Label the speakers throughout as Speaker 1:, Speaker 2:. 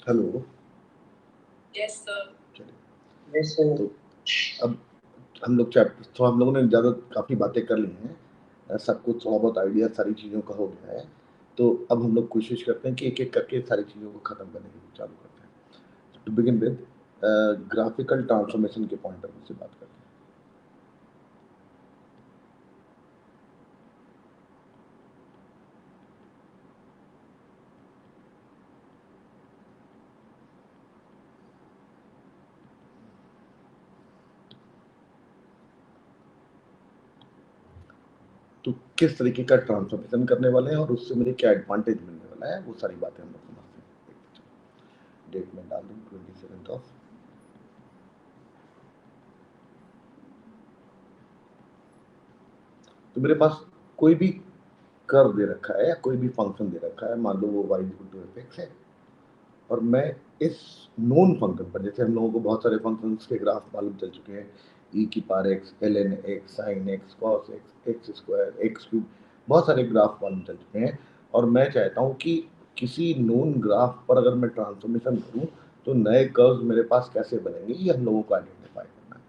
Speaker 1: Hello.
Speaker 2: Yes sir.
Speaker 1: चलिए, yes sir. तो अब हम लोग चैप्टर तो हम लोगों ने ज़्यादा काफ़ी बातें कर ली हैं, सब कुछ थोड़ा बहुत आइडिया सारी चीज़ों का हो गया है। तो अब हम लोग कोशिश करते हैं कि एक-एक करके सारी चीज़ों को ख़त्म करने की चालू करते हैं। To begin with graphical transformation के पॉइंट ऑफ व्यू से बात करते हैं। तो किस तरीके का ट्रांसफॉर्मेशन करने वाले हैं और उससे मुझे क्या एडवांटेज मिलने वाला है, वो सारी बातें हम लोग समझते हैं। डेट में डाल दूँ 27 ऑफ तो मेरे पास कोई भी कर्व दे रखा है या कोई भी फंक्शन दे रखा है, मान लो वो y = fx है, और मैं इस नोन फंक्शन पर, जैसे हम लोगों को बहुत सारे फंक्शंस के ग्राफ मालूम चल चुके हैं, e⁻x, ln x, sin x, cos x, x², x³, बहुत सारे ग्राफ मालूम चल चुके हैं। और मैं चाहता हूँ कि किसी नोन ग्राफ पर अगर मैं ट्रांसफॉर्मेशन करूँ तो नए कर्व मेरे पास कैसे बनेंगे, ये हम लोगों को आइडेंटिफाई करना है।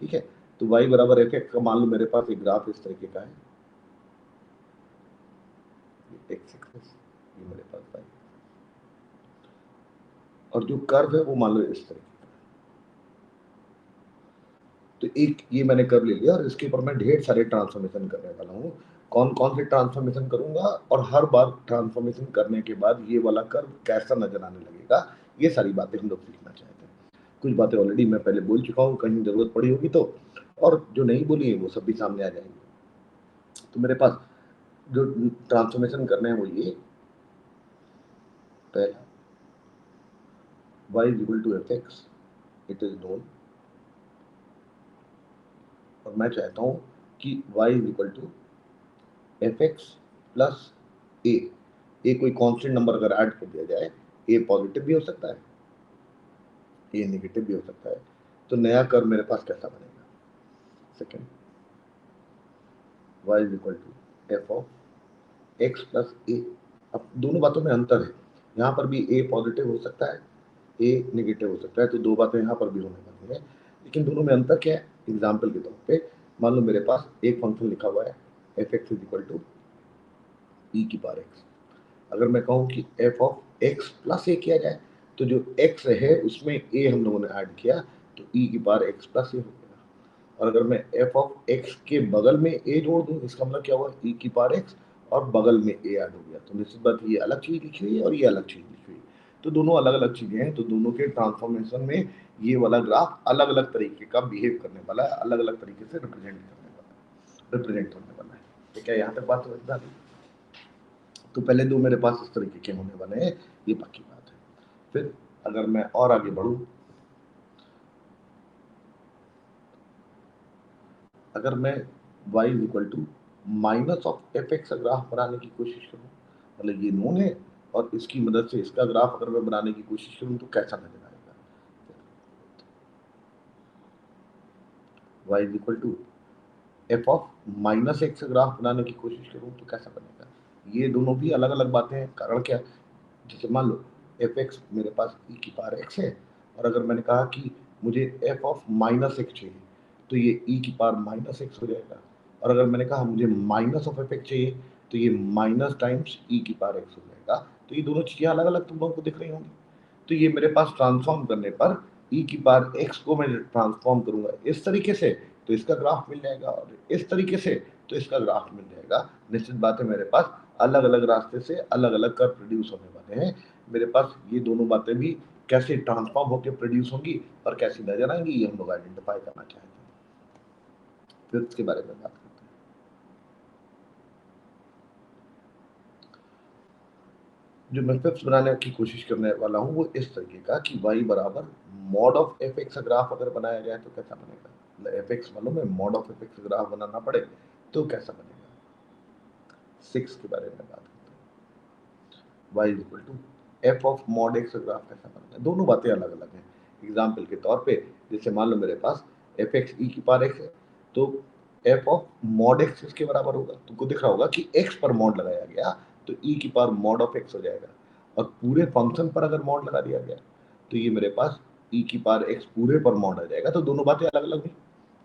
Speaker 1: ठीक है, तो y = fx का मान लो मेरे पास एक ग्राफ इस तरीके का है, x एक्सिस, ये मेरे पास y, और जो कर्व है वो मान लो इस तरीके का। तो एक ये मैंने कर्व ले लिया और इसके ऊपर मैं ढेर सारे ट्रांसफॉर्मेशन करने वाला हूँ। कौन कौन से ट्रांसफॉर्मेशन करूंगा और हर बार ट्रांसफॉर्मेशन करने के बाद ये वाला कर्व कैसा नजर आने लगेगा, ये सारी बातें हम लोग सीखना चाहते हैं। कुछ बातें ऑलरेडी मैं पहले बोल चुका हूँ, कहीं जरूरत पड़ी होगी तो, और जो नहीं बोली है वो सब भी सामने आ जाएंगे। तो मेरे पास जो ट्रांसफॉर्मेशन करने हैं वो ये, पहला y = fx, it is known, और मैं चाहता हूं कि y = fx प्लस ए कोई कांस्टेंट नंबर अगर ऐड कर दिया जाए, ए पॉजिटिव भी हो सकता है, ए नेगेटिव भी हो सकता है, तो नया कर्व मेरे पास कैसा बनेगा। Second, y = f(x + a). अब दोनों बातों में अंतर है, यहाँ पर भी ए पॉजिटिव हो सकता है, ए नेगेटिव हो सकता है, तो दो बातें यहाँ पर भी होने वाली है, लेकिन दोनों में अंतर क्या है। एग्जाम्पल के तौर पे मान लो मेरे पास एक फंक्शन लिखा हुआ है fx = e⁻x। अगर मैं कहूँ कि f(x + a) किया जाए, तो जो x है उसमें a हम लोगों ने ऐड किया, तो e⁻x + a हो गया। और अगर मैं f(x) के बगल में a जोड़ दूं, इसका मतलब क्या हुआ, e⁻x और बगल में a ऐड हो गया, तो निश्चित बात ये अलग चीज लिखी हुई है और ये अलग चीज लिखी हुई है, तो दोनों अलग अलग चीजें हैं। तो दोनों के ट्रांसफॉर्मेशन में ये वाला ग्राफ अलग अलग तरीके का बिहेव करने वाला है, अलग अलग तरीके से रिप्रेजेंट होने वाला है। ठीक है, यहाँ तक बात समझ में आ गई। तो पहले दो मेरे पास इस तरीके के होने वाले हैं, ये पक्की बात है। फिर अगर मैं और आगे बढ़ूं, अगर मैं y = -f(x) का ग्राफ बनाने की कोशिश करूं, मतलब ये नोन है और इसकी मदद से इसका ग्राफ अगर मैं बनाने की कोशिश करूं तो कैसा नजर आएगा। y = f(-x) का ग्राफ बनाने की कोशिश करूं तो कैसा बनेगा। ये दोनों भी अलग अलग बातें हैं। कारण क्या, जैसे मान लो fx मेरे पास e⁻x है, और अगर मैंने कहा कि मुझे f(-x) चाहिए, तो ये e⁻−x हो जाएगा। और अगर मैंने कहा मुझे -(f(x) चाहिए, तो ये माइनस टाइम्स e⁻x हो जाएगा। तो ये दोनों चीजें अलग अलग तुम लोगों को दिख रही होंगी। तो ये मेरे पास ट्रांसफॉर्म करने पर e⁻x को मैं ट्रांसफॉर्म करूंगा इस तरीके से, तो इसका ग्राफ मिल जाएगा, और इस तरीके से तो इसका ग्राफ मिल जाएगा। निश्चित बात है, मेरे पास अलग अलग रास्ते से अलग अलग कर्व प्रोड्यूस होने वाले हैं। मेरे पास ये दोनों बातें भी कैसे ट्रांसफॉर्म होकर प्रोड्यूस होंगी और कैसी नजर आएंगी, ये हम लोग आइडेंटिफाई करना चाहते हैं। फिर इसके बारे में बात करते हैं। जो मैं फिफ्थ बनाने की कोशिश करने वाला हूँ वो इस तरीके का कि y = mod ऑफ fx का ग्राफ अगर बनाया जाए तो कैसा बनेगा। मतलब fx मालूम है, mod ऑफ fx का ग्राफ बनाना पड़े तो कैसा बनेगा। 6 के बारे में बात करते हैं। y = f of mod x का ग्राफ कैसा बनेगा। दोनों बातें अलग अलग हैं। एग्जाम्पल के तौर पे जैसे मान लो मेरे पास fx e⁻x है, तो f ऑफ mod x किसके बराबर होगा। तुमको दिख रहा होगा कि x पर mod लगाया गया, तो e⁻mod ऑफ x हो जाएगा। और पूरे फंक्शन पर अगर मॉड लगा दिया गया तो ये मेरे पास e की पावर x पूरे पर मॉड आ जाएगा। तो दोनों बातें अलग अलग हुई,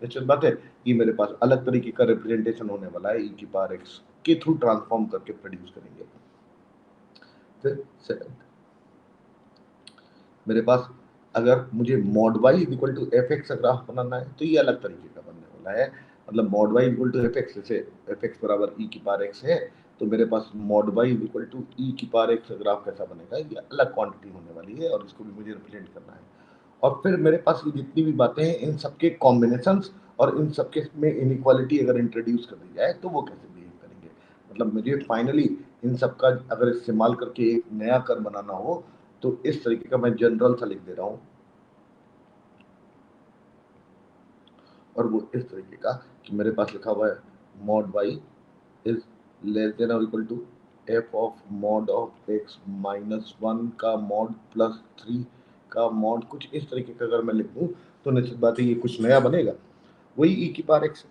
Speaker 1: निश्चित बात है ये मेरे पास अलग तरीके का रिप्रेजेंटेशन होने वाला है, e की पावर x के थ्रू ट्रांसफॉर्म करके प्रोड्यूस करेंगे। फिर सेकंड मेरे पास अगर मुझे mod y equal to f x graph बनाना है तो ये अलग तरीके का बनने वाला है। मतलब mod y equal to f x, जैसे एफ एक्स बराबर e की पावर x है तो मेरे पास mod y equal to e की पावर x ग्राफ कैसा बनेगा, ये अलग क्वांटिटी होने वाली है और इसको भी मुझे रिप्रेजेंट करना है। और फिर मेरे पास ये जितनी भी बातें हैं इन सबके कॉम्बिनेशंस और इन सबके में इनइक्वालिटी अगर इंट्रोड्यूस कर दी जाए तो वो कैसे बिहेव करेंगे। मतलब मुझे फाइनली इन सब का अगर इस्तेमाल करके एक नया कर बनाना हो तो इस तरीके का मैं जनरल सा लिख दे रहा हूं, और वो इस तरीके का कि मेरे पास लिखा हुआ है mod y is less than और equal to f of mod of x minus 1 का मॉड प्लस 3 का मॉड, कुछ इस तरीके का अगर मैं लिख दूं तो निश्चित बात है ये कुछ नया बनेगा, वही ई की पावर एक्स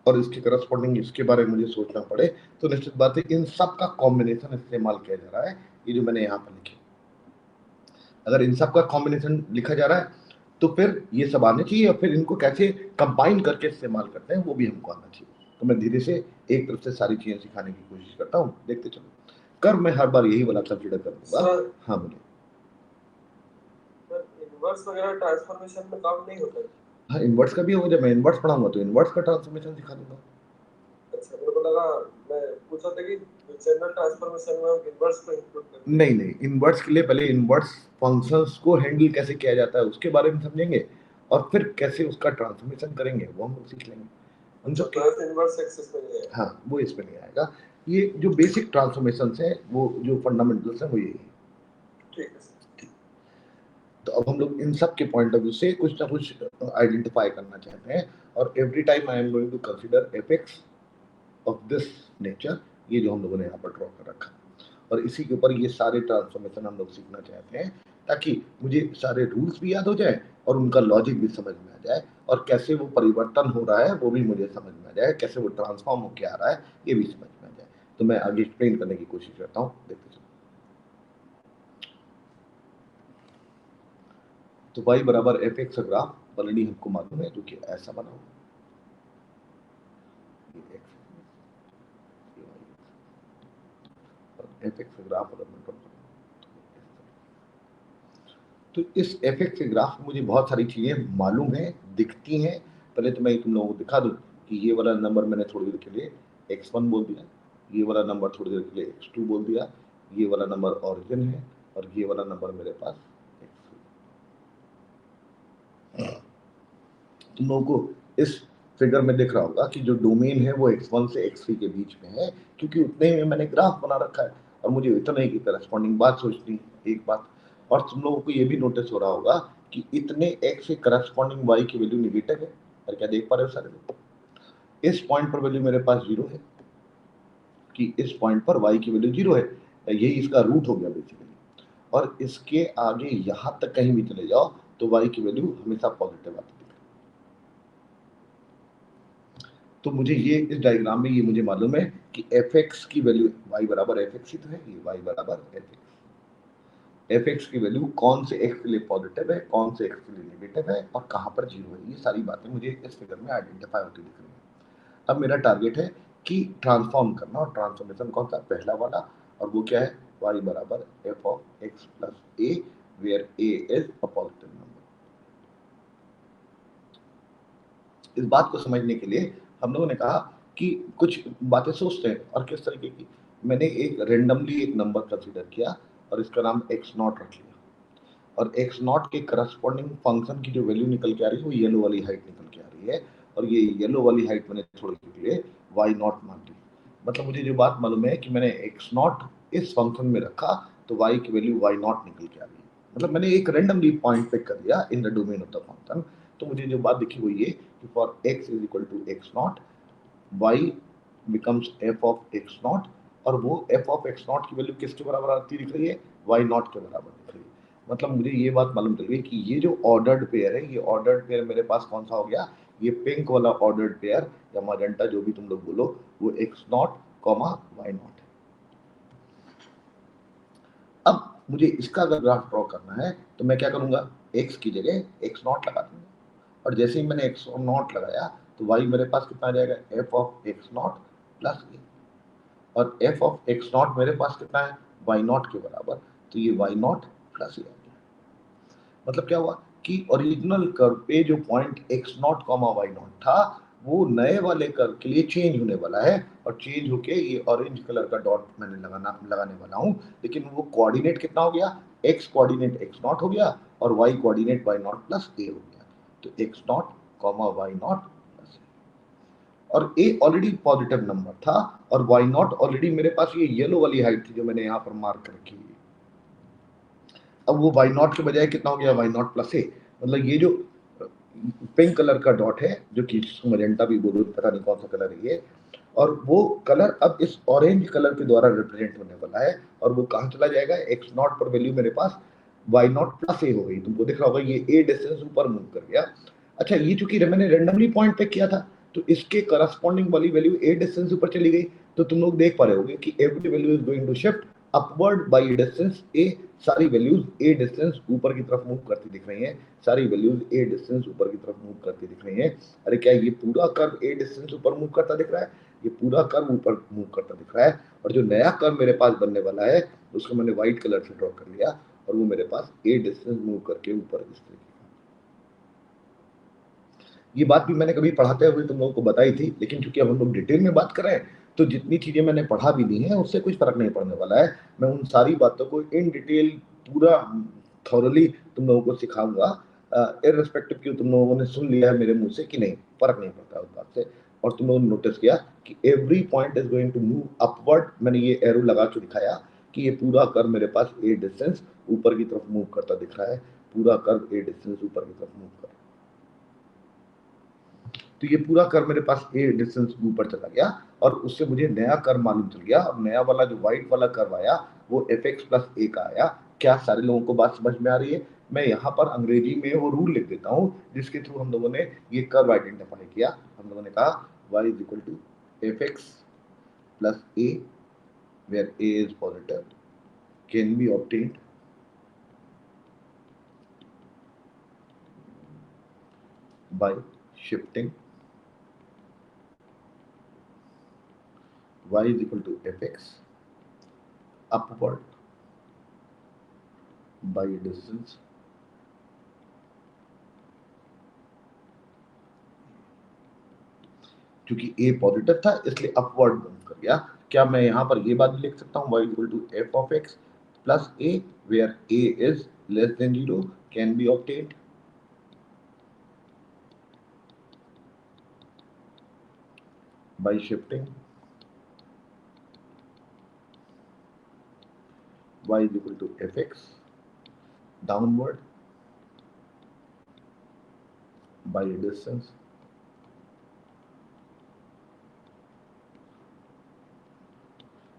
Speaker 1: और इसके करस्पॉन्डिंग इसके बारे में मुझे सोचना पड़े तो निश्चित बात है इन सब का कॉम्बिनेशन इस्तेमाल किया जा रहा है। ये जो मैंने यहाँ पर लिखे, अगर इन सब का कॉम्बिनेशन लिखा जा रहा है तो फिर ये सब आने चाहिए और फिर इनको कैसे कंबाइन करके इस्तेमाल करते हैं वो भी हमको आना चाहिए। तो मैं धीरे से एक तरफ से सारी चीजें सिखाने की कोशिश करता हूँ, देखते चलो। कर मैं हर बार यही वाला कंसिडर कर दूंगा। हाँ बोलिए।
Speaker 3: इनवर्स वगैरह ट्रांसफॉर्मेशन में काम नहीं होता है?
Speaker 1: हाँ इन्वर्स का भी होगा, जब मैं इन्वर्स पढ़ाऊंगा तो इन्वर्स का ट्रांसफॉर्मेशन सिखा दूंगा।
Speaker 3: अच्छा, मेरे को लगा मैं पूछा था कि जनरल ट्रांसफॉर्मेशन में हम इनवर्स को इंक्लूड करते हैं।
Speaker 1: नहीं नहीं, इन्वर्स के लिए पहले इन्वर्स फंक्शंस को हैंडल कैसे किया जाता है उसके बारे में समझेंगे और फिर कैसे उसका ट्रांसफॉर्मेशन करेंगे वो हम सीख लेंगे। उन सब
Speaker 3: इनवर्स एक्सिस में नहीं आएगा।
Speaker 1: हाँ वो इसमें नहीं आएगा। ये जो बेसिक ट्रांसफॉर्मेशंस हैं वो जो फंडामेंटल्स हैं वो यही है।
Speaker 3: ठीक है।
Speaker 1: तो अब हम लोग इन सब के पॉइंट ऑफ व्यू से कुछ ना कुछ आइडेंटिफाई करना चाहते हैं और every time I am going to consider apex of this nature, ये जो हम लोगों ने यहाँ पर ड्रॉ कर रखा और इसी के ऊपर ये सारे ट्रांसफॉर्मेशन हम लोग सीखना चाहते हैं ताकि मुझे सारे रूल्स भी याद हो जाए और उनका लॉजिक भी समझ में आ जाए और कैसे वो परिवर्तन हो रहा है वो भी मुझे समझ में आ जाए, कैसे वो ट्रांसफॉर्म होकर आ रहा है ये भी समझ में आ जाए। तो मैं आगे एक्सप्लेन करने की कोशिश करता हूँ, देखते चलो। तो y बराबर एफ एक्स ग्राफ ऑलरेडी हमको मालूम है जो कि ऐसा बना हुआ एफ एक्स ग्राफ अगर मैं ड्रॉ करूं तो इस एफ एक्स ग्राफ में मुझे बहुत सारी चीजें मालूम है, दिखती हैं। पहले तो मैं तुम लोगों को दिखा दूं कि ये वाला नंबर मैंने थोड़ी देर के लिए x1 बोल दिया, ये वाला नंबर थोड़ी देर के लिए x2 बोल दिया, ये वाला नंबर ऑरिजिन है और ये वाला नंबर मेरे पास तुम लोगों को इस फिगर में दिख रहा होगा कि जो डोमेन है वो x1 से x3 के बीच में है क्योंकि उतने में मैंने ग्राफ बना रखा है और मुझे इतने की करस्पॉन्डिंग बात सोचनी एक बात। और तुम लोगों को ये भी नोटिस हो रहा होगा कि इतने x से करस्पॉन्डिंग y की वैल्यू निगेटिव है, और क्या देख पा रहे हो सारे लोग, इस पॉइंट पर वैल्यू मेरे पास 0 है कि इस पॉइंट पर y की वैल्यू 0 है, यही इसका रूट हो गया बेसिकली। और इसके आगे यहां तक कहीं भी चले जाओ तो y की वैल्यू हमेशा पॉजिटिव आती है। तो मुझे ये इस डायग्राम में ये मुझे मालूम है कि एफ एक्स की वैल्यू y बराबर एफ एक्स ही तो है, ये y बराबर एफ एक्स की वैल्यू कौन से x के लिए पॉजिटिव है कौन से x के लिए नेगेटिव है और कहां पर 0 है, ये सारी बातें मुझे इस फिगर में आइडेंटिफाई होती दिख रही है। अब मेरा टारगेट है कि ट्रांसफॉर्म करना, और ट्रांसफॉर्मेशन कौन सा, पहला वाला, और वो क्या है y बराबर f of x plus a where a is a positive number. इस बात को समझने के लिए हम लोगों ने कहा कि कुछ बातें सोचते हैं, और किस तरीके की, मैंने एक रेंडमली एक नंबर कंसीडर किया और इसका नाम x नॉट रख लिया और x नॉट के करस्पॉन्डिंग फंक्शन की जो वैल्यू निकल के आ रही है वो येलो वाली हाइट निकल के आ रही है और ये येलो वाली हाइट मैंने थोड़ी के लिए y नॉट मान ली। मतलब मुझे जो बात मालूम है कि मैंने x नॉट इस फंक्शन में रखा तो y की वैल्यू y नॉट निकल के आ रही है। मतलब मैंने एक रेंडमली पॉइंट पिक कर दिया in the domain of the function. तो मुझे जो बात दिखी वो ये कि for x is equal to x not y becomes f of x not, और वो f ऑफ एक्स नॉट की वैल्यू किसके बराबर आती दिख रही है, y नॉट के बराबर दिख रही है। मतलब मुझे ये बात मालूम चल गई कि ये जो ऑर्डर्ड पेयर है, ये ऑर्डर्ड पेयर मेरे पास कौन सा हो गया, ये पिंक वाला ऑर्डर्ड पेयर या मैजेंटा जो भी तुम लोग बोलो, वो x not comma y not है। अब मुझे इसका अगर ग्राफ ड्रॉ करना है तो मैं क्या करूंगा, x की जगह x नॉट लगा दूंगा, और जैसे ही मैंने x नॉट लगाया तो y मेरे पास कितना आ जाएगा, f of x not plus a, और f ऑफ x नॉट मेरे पास कितना है, y नॉट के बराबर, तो ये y नॉट प्लस a आ गया। मतलब क्या हुआ कि ओरिजिनल कर्व पे जो point x not comma y not था वो नए वाले कर्व के लिए चेंज होने वाला है, और चेंज होके ये ऑरेंज कलर का डॉट मैंने लगाने वाला हूँ, लेकिन वो कोऑर्डिनेट कितना हो गया, x कोऑर्डिनेट x नॉट हो गया और y coordinate y not plus a हो गया, तो x not comma y not plus a, और a ऑलरेडी पॉजिटिव नंबर था और y नॉट ऑलरेडी मेरे पास ये येलो वाली हाइट थी जो मैंने यहाँ पर मार्क कर रखी है, अब वो y नॉट के बजाय कितना हो गया, y नॉट प्लस ए, मतलब ये जो पिंक कलर का डॉट है जो कि मजेंटा भी बोलो, पता नहीं कौन सा कलर है ये, और वो कलर अब इस ऑरेंज कलर के द्वारा रिप्रेजेंट होने वाला है, और वो कहाँ चला जाएगा, एक्स नॉट पर वैल्यू मेरे पास y नॉट प्लस ए हो गई, तुमको दिख रहा होगा ये a डिस्टेंस ऊपर मूव कर गया। अच्छा, ये चूंकि मैंने रेंडमली पॉइंट पे किया था तो इसके करस्पॉन्डिंग वाली वैल्यू a डिस्टेंस ऊपर चली गई, तो तुम लोग देख पा रहे होगे कि every value is going to shift upward by distance a, सारी वैल्यूज a डिस्टेंस ऊपर की तरफ मूव करती दिख रही हैं, सारी वैल्यूज a डिस्टेंस ऊपर की तरफ मूव करती दिख रही हैं। अरे क्या ये पूरा कर्व a डिस्टेंस ऊपर मूव करता दिख रहा है, ये पूरा कर्व ऊपर मूव करता दिख रहा है, और जो नया कर्व मेरे पास बनने वाला है उसको मैंने व्हाइट कलर से ड्रॉ कर लिया, और वो मेरे पास a डिस्टेंस मूव करके ऊपर इस तरीके। ये बात भी मैंने कभी पढ़ाते हुए तुम लोगों को बताई थी, लेकिन चूंकि अब हम लोग डिटेल में बात कर रहे हैं तो जितनी चीजें मैंने पढ़ा भी दी हैं उससे कुछ फर्क नहीं पड़ने वाला है, मैं उन सारी बातों को इन डिटेल पूरा थॉरली तुम लोगों को सिखाऊंगा, इररिस्पेक्टिव कि तुम लोगों ने सुन लिया है मेरे मुंह से कि नहीं, फर्क नहीं पड़ता उस बात से। और तुम लोगों ने नोटिस किया कि every point is going to move upward, मैंने ये एरो लगा के दिखाया कि ये पूरा कर्व मेरे पास ए डिस्टेंस ऊपर की तरफ मूव करता दिख रहा है, पूरा कर्व ए डिस्टेंस ऊपर की तरफ मूव कर रहा है, तो ये पूरा कर्व मेरे पास ए डिस्टेंस ऊपर चला गया, और उससे मुझे नया कर्व मालूम चल गया, और नया वाला जो व्हाइट वाला कर्व आया वो एफ एक्स प्लस ए का आया। क्या सारे लोगों को बात समझ में आ रही है? मैं यहाँ पर अंग्रेजी में वो रूल लिख देता हूँ जिसके थ्रू हम लोगों ने ये कर्व आइडेंटिफाई किया। हम लोगों ने कहा y is equal to f x plus a where a is positive can be obtained by shifting y is equal to fx upward by distance क्योंकि a पॉजिटिव था इसलिए अपवर्ड मूव कर गया। क्या मैं यहाँ पर ये बात भी लिख सकता हूँ y equal to f of x plus a where a is less than 0 can be obtained by shifting y is equal to fx downward by distance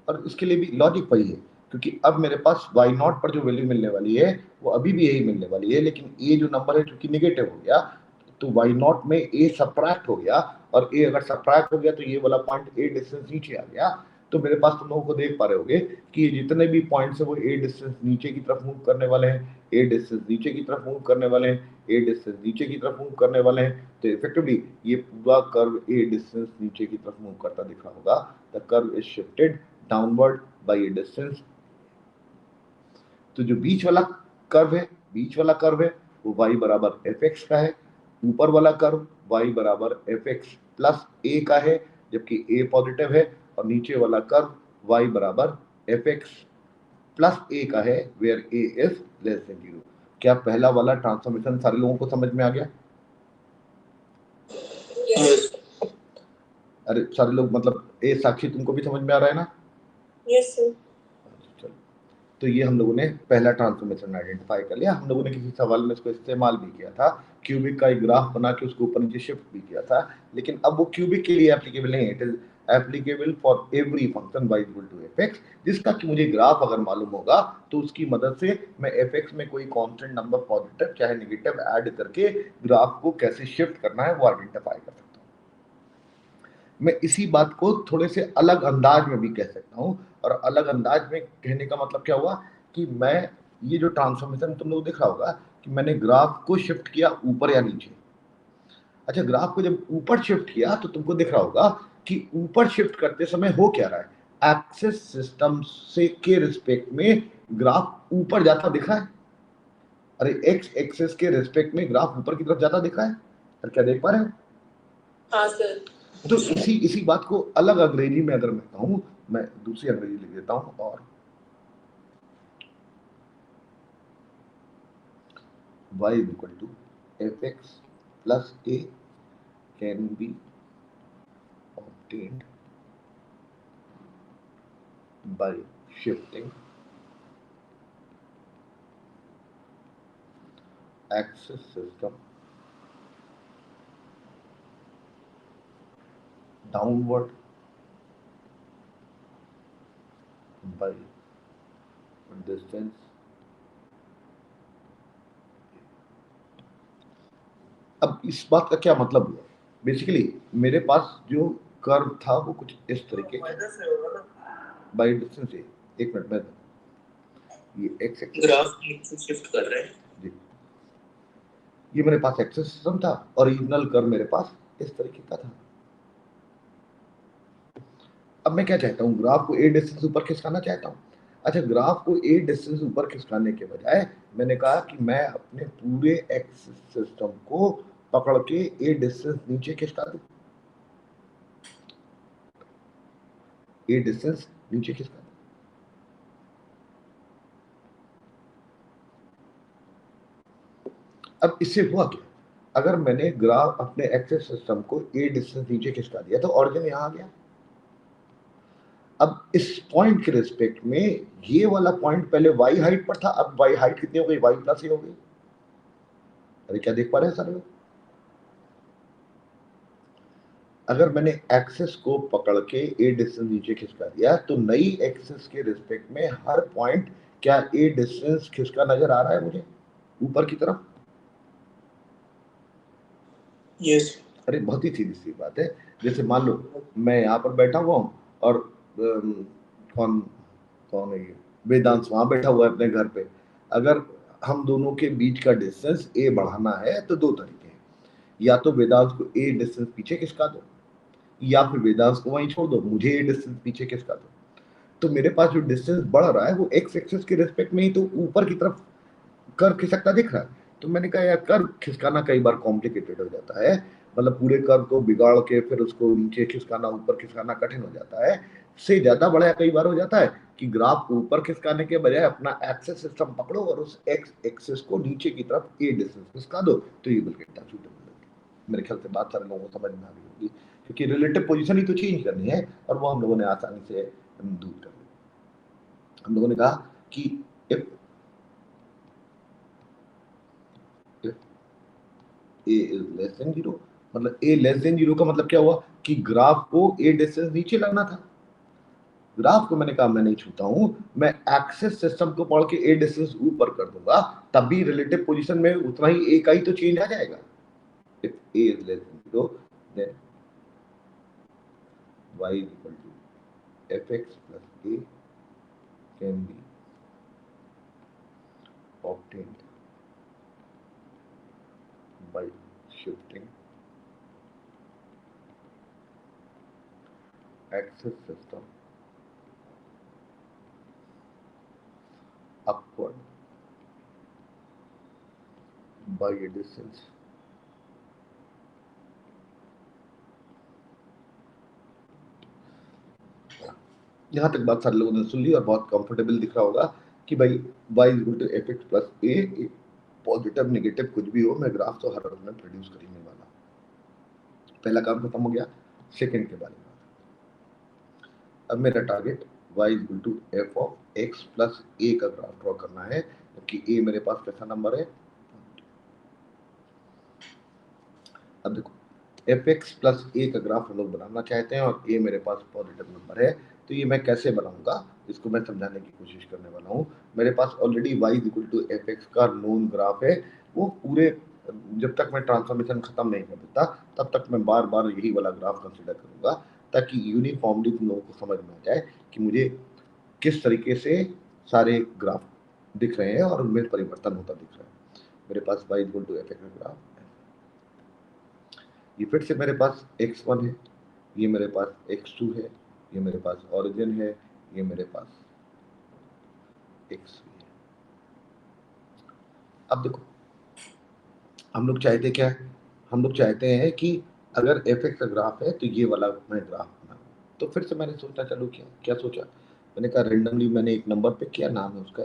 Speaker 1: और इसके लिए भी लॉजिक वही है, क्योंकि अब मेरे पास y नॉट पर जो वैल्यू मिलने वाली है वो अभी भी यही मिलने वाली है, लेकिन a जो नंबर है चूंकि निगेटिव हो गया तो y नॉट में a सब्ट्रैक्ट हो गया, और a अगर सब्ट्रैक्ट हो गया तो ये वाला पॉइंट a डिस्टेंस नीचे आ गया। तो मेरे पास तुम लोगों को देख पा रहे होगे कि जितने भी पॉइंट्स है वो a डिस्टेंस नीचे की तरफ मूव करने वाले हैं, a डिस्टेंस नीचे की तरफ मूव करने वाले हैं, a डिस्टेंस नीचे की तरफ मूव करने वाले हैं, तो इफेक्टिवली ये पूरा कर्व a डिस्टेंस नीचे की तरफ मूव करता दिख रहा होगा। The curve is shifted downward by a distance. तो जो बीच वाला कर्व है वो y बराबर एफ एक्स का है, ऊपर वाला कर्व y बराबर एफ एक्स प्लस ए का है जबकि a पॉजिटिव है, और नीचे वाला कर्व y बराबर एफ एक्स प्लस ए का है where a is less than 0। क्या पहला वाला ट्रांसफॉर्मेशन सारे लोगों को समझ में आ गया?
Speaker 2: Yes.
Speaker 1: अरे सारे लोग, मतलब ए साक्षी तुमको भी समझ में आ रहा है ना?
Speaker 2: Yes, sir.
Speaker 1: तो ये हम लोगों ने पहला ट्रांसफॉर्मेशन आइडेंटिफाई कर लिया। हम लोगों ने किसी सवाल में इसको इस्तेमाल भी किया था, क्यूबिक का एक ग्राफ बना के उसको ऊपर नीचे शिफ्ट भी किया था, लेकिन अब वो क्यूबिक के लिए एप्लीकेबल नहीं है, it is applicable for every function y equal to f x, जिसका कि मुझे ग्राफ अगर मालूम होगा तो उसकी मदद से मैं एफ एक्स में कोई कांस्टेंट नंबर पॉजिटिव चाहे नेगेटिव ऐड करके ग्राफ को कैसे शिफ्ट करना है वो आइडेंटिफाई कर सकता हूँ। मैं इसी बात को थोड़े से अलग अंदाज में भी कह सकता हूँ, और अलग अंदाज में कहने का मतलब क्या हुआ कि मैं ये जो ट्रांसफॉर्मेशन तुम लोग दिख रहा होगा कि मैंने ग्राफ को शिफ्ट किया ऊपर या नीचे। अच्छा, ग्राफ को जब ऊपर शिफ्ट किया तो तुमको दिख रहा होगा कि ऊपर शिफ्ट करते समय हो क्या रहा है, एक्सेस सिस्टम से के रिस्पेक्ट में ग्राफ ऊपर जाता दिख रहा है। अरे एक्स एक्सेस के रिस्पेक्ट में ग्राफ ऊपर की तरफ जाता दिख रहा है। अरे क्या देख पा रहे हो?
Speaker 2: हाँ सर।
Speaker 1: तो इसी बात को अलग अंग्रेजी में अगर मैं कहूं, मैं दूसरी अंग्रेजी लिख देता हूं, और y is equal to fx plus a can be obtained by shifting axis system downward by distance। अब इस बात का क्या मतलब हुआ? बेसिकली मेरे पास जो कर्व था वो कुछ इस तरीके का
Speaker 3: माइनस से होगा ना
Speaker 1: बाय डिस्टेंस से। एक मिनट में ये एक्स एक्सिस
Speaker 2: ग्राफ नीचे शिफ्ट कर रहे हैं।
Speaker 1: जी, ये मेरे पास एक्सेस सिस्टम था, ओरिजिनल कर्व मेरे पास इस तरीके का था। अब मैं क्या चाहता हूँ, ग्राफ को ए डिस्टेंस ऊपर खिसकाना चाहता हूँ। अच्छा, ग्राफ को ए डिस्टेंस ऊपर खिसकाने के बजाय मैंने कहा कि मैं अपने पूरे एक्सिस सिस्टम को पकड़ के ए डिस्टेंस नीचे खिसका दूं, ए डिस्टेंस नीचे खिसका दूं। अब इससे हुआ क्या, अगर मैंने ग्राफ अपने एक्सिस सिस्टम को ए डिस्टेंस नीचे खिसका दिया तो ऑरिजिन यहां आ गया। अब इस पॉइंट के रिस्पेक्ट में ये वाला पॉइंट पहले y हाइट पर था, अब y हाइट कितनी हो गई, y प्लस हो गई। अरे क्या देख पा रहे हैं सर? अगर मैंने एक्सेस को पकड़ के ए डिस्टेंस नीचे खिसका दिया तो नई एक्सेस के रिस्पेक्ट में हर पॉइंट क्या ए डिस्टेंस खिसका नजर आ रहा है मुझे ऊपर की तरफ?
Speaker 2: यस।
Speaker 1: अरे बहुत ही सीधी सी बात है। जैसे मान लो मैं यहाँ पर बैठा हुआ हूँ और कौन कौन है ये, वेदांश वहां बैठा हुआ है अपने घर पे। अगर हम दोनों के बीच का डिस्टेंस ए बढ़ाना है तो दो तरीके हैं, या तो वेदांश को ए डिस्टेंस पीछे खिसका दो, या फिर वेदांश को वहीं छोड़ दो, मुझे ए डिस्टेंस पीछे खिसका दो। तो मेरे पास जो डिस्टेंस बढ़ रहा है वो एक्स एक्सिस के रिस्पेक्ट में ही तो ऊपर की तरफ कर्व खिसकता दिख रहा है। तो मैंने कहा यार कर्व खिसकाना कई बार कॉम्प्लिकेटेड हो जाता है, मतलब पूरे कर्व को बिगाड़ के फिर उसको नीचे खिसकाना ऊपर खिसकाना कठिन हो जाता है। से ज्यादा बड़ा कई बार हो जाता है कि ग्राफ को ऊपर खिसकाने के बजाय अपना एक्सेस सिस्टम पकड़ो और उस एक्स एक्सिस को नीचे की तरफ ए डिस्टेंस खिसका दो, तो ये बिल्कुल सूटेबल है। मेरे ख्याल से बात सारे लोगों को समझ में आ रही होगी, क्योंकि रिलेटिव पोजीशन ही तो चेंज करनी है और वो हम लोगों ने आसानी से दूर कर ली। हम लोगों ने कहा कि if a is less than 0, मतलब ए लेस देन 0 का मतलब क्या हुआ कि ग्राफ को ए डिस्टेंस नीचे लगना था। ग्राफ को मैंने कहा मैं नहीं छूता हूं, मैं एक्सेस सिस्टम को पढ़ के ए डिस्टेंस ऊपर कर दूंगा, तब भी रिलेटिव पोजीशन में उतना ही ए का ही तो चेंज आ जाएगा। If a is less than 0 then y is equal to fx plus a can be obtained by shifting axis system upward by a distance यहाँ तक बात सारे लोगों ने सुन ली और बहुत कंफर्टेबल दिख रहा होगा कि भाई y is equal to fx plus a, positive negative कुछ भी हो, मैं ग्राफ तो हर रोज में प्रोड्यूस करने वाला। पहला काम खत्म हो गया, सेकंड के बारे में। अब मेरा target y is equal to f of x plus a का ग्राफ ड्रॉ करना है, क्योंकि a मेरे पास कैसा नंबर है। अब देखो fx plus a का ग्राफ हम लोग बनाना चाहते हैं और a मेरे पास पॉजिटिव नंबर है, तो ये मैं कैसे बनाऊंगा इसको मैं समझाने की कोशिश करने वाला हूँ। मेरे पास already y is equal to fx का नोन ग्राफ है, वो पूरे जब तक मैं ट्रांसफॉर्मेशन खत्म नहीं कर देता तब तक मैं बार बार यही वाला ग्राफ कंसिडर करूंगा, ताकि यूनिफॉर्मली तुम लोगों को समझ में आ जाए कि मुझे किस तरीके से सारे ग्राफ दिख रहे हैं और उनमें परिवर्तन होता दिख रहा है। मेरे पास y इक्वल टू एफ का ग्राफ, ये फिर से मेरे पास x1 है, ये मेरे पास x2 है, ये मेरे पास ओरिजिन है, ये मेरे पास x3 है। अब देखो हम लोग चाहते क्या है, हम लोग चाहते हैं कि अगर एफ का ग्राफ है तो ये वाला मैं ग्राफ बनाऊं। तो फिर से मैंने सोचा, चलो क्या सोचा, मैंने कहा रेंडमली मैंने एक नंबर पे किया, नाम है उसका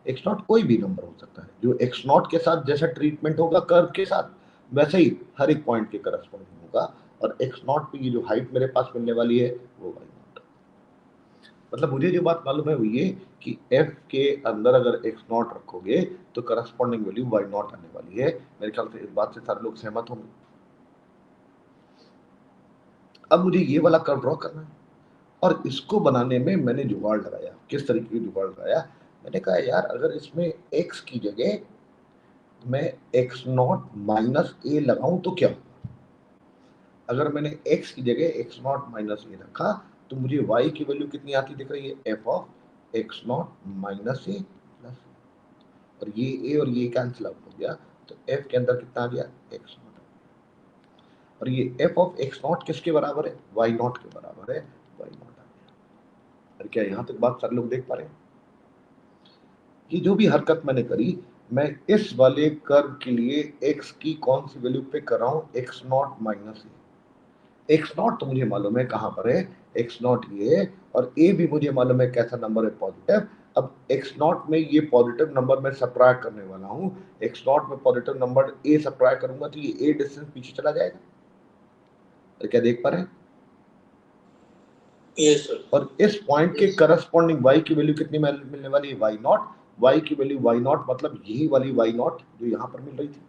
Speaker 1: x0 कोई भी नंबर हो सकता है, जो x0 के साथ जैसा ट्रीटमेंट होगा कर्व के साथ वैसे ही हर एक पॉइंट के करस्पॉन्डिंग होगा। और x0 पे ये जो हाइट मेरे पास मिलने वाली है वो y0, मतलब मुझे जो बात मालूम है वो ये कि f के अंदर अगर x0 रखोगे तो करस्पॉन्डिंग वैल्यू y0 आने वाली है। मेरे ख्याल से इस बात से सारे लोग सहमत होंगे। अब मुझे ये वाला कर्व ड्रॉ करना है और इसको बनाने में मैंने जुगाड़ लगाया। किस तरीके की जुगाड़ लगाया, मैंने कहा यार अगर इसमें x की जगह मैं x0 माइनस ए लगाऊं तो क्या होगा। अगर मैंने x की जगह x0 माइनस ए रखा तो मुझे y की वैल्यू कितनी आती दिख रही है, f of x0 minus A plus, और ये a और ये कैंसिल आउट हो गया तो f के अंदर कितना आ गया, x0, और ये f ऑफ x0 किसके बराबर है, y0 के बराबर है, y0 आ गया। और क्या यहाँ तक बात सारे लोग देख पा रहे हैं। कि जो भी हरकत मैंने करी, मैं इस वाले कर्व के लिए x की कौन सी वैल्यू पे कर रहा हूँ, x0 माइनस ए। x0 तो मुझे मालूम है कहाँ पर है, x0 ये है, और a भी मुझे मालूम है कैसा नंबर है, पॉजिटिव। अब x0 में ये पॉजिटिव नंबर मैं सब्ट्रैक्ट करने वाला हूँ, x0 में पॉजिटिव नंबर a सब्ट्रैक्ट करूंगा तो ये a डिस्टेंस पीछे चला जाएगा। तो क्या देख पा रहे हैं,
Speaker 2: यस सर।
Speaker 1: और इस पॉइंट के करस्पॉन्डिंग y की वैल्यू कितनी मिलने वाली है, y0, y की वैल्यू y0 मतलब यही वाली y0 जो यहाँ पर मिल रही थी।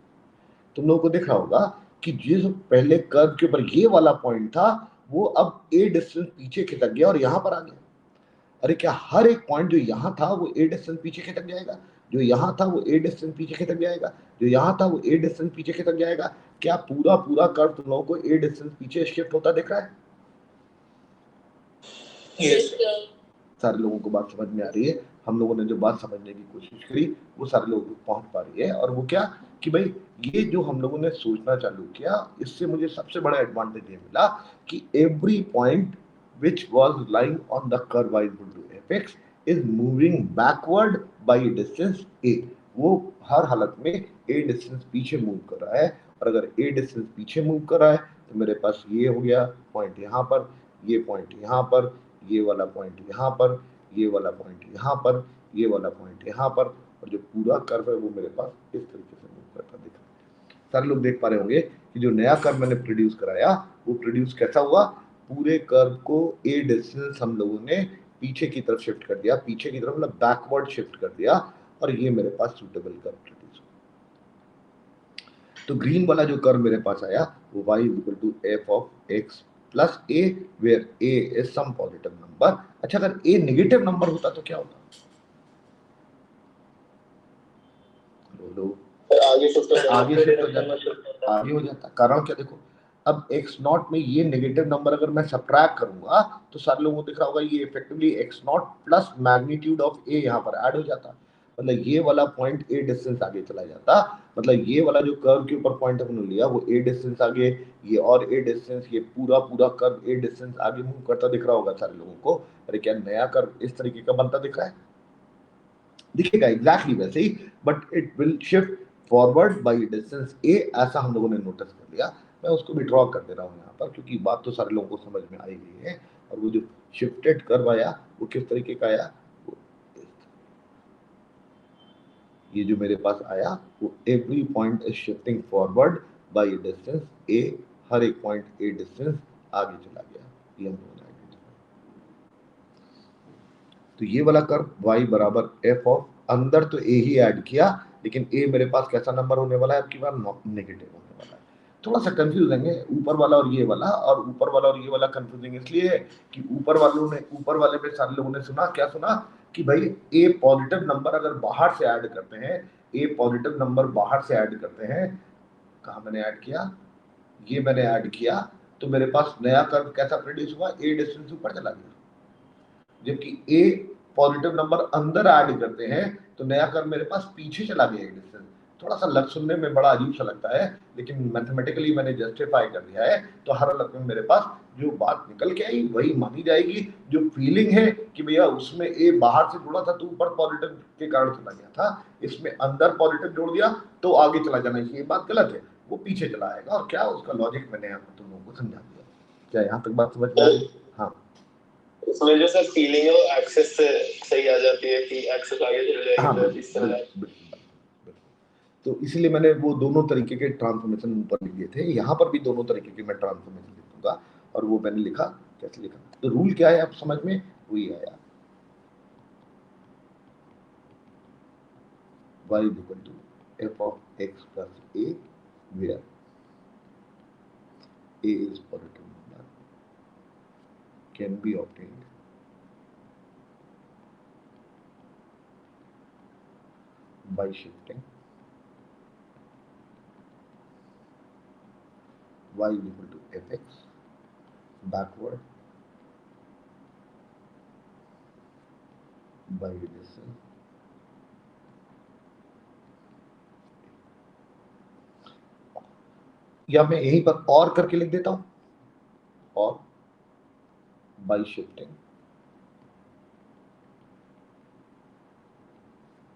Speaker 1: तुम लोगों को दिख रहा होगा कि जिस पहले कर्व के ऊपर ये वाला पॉइंट था वो अब a डिस्टेंस पीछे खिसक गया और यहाँ पर आ गया। अरे क्या हर एक पॉइंट जो यहाँ था वो a डिस्टेंस पीछे खिसक जाएगा, जो यहाँ था वो a डिस्टेंस पीछे खिसक जाएगा, जो यहाँ था वो a डिस्टेंस पीछे खिसक जाएगा। क्या पूरा पूरा कर्व तुम लोगों को a डिस्टेंस पीछे शिफ्ट होता दिख रहा है,
Speaker 2: यस
Speaker 1: सारे लोगों को बात समझ में आ रही है। हम लोगों ने जो बात समझने की कोशिश करी वो सारे लोगों तक पहुंच पा रही है। और वो क्या कि भाई ये जो हम लोगों ने सोचना चालू किया, इससे मुझे सबसे बड़ा एडवांटेज ये मिला कि every point which was lying on the curve y equal to fx is moving backward by distance a। वो हर हालत में a डिस्टेंस पीछे मूव कर रहा है, और अगर a डिस्टेंस पीछे मूव कर रहा है तो मेरे पास ये हो गया पॉइंट यहाँ पर, ये पॉइंट यहाँ पर, ये वाला पॉइंट यहाँ पर, ये वाला पॉइंट यहाँ पर, ये वाला पॉइंट यहाँ पर, और जो पूरा कर्व है वो मेरे पास इस तरीके से मूव करता दिख रहा है। सारे लोग देख पा रहे होंगे कि जो नया कर्व मैंने प्रोड्यूस कराया वो प्रोड्यूस कैसा हुआ, पूरे कर्व को ए डिस्टेंस हम लोगों ने पीछे की तरफ शिफ्ट कर दिया, पीछे की तरफ मतलब बैकवर्ड शिफ्ट कर दिया, और ये मेरे पास सूटेबल कर्व प्रोड्यूस हुआ। तो ग्रीन वाला जो कर्व मेरे पास आया वो y equal to f of x plus a, where a is some positive number. अच्छा अगर a नेगेटिव नंबर होता तो क्या होता, आगे शिफ्ट हो जाता। कारण क्या देखो, अब x0 में ये नेगेटिव नंबर अगर मैं सब्ट्रैक्ट करूंगा तो सारे लोगों को दिख रहा होगा ये effectively x0 plus magnitude of a यहाँ पर ऐड हो जाता, मतलब ये वाला पॉइंट a डिस्टेंस आगे चला जाता। मतलब ये वाला जो कर्व के ऊपर पॉइंट हमने लिया वो a डिस्टेंस आगे, ये और a डिस्टेंस, ये पूरा पूरा कर्व a डिस्टेंस आगे मूव करता दिख रहा होगा सारे लोगों को। अरे क्या नया कर्व इस तरीके का बनता दिख रहा है, दिखेगा एग्जैक्टली वैसे ही, but it will shift forward by distance a, ऐसा हम लोगों ने नोटिस कर लिया। मैं उसको भी ड्रॉ कर दे रहा हूँ यहाँ पर क्योंकि बात तो सारे लोगों को समझ में आई गई है। और वो जो शिफ्टेड कर्व आया वो किस तरीके का आया, ये जो मेरे पास आया वो every point is shifting forward by distance a, हर एक पॉइंट a डिस्टेंस आगे चला गया, ये हम लोगों ने आइडेंटिफाई। तो ये वाला कर्व y बराबर f ऑफ, अंदर तो a ही ऐड किया लेकिन a मेरे पास कैसा नंबर होने वाला है, आपकी बार नेगेटिव होने वाला है। थोड़ा सा कंफ्यूजिंग है ऊपर वाला और ये वाला, और ऊपर वाला और ये वाला कंफ्यूजिंग इसलिए है कि ऊपर वाले में सारे लोगों ने सुना क्या सुना कि भाई a पॉजिटिव नंबर अगर बाहर से ऐड करते हैं, a पॉजिटिव नंबर बाहर से ऐड करते हैं, कहाँ मैंने ऐड किया, ये मैंने ऐड किया तो मेरे पास नया कर्व कैसा प्रोड्यूस हुआ, a डिस्टेंस ऊपर चला गया, जबकि a पॉजिटिव नंबर अंदर ऐड करते हैं तो नया कर्व मेरे पास पीछे चला गया है डिस्टेंस। थोड़ा सा लग सुनने में बड़ा अजीब सा लगता है, लेकिन मैथमेटिकली मैंने जस्टिफाई कर दिया है। तो हर अलग में मेरे पास जो बात निकल के आई वही मानी जाएगी। जो फीलिंग है कि भैया उसमें ए बाहर से जुड़ा था तो ऊपर पॉजिटिव के कारण चला गया था, इसमें अंदर पॉजिटिव जोड़ दिया तो आगे चला जाना चाहिए, ये बात गलत है, वो पीछे चला आएगा। और क्या उसका लॉजिक मैंने यहाँ पर तुम लोगों को समझा दिया। क्या यहाँ तक बात समझ में आ रही? हाँ,
Speaker 2: इसमें जो सर फीलिंग है वो एक्सेस से सही आ जाती है कि एक्सेस आगे चले जाएगी।
Speaker 1: हाँ,
Speaker 2: तो इस तरह
Speaker 1: तो इसलिए मैंने वो दोनों तरीके के ट्रांसफॉर्मेशन ऊपर लिख दिए थे। यहाँ पर भी दोनों तरीके के मैं ट्रांसफॉर्मेशन लिख दूंगा। और वो मैंने लिखा, कैसे लिखा, तो रूल क्या है आप समझ में वही आया। y is equal to f of x plus a, where a is positive number, can be obtained by shifting y is equal to fx backward by addition या मैं यहीं पर और करके लिख देता हूं, और by shifting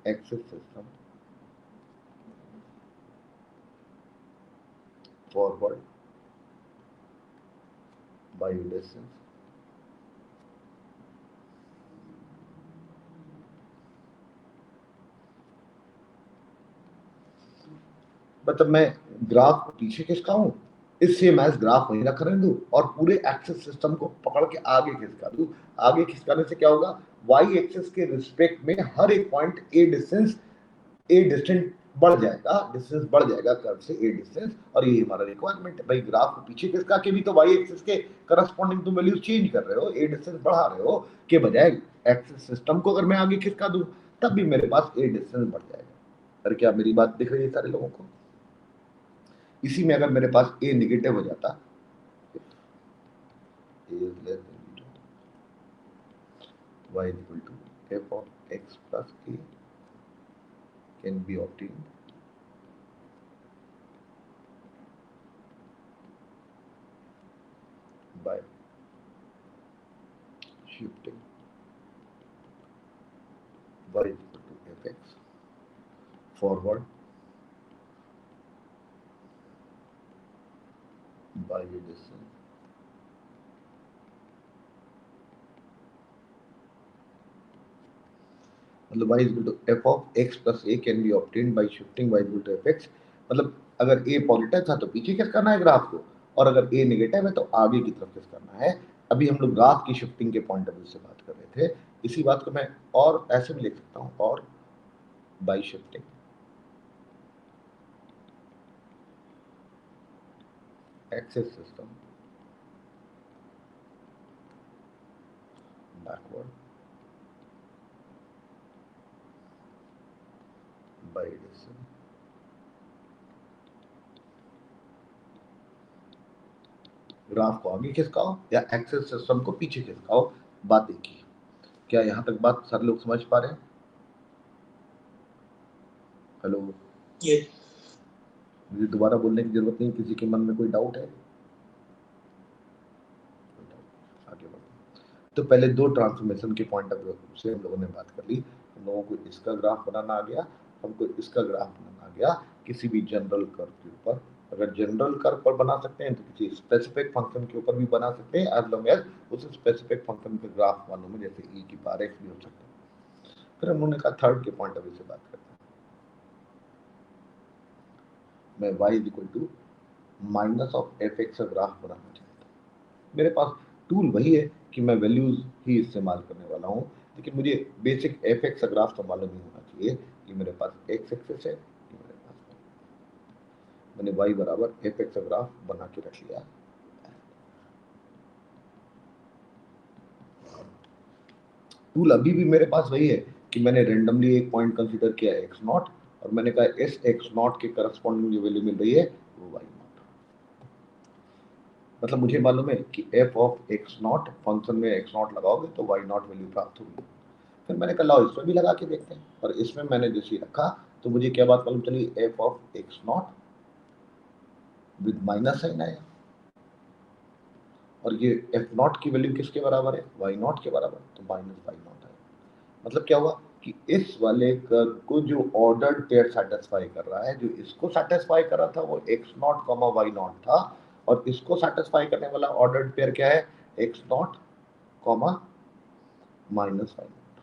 Speaker 1: axes system forward by addition मतलब मैं ग्राफ पीछे खिसका हूं, इससे मैं ग्राफ वहीं रख रहने दूं और पूरे एक्सेस सिस्टम को पकड़ के आगे खिसका दूं। आगे खिसकाने से क्या होगा, वाई एक्सेस के रिस्पेक्ट में हर एक पॉइंट ए डिस्टेंस बढ़ जाएगा, डिस्टेंस बढ़ जाएगा कर्व से ए डिस्टेंस। और ये हमारा रिक्वायरमेंट है भाई, ग्राफ को पीछे खिसका के भी तो वाई एक्सेस के करस्पॉन्डिंग तुम वैल्यू चेंज कर रहे हो, ए डिस्टेंस बढ़ा रहे हो, के बजाय एक्सेस सिस्टम को अगर मैं आगे खिसका दूं तब भी मेरे पास ए डिस्टेंस बढ़ जाएगा। अरे क्या मेरी बात दिख रही है सारे लोगों को? इसी में अगर मेरे पास ए नेगेटिव हो जाता, y is equal to f of x plus a can be obtained by shifting y is equal to fx forward by addition मतलब y is equal to f of x plus a can be obtained by shifting y is equal to fx। मतलब अगर a positive था तो पीछे किस करना है graph को, और अगर a नेगेटिव है तो आगे की तरफ किस करना है। अभी हम लोग ग्राफ की शिफ्टिंग के पॉइंट ऑफ व्यू से बात कर रहे थे, इसी बात को मैं और ऐसे भी लिख सकता हूँ, और by shifting axes system backward by addition graph को आगे खिसकाओ या एक्सेस सिस्टम को पीछे खिसकाओ, बात एक ही। क्या यहाँ तक बात सारे लोग समझ पा रहे हैं? हेलो,
Speaker 2: ये
Speaker 1: मुझे दोबारा बोलने की जरूरत नहीं, किसी के मन में कोई डाउट है? आगे बढ़ो। तो पहले दो ट्रांसफॉर्मेशन के पॉइंट ऑफ व्यू से हम लोगों ने बात कर ली। हम लोगों को इसका ग्राफ बनाना आ गया, हमको इसका ग्राफ बनाना आ गया किसी भी जनरल कर्व के ऊपर। अगर जनरल कर्व पर बना सकते हैं तो किसी स्पेसिफिक फंक्शन के ऊपर भी बना सकते हैं, एज लॉन्ग एज उस स्पेसिफिक फंक्शन के ग्राफ मालूम है, जैसे e की पावर x भी हो सकता है। फिर हम लोगों ने कहा थर्ड के पॉइंट ऑफ व्यू से बात करते हैं, मैं y is equal to minus of f x का ग्राफ बनाना चाहता हूँ। मेरे पास टूल वही है कि मैं वैल्यूज ही इस्तेमाल करने वाला हूँ, लेकिन मुझे बेसिक एफ एक्स का ग्राफ तो मालूम नहीं होना चाहिए कि मेरे पास एक्स एक्सेस है कि मेरे पास, मैंने y बराबर एफ एक्स का ग्राफ बना के रख लिया। टूल अभी भी मेरे पास वही है कि मैंने रेंडमली एक पॉइंट कंसीडर किया एक्स नॉट, और मैंने कहा इस एक्स नॉट के करस्पॉन्डिंग जो वैल्यू मिल रही है वो वाई नॉट। मतलब मुझे मालूम है कि F of x not function में एक्स नॉट लगाओगे तो वाई नॉट वैल्यू प्राप्त होगी। फिर मैंने कहा लाओ इसमें भी लगा के देखते हैं, और इसमें मैंने जैसे रखा तो मुझे क्या बात मालूम चली, f of x not with minus sign आया, और ये एफ नॉट की वैल्यू किसके बराबर है, वाई नॉट के बराबर, तो माइनस वाई नॉट आया। मतलब क्या हुआ कि इस वाले कर्व को जो ऑर्डर्ड पेयर सेटिस्फाई कर रहा है, जो इसको सेटिस्फाई कर रहा था वो x not comma y not था, और इसको सेटिस्फाई करने वाला ऑर्डर्ड पेयर क्या है, x not comma minus y not.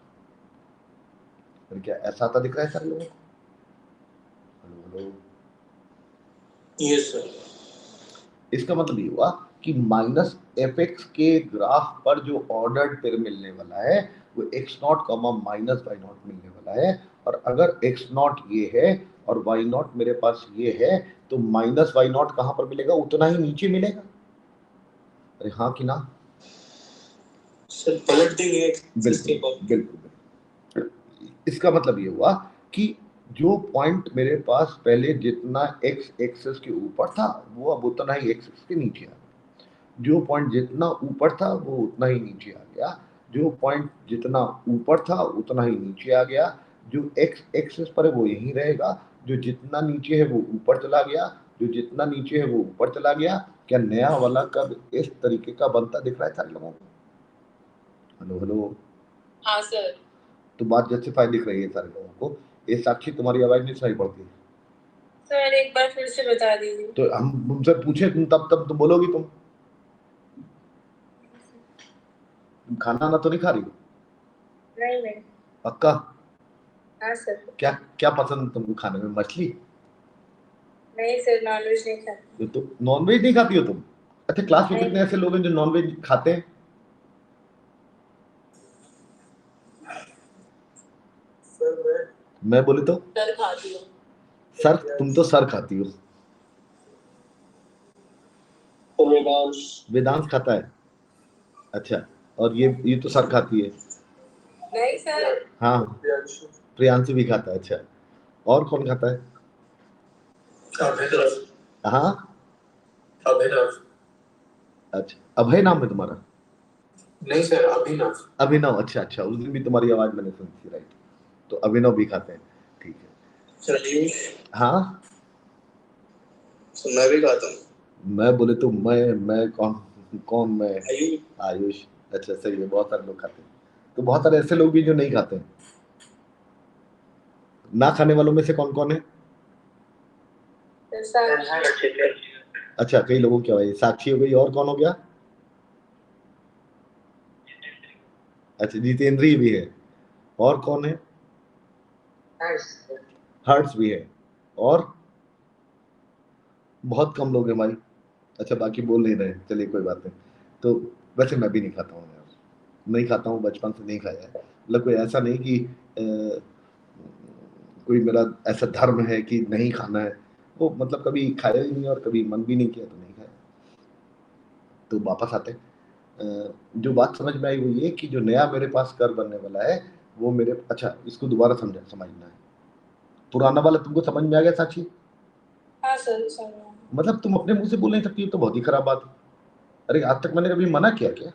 Speaker 1: फिर क्या ऐसा आता दिख रहा है सर लोगों को? Hello hello,
Speaker 2: yes sir.
Speaker 1: इसका मतलब ये हुआ कि माइनस एफ एक्स के ग्राफ पर जो ऑर्डर्ड पेयर मिलने वाला है वो x not comma minus y not मिलने वाला है, और अगर एक्स नॉट ये है और वाई नॉट मेरे पास ये है तो माइनस वाई नॉट कहां पर मिलेगा, उतना ही नीचे मिलेगा। अरे हाँ कि ना
Speaker 2: सर? पलट देंगे इसके
Speaker 1: बिल्कुल
Speaker 2: बाद।
Speaker 1: बिल्कुल। इसका मतलब ये हुआ कि जो पॉइंट मेरे पास पहले जितना एक्स एक्सिस के ऊपर था वो अब उतना ही एक्स एक्सिस के नीचे आ गया, जो पॉइंट जितना ऊपर था वो उतना ही नीचे आ गया, जो पॉइंट जितना ऊपर था उतना ही नीचे आ गया, जो एक्स एक्सिस पर है वो यहीं रहेगा, जो जितना नीचे है वो ऊपर चला गया, जो जितना नीचे है वो ऊपर चला गया। क्या नया वाला कर्व इस तरीके का बनता दिख रहा है सारे लोगों को? हेलो हेलो,
Speaker 4: हाँ सर।
Speaker 1: तो बात जस्टिफाई दिख रही है सारे लोगों को? ये साक्षी तुम्हारी आवाज नहीं सुनाई पड़ती है
Speaker 4: सर एक बार फिर से बता दीजिए।
Speaker 1: तो हम तुमसे पूछे तुम तब तुम बोलोगी, तुम खाना ना तो नहीं खा रही हो?
Speaker 4: नहीं।
Speaker 1: पक्का?
Speaker 4: हाँ सर।
Speaker 1: क्या क्या पसंद है तुमको खाने में, मछली?
Speaker 4: नहीं सर, नॉनवेज नहीं खाती।
Speaker 1: तो नॉनवेज नहीं खाती हो तुम? अच्छा, क्लास में
Speaker 4: नहीं।
Speaker 1: कितने ऐसे लोग हैं जो नॉनवेज खाते हैं?
Speaker 3: सर
Speaker 1: मैं बोले तो
Speaker 4: सर खाती हूँ।
Speaker 1: सर, तुम तो सर खाती हो। वेदांश खाता है? अच्छा, और ये तो सर खाती है।
Speaker 4: नहीं सर।
Speaker 1: हाँ,
Speaker 3: प्रियांशु
Speaker 1: प्रियांशु भी खाता है। अच्छा, और कौन खाता है?
Speaker 2: अभिनव।
Speaker 1: हाँ,
Speaker 2: अभिनव।
Speaker 1: अच्छा, अभय नाम है तुम्हारा?
Speaker 2: नहीं सर, अभिनव।
Speaker 1: अभिनव, अच्छा अच्छा, उस दिन भी तुम्हारी आवाज मैंने सुनी थी, राइट। तो अभिनव भी खाते हैं, ठीक है।
Speaker 2: आयुष।
Speaker 1: हाँ,
Speaker 2: तो मैं भी खाता हूँ।
Speaker 1: मैं बोले तो मैं कौन कौन मैं?
Speaker 2: आयुष।
Speaker 1: आयुष, अच्छा सही है, बहुत सारे लोग खाते हैं। तो बहुत सारे ऐसे लोग भी जो नहीं खाते हैं। ना खाने वालों में से कौन कौन है? अच्छा, कई लोगों क्या भाई, साक्षी हो गई, और कौन हो गया? अच्छा, जितेंद्री भी है, और कौन है? हर्ष भी है, और बहुत कम लोग हैं भाई। अच्छा, बाकी बोल नहीं रहे, चलिए कोई बात नहीं। तो वैसे मैं भी नहीं खाता हूँ यार, नहीं खाता हूँ, बचपन से नहीं खाया है। मतलब कोई ऐसा नहीं कि कोई मेरा ऐसा धर्म है कि नहीं खाना है, वो मतलब कभी खाया ही नहीं और कभी मन भी नहीं किया तो नहीं खाया। तो वापस आते हैं, जो बात समझ में आई वो ये कि जो नया मेरे पास कर बनने वाला है वो मेरे, अच्छा इसको दोबारा समझना है। पुराना वाला तुमको समझ में आ गया साक्षी?
Speaker 4: हाँ सर समझ।
Speaker 1: मतलब तुम अपने मुंह से बोल नहीं सकती हो तो बहुत ही खराब बात है। अरे आज तक मैंने कभी मना किया क्या?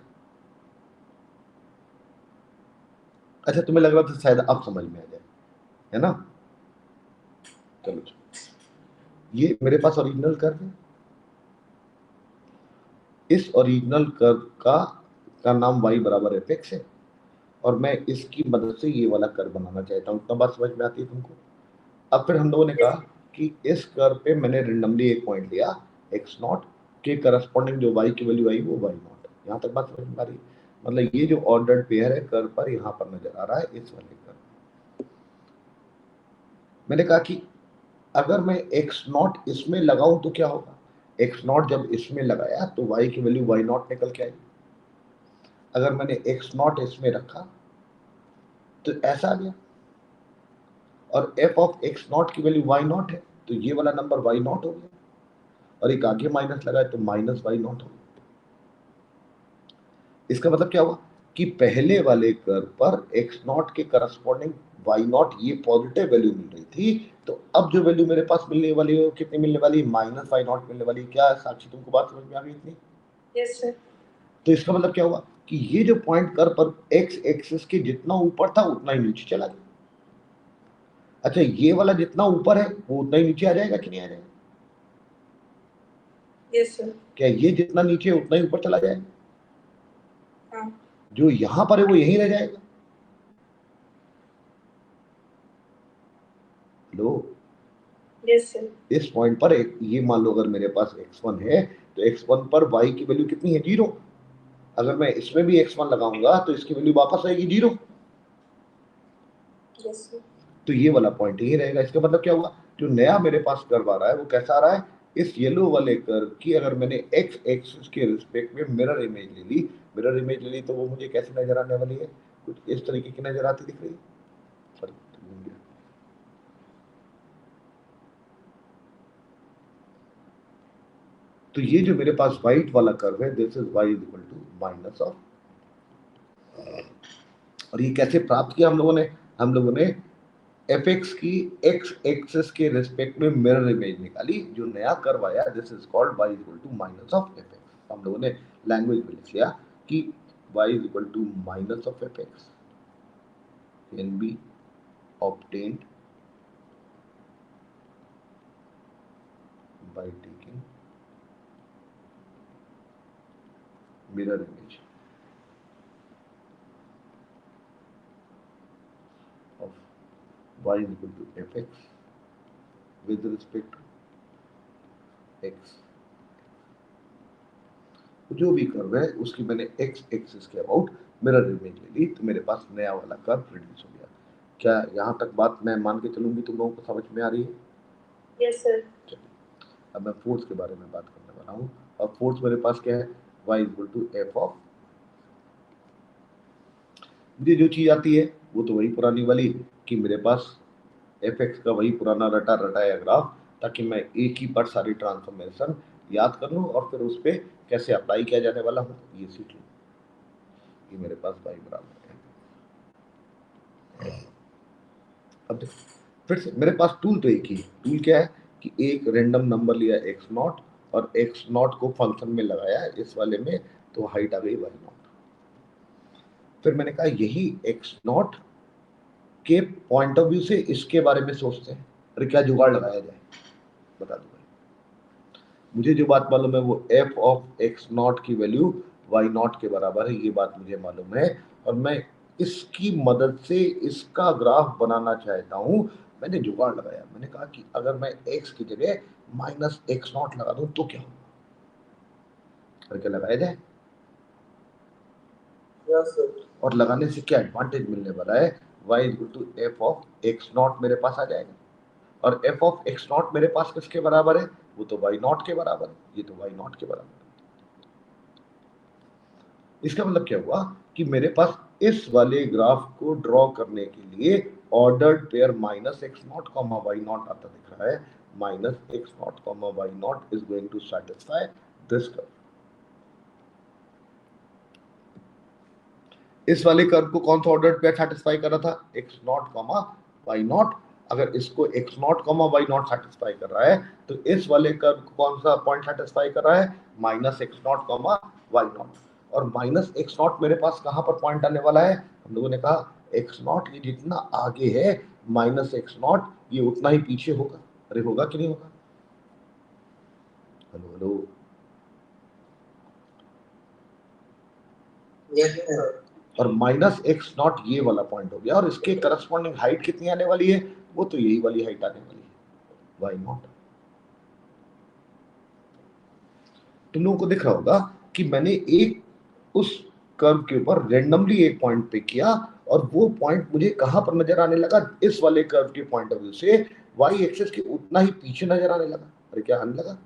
Speaker 1: अच्छा, तुम्हें लग रहा था शायद अब समझ में आ जाए, है ना? चलो, ये मेरे पास ओरिजिनल कर्व है। इस ओरिजिनल कर्व का नाम y बराबर एफ एक्स है, और मैं इसकी मदद से ये वाला कर्व बनाना चाहता हूँ। इतना बात समझ में आती है तुमको? अब फिर हम लोगों ने कहा कि इस कर्व पे मैंने रेंडमली एक पॉइंट लिया, एक्स नॉट के करस्पॉन्डिंग जो y की वैल्यू आई वो y नॉट। यहाँ तक बात समझ में आ रही है? मतलब ये जो ऑर्डर्ड पेयर है कर्व पर यहाँ पर नजर आ रहा है, इस वाले कर्व। मैंने कहा कि अगर मैं एक्स नॉट इसमें लगाऊं तो क्या होगा? एक्स नॉट जब इसमें लगाया तो y की वैल्यू y नॉट निकल के आई। अगर मैंने एक्स नॉट इसमें रखा तो ऐसा आ गया, और एफ ऑफ एक्स नॉट की वैल्यू y नॉट है, तो ये वाला नंबर y नॉट हो गया, और एक आगे माइनस लगाए तो माइनस y नॉट हो गया। इसका मतलब क्या हुआ कि पहले वाले कर्व पर एक्स नॉट के करस्पॉन्डिंग y नॉट ये पॉजिटिव वैल्यू मिल रही थी, तो अब जो वैल्यू मेरे पास मिलने वाली है कितनी मिलने वाली है? माइनस y नॉट मिलने वाली है। क्या साक्षी तुमको बात समझ में आ गई इतनी?
Speaker 4: Yes sir.
Speaker 1: तो इसका मतलब क्या हुआ कि ये जो पॉइंट कर्व पर एक्स एक्सिस के जितना ऊपर था उतना ही नीचे चला गया। अच्छा, ये वाला जितना ऊपर है वो उतना ही नीचे आ जाएगा कि नहीं आ जाएगा?
Speaker 4: Yes sir.
Speaker 1: क्या ये जितना नीचे है उतना ही ऊपर चला जाएगा?
Speaker 4: हाँ।
Speaker 1: जो यहां पर है वो यहीं रह जाएगा। लो,
Speaker 4: यस सर।
Speaker 1: इस पॉइंट पर ये मान लो अगर मेरे पास x1 है तो x1 पर y की वैल्यू कितनी है? 0। अगर मैं इसमें भी x1 लगाऊंगा तो इसकी वैल्यू वापस आएगी 0।
Speaker 4: Yes sir.
Speaker 1: तो ये वाला पॉइंट ही रहेगा। इसका मतलब क्या हुआ? जो नया मेरे पास कर्व आ रहा है वो कैसा आ रहा है? इस येलो वाले कर्व की अगर मैंने x एक्सिस के रिस्पेक्ट में मिरर इमेज ले ली, तो वो मुझे कैसे नजर आने वाली है? कुछ इस तरीके की नजर आती दिख रही है। तो ये जो मेरे पास व्हाइट वाला कर्व है, this is y equal to minus of, और ये कैसे प्राप्त किया हम लोगों ने fx की x एक्सिस के रिस्पेक्ट में मिरर इमेज निकाली। जो नया कर्व आया this is called y equal to minus of fx। हम लोगों ने लैंग्वेज में लिख लिया कि y equal to minus of fx can be obtained by taking mirror image of y is equal to fx with respect to x। जो भी curve है उसकी मैंने x एक्सिस के अबाउट मिरर इमेज ले ली, तो मेरे पास नया वाला कर्व प्रोड्यूस हो गया। क्या यहाँ तक बात मैं मान के चलूंगी तुम लोगों को समझ में आ रही है?
Speaker 4: Yes sir.
Speaker 1: अब मैं फोर्स के बारे में बात करने वाला हूँ। और फोर्स मेरे पास क्या है? y equal to f of, मुझे जो चीज आती है वो तो वही पुरानी वाली कि मेरे पास fx का वही पुराना रटा रटाया ग्राफ, ताकि मैं एक ही बार सारी ट्रांसफॉर्मेशन याद कर लूँ और फिर उस पर कैसे अप्लाई किया जाने वाला हूँ ये सीख लूँ। ये मेरे पास y बराबर है। अब फिर से मेरे पास टूल तो एक ही है। टूल क्या है कि एक रेंडम नंबर लिया x0 और x0 को फंक्शन में लगाया इस वाले में, तो हाइट आ गई y0। फिर मैंने कहा यही x0 के पॉइंट ऑफ व्यू से इसके बारे में सोचते हैं, अरे क्या जुगाड़ लगाया जाए, बता दो भाई। मुझे जो बात मालूम है वो f ऑफ x0 की वैल्यू y0 के बराबर है, ये बात मुझे मालूम है, और मैं इसकी मदद से इसका ग्राफ बनाना चाहता हूं। मैंने जुगाड़ लगाया, मैंने कहा कि अगर मैं x की जगह माइनस x0 लगा दूं तो क्या हो? अरे क्या लगाया जाए?
Speaker 3: Yes sir.
Speaker 1: और लगाने से क्या एडवांटेज मिलने वाला है? y equal to f of x0 मेरे पास आ जाएगा, और f ऑफ x0 मेरे पास किसके बराबर है? वो तो y0 के बराबर है, ये तो y0 के बराबर है। इसका मतलब क्या हुआ कि मेरे पास इस वाले ग्राफ को ड्रॉ करने के लिए ordered pair minus x0 comma y0 आता दिख रहा है। Minus x0 comma y0 is going to satisfy this curve. इस वाले कर्व को कौन सा ऑर्डर्ड पेयर सैटिस्फाई कर रहा था? x0 comma y0। अगर इसको x0 कॉमा y0 सैटिस्फाई कर रहा है तो इस वाले कर्व को कौन सा पॉइंट सैटिस्फाई कर रहा है? Minus x0 comma y0। और माइनस x0 मेरे पास कहां पर पॉइंट आने वाला है? हम लोगों ने कहा x0 ये जितना आगे है माइनस x0 ये उतना ही पीछे होगा। अरे होगा कि नहीं होगा? Hello hello.
Speaker 3: Yes sir.
Speaker 1: और माइनस x0 ये वाला पॉइंट हो गया, और इसके करस्पॉन्डिंग हाइट कितनी आने वाली है? वो तो यही वाली हाइट आने वाली है, y0। तुम लोगों को दिख रहा होगा कि मैंने एक उस कर्व के ऊपर रेंडमली एक पॉइंट पे किया, और वो पॉइंट मुझे कहां पर नजर आने लगा? इस वाले कर्व के पॉइंट ऑफ व्यू से y एक्सिस के उतना ही पीछे नजर आने लगा। अरे क्या आने लगा?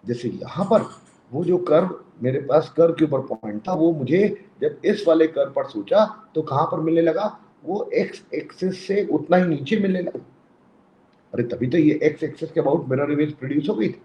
Speaker 1: जैसे यहां पर वो जो कर्व मेरे पास कर्व के ऊपर पॉइंट था, वो मुझे जब इस वाले कर्व पर सोचा तो कहां पर मिलने लगा? वो x एक्सिस से उतना ही नीचे मिलने लगा। अरे तभी तो ये x एक्सिस के अबाउट मिरर इमेज प्रोड्यूस हो गई थी।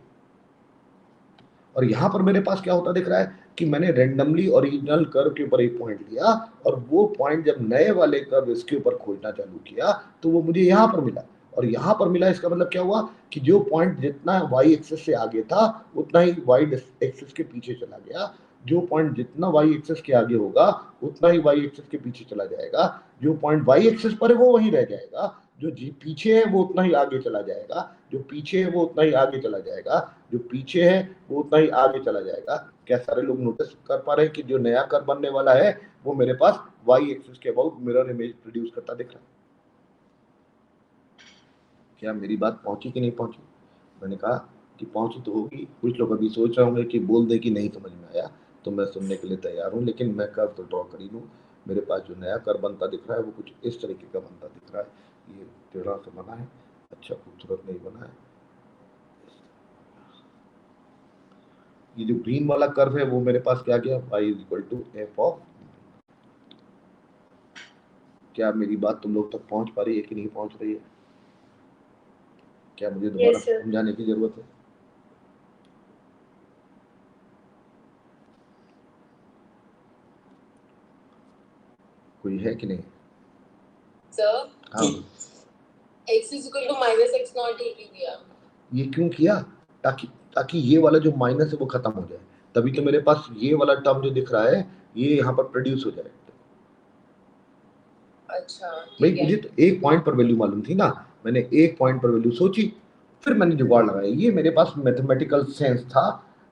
Speaker 1: और यहां पर मेरे पास क्या होता दिख रहा है कि मैंने रेंडमली ओरिजिनल कर्व के ऊपर एक पॉइंट लिया, और वो पॉइंट जब नए वाले कर्व इसके ऊपर खोजना चालू किया तो वो मुझे यहां पर मिला, और यहां पर मिला। इसका मतलब क्या हुआ कि जो पॉइंट जितना y एक्सिस से आगे था उतना ही y एक्सिस के पीछे चला गया। जो पॉइंट जितना वाई एक्सिस के आगे होगा उतना ही वाई एक्सिस के पीछे चला जाएगा, जो पॉइंट वाई एक्सिस पर है वो वहीं रह जाएगा, जो जी पीछे है वो उतना ही आगे चला जाएगा, जो पीछे है वो उतना ही आगे चला जाएगा, जो पीछे है वो उतना ही आगे चला जाएगा। क्या सारे लोग नोटिस कर पा रहे हैं कि जो नया कर्व बनने वाला है वो मेरे पास वाई एक्सिस के अबाउट मिरर इमेज प्रोड्यूस करता दिख रहा है? क्या मेरी बात पहुंची कि नहीं पहुंची? मैंने कहा कि पहुंची तो होगी। कुछ लोग अभी सोच रहे होंगे कि बोल दे कि नहीं समझ में आया, तो मैं सुनने के लिए तैयार हूँ, लेकिन मैं कर्व तो ड्रॉ कर ही लूँ। मेरे पास जो नया कर्व बनता दिख रहा है वो कुछ इस तरीके का बनता दिख रहा है। ये टेढ़ा से बना है, अच्छा खूबसूरत नहीं बना है। ये जो ग्रीन वाला कर्व है वो मेरे पास क्या गया, y = f ऑफ। क्या मेरी बात तुम लोग तक पहुंच पा रही है कि नहीं पहुंच रही है? क्या मुझे दोबारा
Speaker 4: Yes, sir.
Speaker 1: समझाने की जरूरत है? कोई है कि नहीं?
Speaker 5: Sir,
Speaker 1: हाँ,
Speaker 5: x is equal to minus x naught ही क्यों किया?
Speaker 1: ये क्यों किया? ताकि ये वाला जो माइनस है वो खत्म हो जाए, तभी तो मेरे पास ये वाला टर्म जो दिख रहा है ये यहाँ पर प्रोड्यूस हो जाए।
Speaker 5: अच्छा,
Speaker 1: भाई
Speaker 5: ठीक है।
Speaker 1: मुझे तो एक पॉइंट पर वैल्यू मालूम थी ना, मैंने एक पॉइंट पर वैल्यू सोची, फिर मैंने जुगाड़ लगाया। ये मेरे पास मैथमेटिकल सेंस था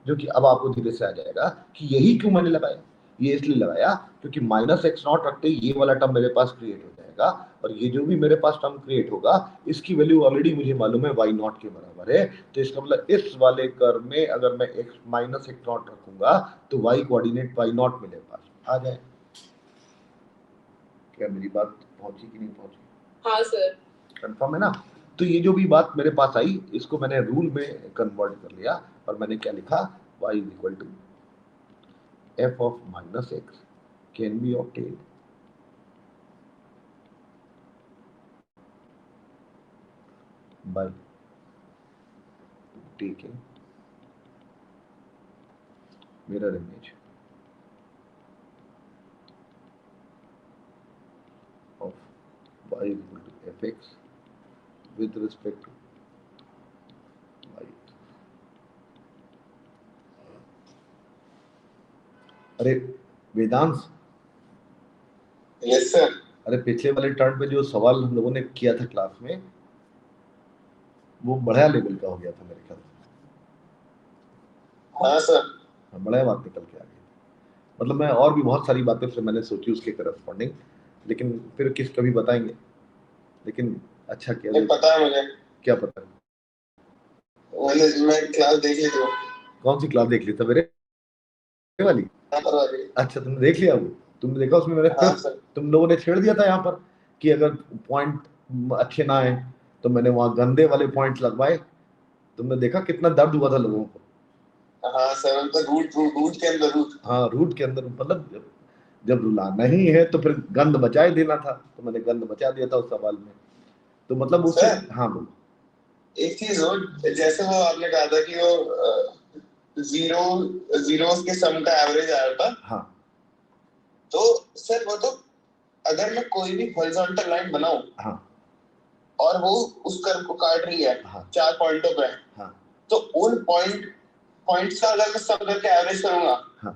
Speaker 1: जो कि अब आपको धीरे से आ जाएगा कि यही क्यों मैंने लगाया। ये इसलिए लगाया क्योंकि -x0 रखते ही ये वाला टर्म मेरे पास क्रिएट हो जाएगा, और ये जो भी मेरे पास टर्म क्रिएट होगा इसकी वैल्यू ऑलरेडी मुझे मालूम है y0 के बराबर है। तो इसका मतलब इस वाले कर्व में अगर मैं -x0 रखूंगा तो y कोऑर्डिनेट y0 मेरे पास आ जाए। क्या मेरी बात पहुंची कि नहीं पहुंची?
Speaker 5: हाँ सर।
Speaker 1: कंफर्म है ना? तो ये जो भी बात मेरे पास आई इसको मैंने रूल में कन्वर्ट कर लिया और मैंने क्या लिखा, y = f of -x can be obtained by taking mirror image of y = fx with respect to y। अरे वेदांश,
Speaker 2: यस सर।
Speaker 1: अरे पिछले वाले टर्न पे जो सवाल हम लोगों ने किया था क्लास में वो बड़ा लेवल का हो गया था मेरे ख्याल से।
Speaker 2: हाँ सर।
Speaker 1: बड़ा बात निकल के आ गई। मतलब मैं और भी बहुत सारी बातें फिर मैंने सोची उसके करस्पॉन्डिंग, लेकिन फिर कभी बताएंगे। लेकिन अच्छा किया।
Speaker 2: नहीं पता है मुझे।
Speaker 1: क्या पता है?
Speaker 2: मैं क्लास देख ली थी।
Speaker 1: कौन सी क्लास देख ली? सवेरे वाली? अच्छा तुमने देख लिया वो? तुमने देखा उसमें मैंने
Speaker 2: हाँ सर।
Speaker 1: तुम लोगों ने छेड़ दिया था यहाँ पर कि अगर पॉइंट अच्छे ना आए तो मैंने वहां गंदे वाले पॉइंट लगवाए। तुमने देखा कितना दर्द हुआ था लोगों को?
Speaker 2: हाँ सर, उनका रूट के अंदर रूट।
Speaker 1: हाँ रूट के अंदर, मतलब जब रुलाना ही है तो फिर गंद बचा देना था, तो मैंने गंद बचा दिया था उस सवाल में। तो मतलब उससे हाँ बोलो।
Speaker 2: एक चीज हो, जैसे वो आपने कहा था कि वो जीरोस के सम का एवरेज आ रहा था।
Speaker 1: हाँ
Speaker 2: तो सर वो तो अगर मैं कोई भी हॉरिजॉन्टल लाइन बनाऊं
Speaker 1: हाँ
Speaker 2: और वो उस कर्व को काट रही है
Speaker 1: हाँ
Speaker 2: 4 पॉइंटों पे,
Speaker 1: हाँ
Speaker 2: तो उन पॉइंट्स का अगर मैं सम करके एवरेज करूंगा
Speaker 1: हाँ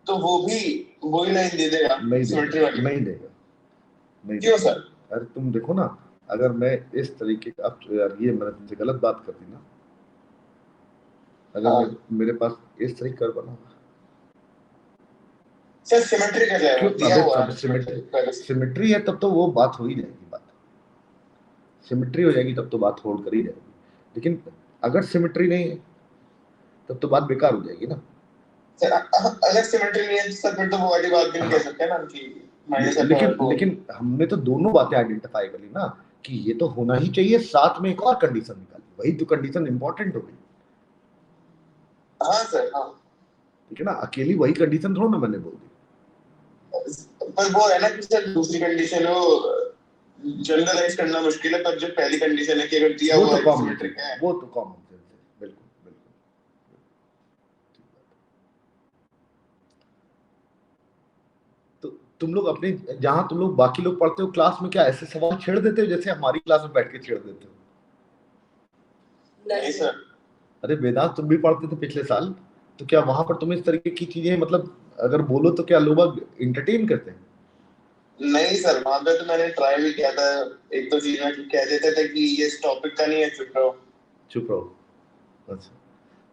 Speaker 2: तो वो भी वही लाइन दे देगा, सिमेट्री वाली।
Speaker 1: नहीं देगा।
Speaker 2: क्यों सर?
Speaker 1: अरे तुम देखो ना, अगर मैं इस तरीके का, अब यार ये मैंने तुमसे गलत बात कर दी ना। अगर मेरे पास इस तरीके का बना
Speaker 2: सर सिमेट्री कर जाएगा, दिया हुआ है
Speaker 1: सिमेट्री है तब तो वो बात हो ही जाएगी। बात सिमेट्री हो जाएगी तब तो बात होल्ड कर ही जाएगी, लेकिन अगर सिमेट्री नहीं है तब तो बात बेकार हो जाएगी ना।
Speaker 2: सर अगर सिमेट्री नहीं है तो सर फिर तो वो वाली बात भी नहीं कह सकते ना कि
Speaker 1: लेकिन हमने तो दोनों बातें आइडेंटिफाई कर ली ना कि ये तो होना ही चाहिए, साथ में एक और कंडीशन निकाली, वही तो कंडीशन इंपॉर्टेंट हो गई।
Speaker 2: हाँ सर हाँ,
Speaker 1: ठीक है ना, अकेली वही कंडीशन थोड़ा ना मैंने बोल दी।
Speaker 2: पर वो है ना कि सर दूसरी कंडीशन हो जनरलाइज करना मुश्किल है, पर जो पहली कंडीशन है कि अगर दिया हुआ है सिमेट्रिक है, वो तो कॉमन सेंस है। बिल्कुल बिल्कुल। तो तुम लोग अपने जहां तुम लोग बाकी लोग पढ़ते हो क्लास में क्या ऐसे सवाल छेड़ देते हो जैसे हमारी क्लास में बैठ के छेड़ देते हो? नहीं सर।
Speaker 1: अरे वेदांत तुम भी पढ़ते थे पिछले साल, तो क्या वहां पर तुम्हें इस तरीके की चीजें मतलब अगर बोलो तो क्या लोग इंटरटेन करते हैं?
Speaker 2: नहीं सर, वहां पे तो मैंने ट्राई भी किया था। एक तो चीज में कह देते थे कि ये इस टॉपिक का नहीं है, चुप रहो।
Speaker 1: चुप रहो। अच्छा,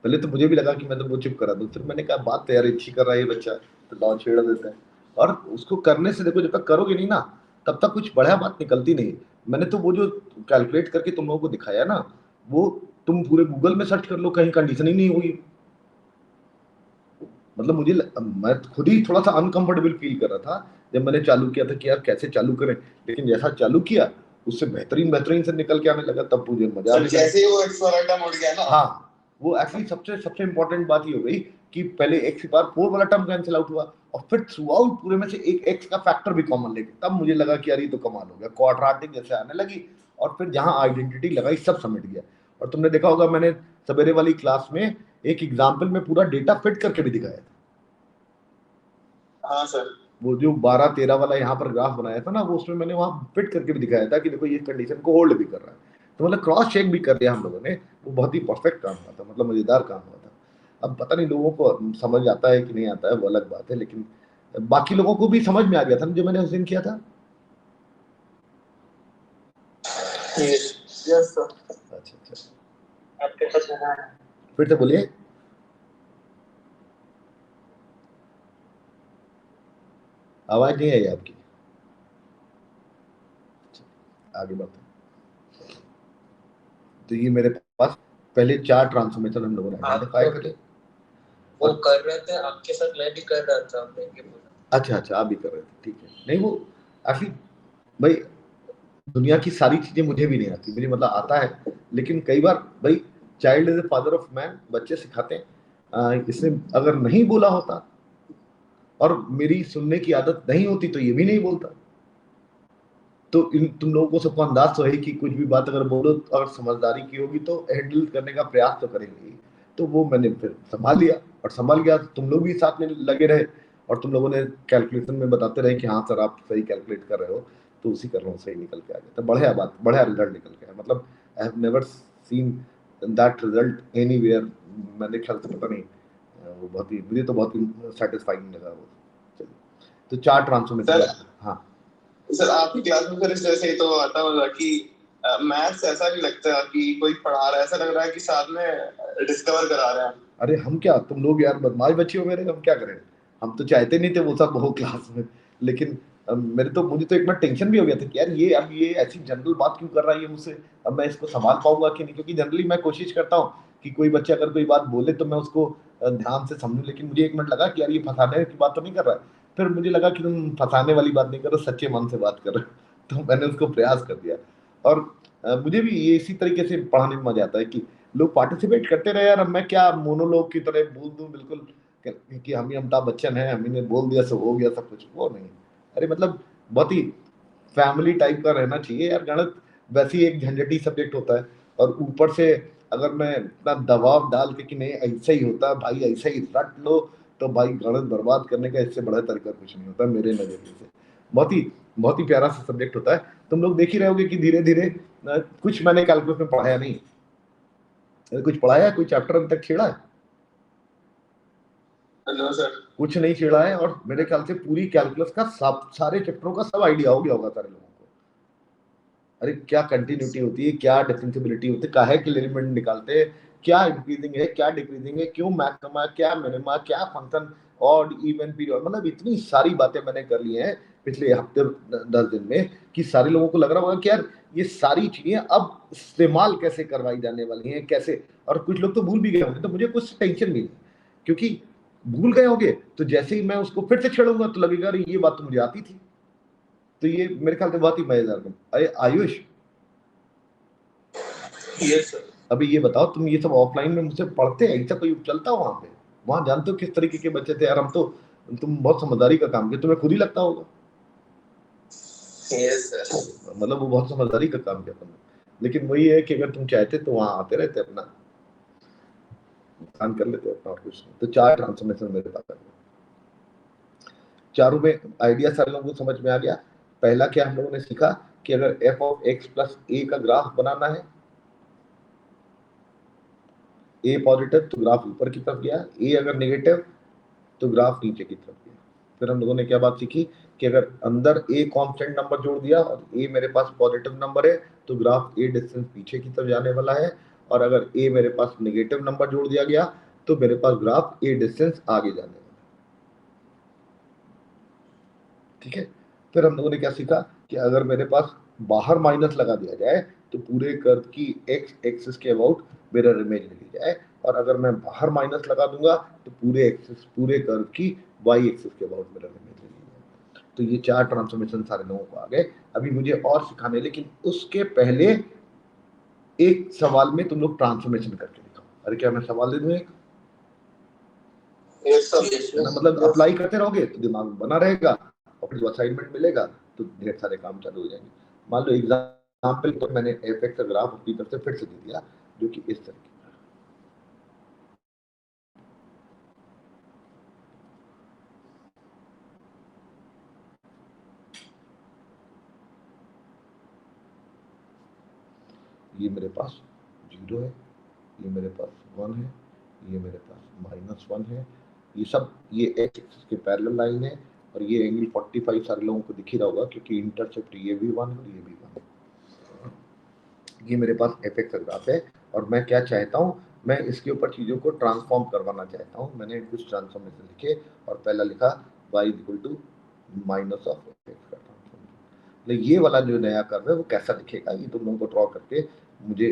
Speaker 1: पहले तो मुझे भी लगा कि मैं तो वो चुप करा दूं, फिर मैंने कहा बात तो यार अच्छी कर रहा है ये बच्चा, तो दाव छेड़ देता है। और उसको करने से देखो, जब तक करोगे नहीं ना तब तक कुछ बढ़िया बात निकलती नहीं। मैंने तो वो जो कैलकुलेट करके तुम लोगों को दिखाया ना, वो तुम पूरे गूगल में सर्च कर लो, कहीं कंडीशन ही नहीं हुई। मतलब मैं खुद ही थोड़ा सा अनकंफर्टेबल फील कर रहा था जब मैंने चालू किया था कि यार कैसे चालू करें, लेकिन जैसा चालू किया उससे बेहतरीन बेहतरीन से निकल के आने लगा, तब मुझे मजा आने
Speaker 2: सर
Speaker 1: लगा।
Speaker 2: जैसे ही वो एक्स वाला टर्म उड़ गया ना,
Speaker 1: हाँ, वो एक्चुअली सबसे सबसे इंपॉर्टेंट बात ये हो गई कि पहले एक्स की पावर 4 वाला टर्म कैंसिल आउट हुआ, और फिर थ्रू आउट पूरे में से एक एक्स का फैक्टर भी कॉमन लेके, तब मुझे लगा कि यार ये तो कमाल हो गया, क्वाड्रेटिक जैसे आने लगी, और फिर जहां आइडेंटिटी लगाई सब समेट गया। और तुमने देखा होगा मैंने सवेरे वाली क्लास में एक एग्जाम्पल में पूरा डेटा फिट करके भी दिखाया था।
Speaker 2: हाँ सर,
Speaker 1: वो जो 12-13 वाला यहाँ पर ग्राफ बनाया था ना, वो उसमें मैंने वहां फिट करके भी दिखाया था कि देखो ये कंडीशन को होल्ड भी कर रहा है। तो मतलब क्रॉस चेक भी कर दिया हम लोगों ने, वो बहुत ही परफेक्ट काम हुआ था, मतलब मजेदार काम हुआ था। अब पता नहीं लोगों को समझ आता है कि नहीं आता है, वो अलग बात है, लेकिन बाकी लोगों को भी समझ में आ गया था ना जो मैंने उस दिन किया था।
Speaker 3: Yes sir.
Speaker 1: अच्छा अच्छा,
Speaker 3: आपके पास है?
Speaker 1: फिर से बोलिए। आवाज नहीं आई आपकी, आगे बढ़ते हैं। तो ये मेरे पास पहले 4 ट्रांसफॉर्मेशन हम लोगों ने आइडेंटिफाई करे।
Speaker 3: वो कर रहे थे आपके साथ, मैं भी कर रहा था, मैं ये बोला।
Speaker 1: अच्छा अच्छा, आप भी कर रहे थे, ठीक है। नहीं वो एक्चुअली भाई दुनिया की सारी चीजें मुझे भी नहीं आती, मुझे मतलब आता है, लेकिन कई बार भाई child is the father of man, बच्चे सिखाते हैं। इसने अगर नहीं बोला होता और मेरी सुनने की आदत नहीं होती तो ये भी नहीं बोलता। तो इन तुम लोगों को सबको अंदाज तो है कि कुछ भी बात अगर बोलो तो अगर समझदारी की होगी तो हैंडल करने का प्रयास तो करेंगे ही। तो वो मैंने फिर संभाल लिया, और संभाल गया तुम लोग भी साथ में लगे रहे, और तुम लोगों ने कैलकुलेशन में बताते रहे कि हाँ सर आप सही कैलकुलेट कर रहे हो, तो उसी कर रहा हूँ, सही निकल के आ गया। तो बढ़िया बात, बढ़िया रिजल्ट निकल के आया। मतलब I have never seen that result anywhere. मैंने ख्याल से पता नहीं, वो बहुत ही, मुझे तो बहुत ही सेटिस्फाइंग लगा वो। चलिए, तो 4 ट्रांसफॉर्मेशन। हाँ
Speaker 2: सर आपकी क्लास में सर इस तरह से ही तो आता होगा कि मैथ्स ऐसा नहीं लगता कि कोई पढ़ा रहा है, ऐसा लग रहा है कि साथ में डिस्कवर करा रहे हैं।
Speaker 1: अरे हम क्या, तुम लोग यार बदमाश बच्चे हो मेरे, हम क्या करें। हम तो चाहते नहीं थे वो सब हो क्लास में, लेकिन मुझे तो एक बार टेंशन भी हो गया था कि यार ये अब ये ऐसी जनरल बात क्यों कर रहा है ये मुझसे, अब मैं इसको संभाल पाऊंगा कि नहीं, क्योंकि जनरली मैं कोशिश करता हूँ कि कोई बच्चा अगर कोई बात बोले तो मैं उसको ध्यान से समझूं, लेकिन मुझे एक मिनट लगा कि यार ये फंसाने की बात तो नहीं कर रहा है। फिर मुझे लगा कि तुम फंसाने वाली बात नहीं कर रहे, सच्चे मन से बात कर रहे हो। तो मैंने उसको प्रयास कर दिया। और मुझे भी ये इसी तरीके से पढ़ाने में मजा आता है कि लोग पार्टिसिपेट करते रहे यार। अब मैं क्या मोनोलॉग की तरह बोल दूं बिल्कुल कि हम ही अमिताभ बच्चन है, हम ही ने बोल दिया सब हो गया सब कुछ, वो नहीं। अरे मतलब बहुत ही फैमिली टाइप का रहना चाहिए यार। गणित वैसे ही एक झंझटी सब्जेक्ट होता है, और ऊपर से अगर मैं इतना दबाव डाल के कि नहीं ऐसा ही होता है भाई, ऐसा ही रट लो, तो भाई गणित बर्बाद करने का इससे बड़ा तरीका कुछ नहीं होता मेरे नजरिए से। बहुत ही प्यारा सा सब्जेक्ट होता है। तुम लोग देख ही रहे होगे कि धीरे धीरे कुछ मैंने कैलकुलस में पढ़ाया नहीं, कुछ पढ़ाया, कोई चैप्टर अभी तक छेड़ा है?
Speaker 2: Hello sir.
Speaker 1: कुछ नहीं छेड़ा है, और मेरे ख्याल से पूरी कैलकुलस का सब सारे चैप्टरों का सब आइडिया हो गया होगा सारे लोगों को। अरे क्या कंटिन्यूटी होती है, क्या डिफरेंशिएबिलिटी होती है, काहे के एलिमेंट निकालते हैं, क्या इंक्रीजिंग है क्या डिक्रीजिंग है, क्यों मैक्सिमा क्या मिनिमा, क्या फंक्शन ऑड इवन पीरियड, मतलब इतनी सारी बातें मैंने कर ली हैं पिछले हफ्ते 10 दिन में कि सारे लोगों को लग रहा होगा कि यार ये सारी चीजें अब इस्तेमाल कैसे करवाई जाने वाली हैं, कैसे। और कुछ लोग तो भूल भी गए होंगे, तो मुझे कुछ टेंशन नहीं, क्योंकि भूल गए होंगे तो जैसे ही मैं उसको फिर से छेड़ूंगा तो लगेगा अरे ये बात तो मुझे आती थी। तो ये मेरे ख्याल से बहुत ही मजेदार काम। अरे आयुष,
Speaker 3: यस सर।
Speaker 1: अभी ये बताओ तुम ये सब ऑफलाइन में मुझसे पढ़ते हैं, ऐसा कोई चलता वहां पे? वहां जानते हो किस तरीके के बच्चे थे यार, हम तो, तुम बहुत समझदारी का काम किया, तुम्हें खुद ही लगता होगा।
Speaker 3: Yes sir.
Speaker 1: मतलब वो बहुत समझदारी का काम किया तुमने, लेकिन वही है कि अगर तुम चाहते तो वहां आते रहते, अपना काम कर लेते अपना, और कुछ नहीं। तो 4 ट्रांसफॉर्मेशन मेरे पास है, चारों में आइडिया सारे लोगों को समझ में आ गया। पहला क्या हम लोगों ने सीखा कि अगर f of x plus a का ग्राफ बनाना है ए पॉजिटिव तो ग्राफ ऊपर की तरफ गया, ए अगर नेगेटिव तो ग्राफ नीचे की तरफ गया। फिर हम लोगों ने क्या बात सीखी कि अगर अंदर ए कांस्टेंट नंबर जोड़ दिया और ए मेरे पास पॉजिटिव नंबर है तो ग्राफ ए डिस्टेंस पीछे की तरफ जाने वाला है, और अगर ए मेरे पास नेगेटिव नंबर जोड़ दिया गया तो मेरे पास ग्राफ ए डिस्टेंस आगे जाने वाला है। ठीक है। फिर हम लोगों ने क्या सीखा कि अगर मेरे पास बाहर माइनस लगा दिया जाए तो पूरे कर्व की एक्स एक्सिस के अबाउट मिरर इमेज लगी जाए, और अगर मैं बाहर माइनस लगा दूंगा तो पूरे कर्व की वाई एक्सिस के अबाउट मिरर इमेज लगी जाए। तो ये 4 ट्रांसफॉर्मेशन सारे लोगों को आ गए। अभी मुझे और सिखाने, लेकिन उसके पहले एक सवाल में तुम लोग ट्रांसफॉर्मेशन करके दिखाओ। अरे क्या मैं सवाल दे दूं एक? है ना, मतलब अप्लाई करते रहोगे तो दिमाग में बना रहेगा, और फिर जो असाइनमेंट मिलेगा तो ढेर सारे काम चालू हो जाएंगे। मान लो एग्जाम्पल तो मैंने एफ का ग्राफ अपनी तरफ से फिर से दे दिया, जो कि इस तरह की। ये मेरे पास 0 है, ये मेरे पास 1 है, ये मेरे पास -1 है, ये सब ये एक्स एक्सिस के पैरेलल लाइन है, और ये एंगल 45 सारे लोगों को दिख ही रहा होगा क्योंकि इंटरसेप्ट ये भी 1 है और ये भी 1 है। ये मेरे पास एफ का ग्राफ है, और मैं क्या चाहता हूँ, मैं इसके ऊपर चीज़ों को ट्रांसफॉर्म करवाना चाहता हूँ। मैंने कुछ ट्रांसफॉर्मेशन लिखे और पहला लिखा y = माइनस ऑफ एफ का ट्रांसफॉर्मेशन। ये वाला जो नया कर्व है वो कैसा दिखेगा, ये तुम लोगों को ड्रॉ करके मुझे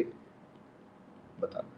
Speaker 1: बताना।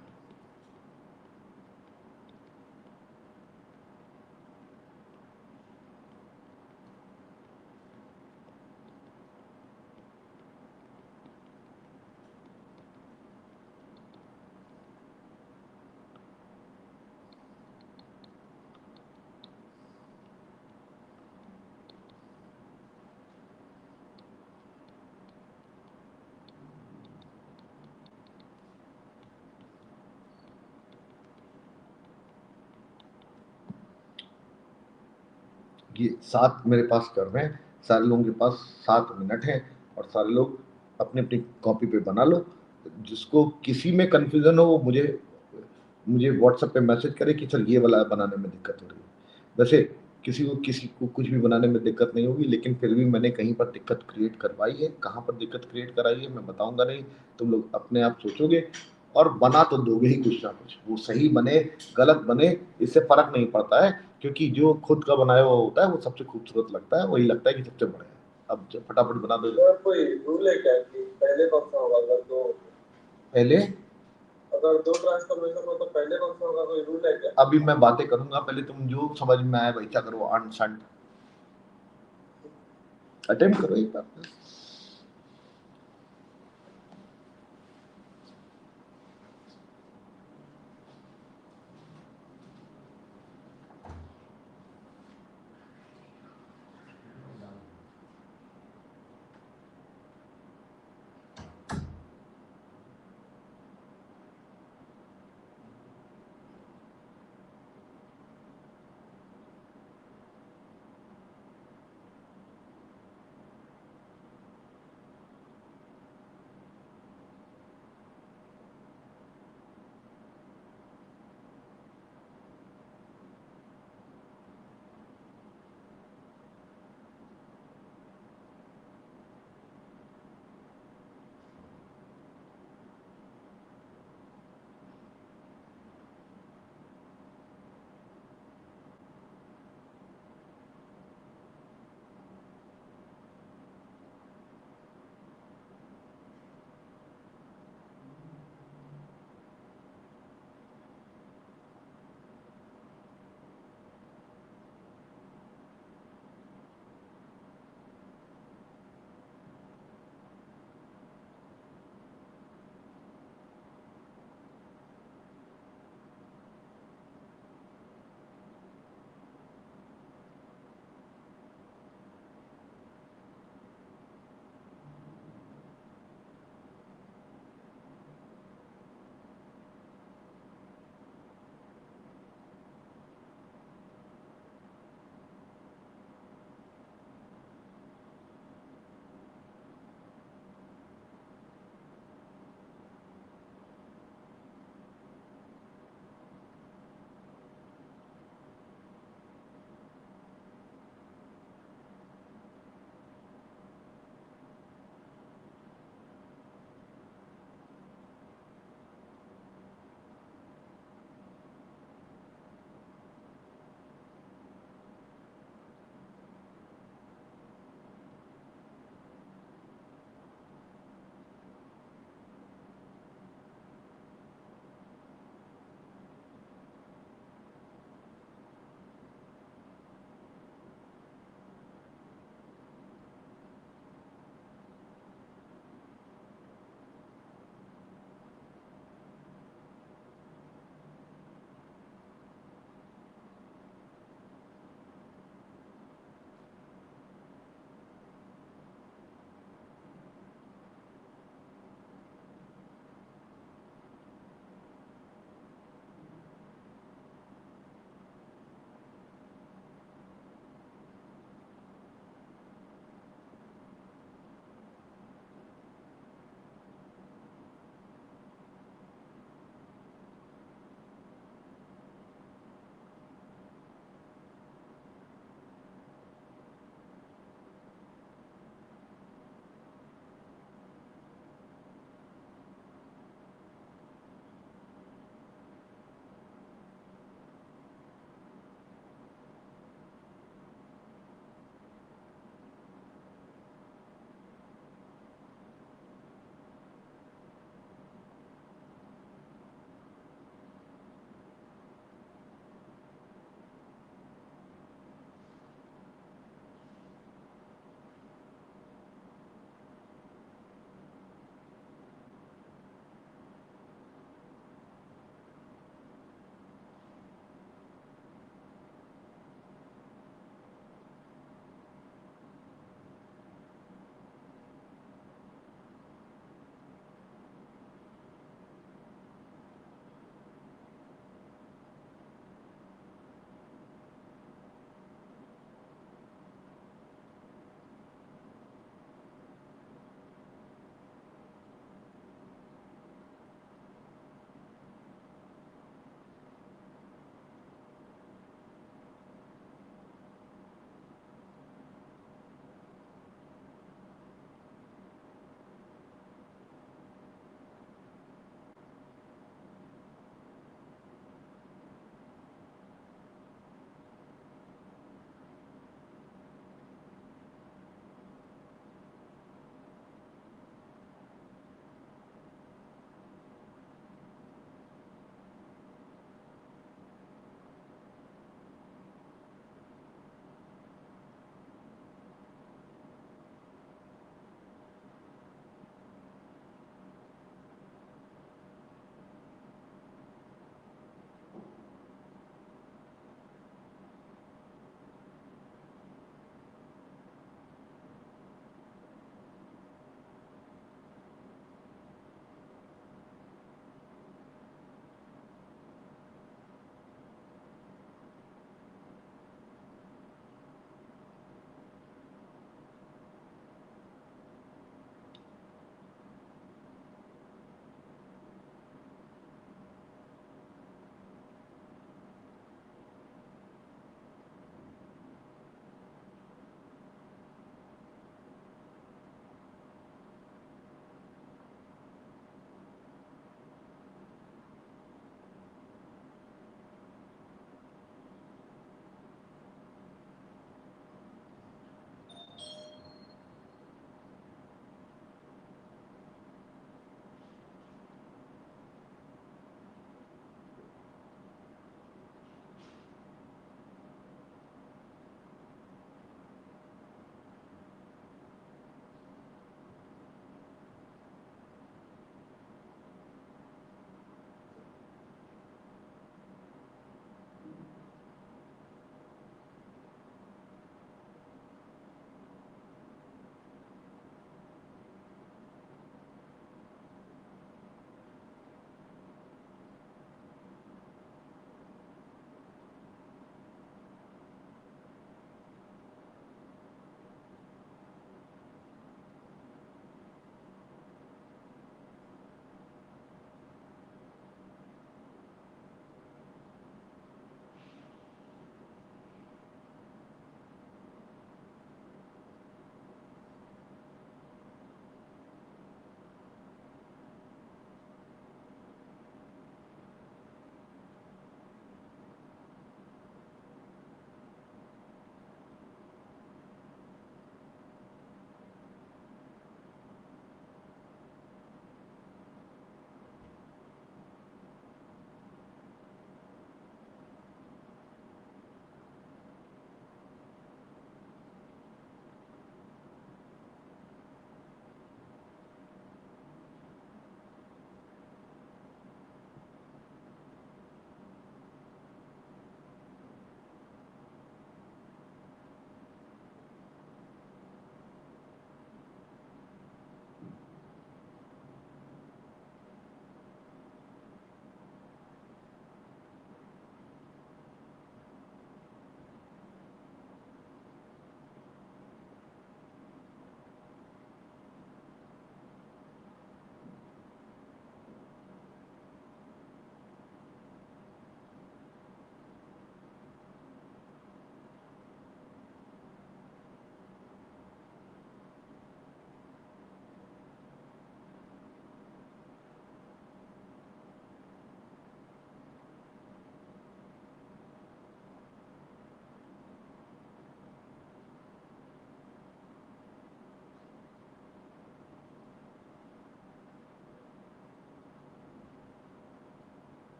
Speaker 1: ये 7 मेरे पास कर्व हैं, सारे लोगों के पास 7 मिनट है, और सारे लोग अपनी अपनी कॉपी पे बना लो। जिसको किसी में कंफ्यूजन हो वो मुझे व्हाट्सएप पे मैसेज करे कि सर ये वाला बनाने में दिक्कत हो रही है। वैसे किसी को कुछ भी बनाने में दिक्कत नहीं होगी, लेकिन फिर भी मैंने कहीं पर दिक्कत क्रिएट करवाई है। कहाँ पर दिक्कत क्रिएट कराई है मैं बताऊंगा नहीं, तुम लोग अपने आप सोचोगे और बना तो दोगे ही कुछ ना कुछ। वो सही बने गलत बने इससे फर्क नहीं पड़ता है, क्योंकि जो खुद का बनाया हुआ होता है वो सबसे खूबसूरत लगता है, वही लगता है कि सबसे बढ़िया है। अब फटाफट बना दो।
Speaker 3: तो कोई रूल है क्या कि पहले कौन सा होगा? अगर दो ट्रांसफॉर्मेशन हो तो पहले कौन सा होगा, कोई रूल है क्या?
Speaker 1: अभी मैं बातें करूंगा, पहले तुम जो समझ में आए वैसा करो, अनशन अटेम्प्ट करो एक बार।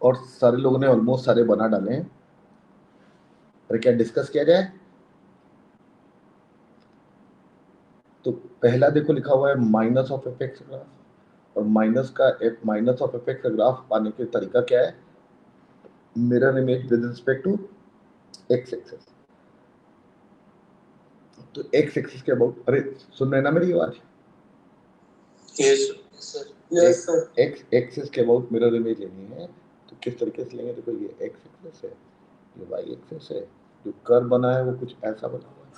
Speaker 1: और सारे लोगों ने ऑलमोस्ट सारे बना डाले हैं। अरे क्या डिस्कस किया जाए? तो पहला देखो लिखा हुआ है minus of f x graph, और minus of f x graph पाने के तरीका क्या है? Mirror image with respect to x axis. तो एक्स एक्सिस के अबाउट, अरे सुन रहे ना मेरी आवाज?
Speaker 2: Yes
Speaker 3: yes sir.
Speaker 1: X axis के अबाउट मिरर इमेज लेनी है तो किस तरीके से लेंगे? देखो ये एक्स एक्सिस है, ये वाई एक्सिस है, जो कर्व बना है वो कुछ ऐसा बना हुआ है।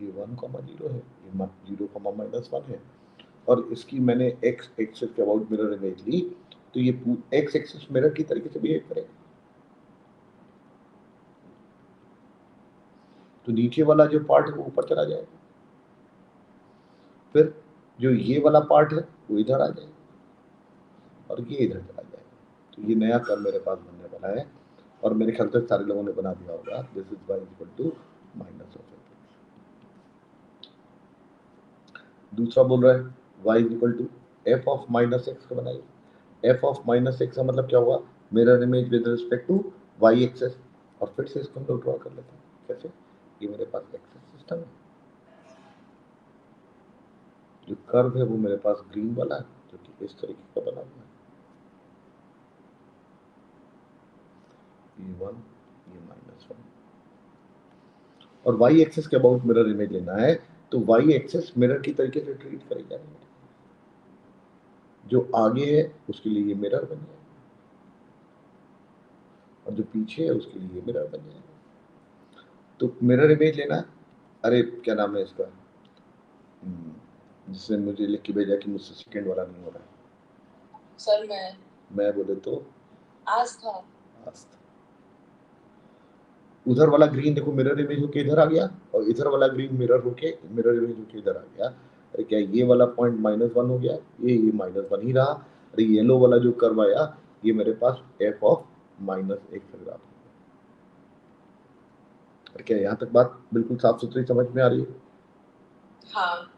Speaker 1: ये 1,0 है, ये 0,-1 है, और इसकी मैंने एक्स एक्सिस के अबाउट मिरर इमेज ली, तो ये एक्स एक्सिस मिरर की तरीके से बिहेव करेगा। तो नीचे वाला जो पार्ट है वो ऊपर चला जाएगा, फिर जो ये वाला पार्ट है वो इधर आ जाएगा, और ये इधर चला जाएगा। तो ये नया कर्व मेरे पास बनने वाला है, और मेरे ख्याल से सारे लोगों ने बना दिया होगा। This is y equal to minus of f. दूसरा बोल रहा है y equal to f of minus x का बनाइए। एफ ऑफ माइनस एक्स का मतलब क्या हुआ? Mirror image with respect to y axes. और फिर से इसको हम लोग ड्रॉ कर लेते हैं। कैसे? ये मेरे पास एक्सेस सिस्टम है, जो कर्व है वो मेरे पास ग्रीन वाला है, जो कि इस तरीके का बना हुआ है। ये 1, ये -1, और वाई एक्सेस के अबाउट मिरर इमेज लेना है, तो वाई एक्सेस मिरर की तरीके से ट्रीट करेगा। जो आगे है उसके लिए ये मिरर बन जाएगा, और जो पीछे है उसके लिए ये मिरर बन जाएगा। तो मिरर इमेज लेना है। अरे क्या नाम है इसका, जिसने मुझे लिख के भेजा कि मुझसे सेकंड वाला नहीं हो रहा है।
Speaker 5: सर
Speaker 1: मैं बोले तो
Speaker 5: आस्था।
Speaker 1: उधर वाला ग्रीन देखो मिरर इमेज होके इधर आ गया, और इधर वाला ग्रीन मिरर इमेज होके इधर आ गया। अरे क्या ये वाला पॉइंट -1 हो गया? ये -1 ही रहा। अरे येलो वाला जो कर्व आया, ये मेरे पास एफ ऑफ -x ग्राफ। अरे क्या यहाँ तक बात बिल्कुल साफ सुथरी समझ में आ रही है?
Speaker 5: हाँ।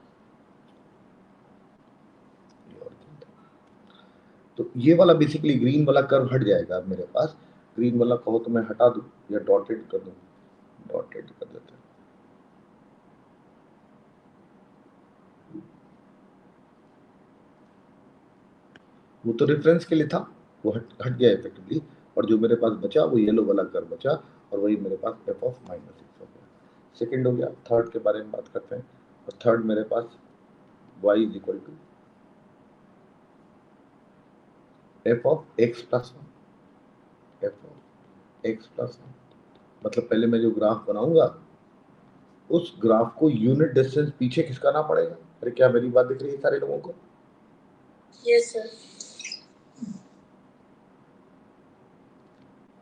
Speaker 1: तो ये वाला बेसिकली ग्रीन वाला कर्व हट जाएगा अब मेरे पास। ग्रीन वाला कहो तो मैं हटा दूं या डॉटेड कर दूं? डॉटेड कर देते हैं। वो तो रेफरेंस के लिए था, वो हट गया इफेक्टिवली, और जो मेरे पास बचा वो येलो वाला कर्व बचा, और वही मेरे पास एफ ऑफ -6 हो गया। सेकंड हो गया। थर्ड के बारे में बात करते हैं, और थर्ड मेरे पास y is equal to f of x plus 1। F of x plus 1 मतलब पहले मैं जो ग्राफ बनाऊंगा, उस ग्राफ को यूनिट डिस्टेंस पीछे खिसकाना पड़ेगा। अरे क्या मेरी बात दिख रही है सारे लोगों को?
Speaker 4: Yes sir.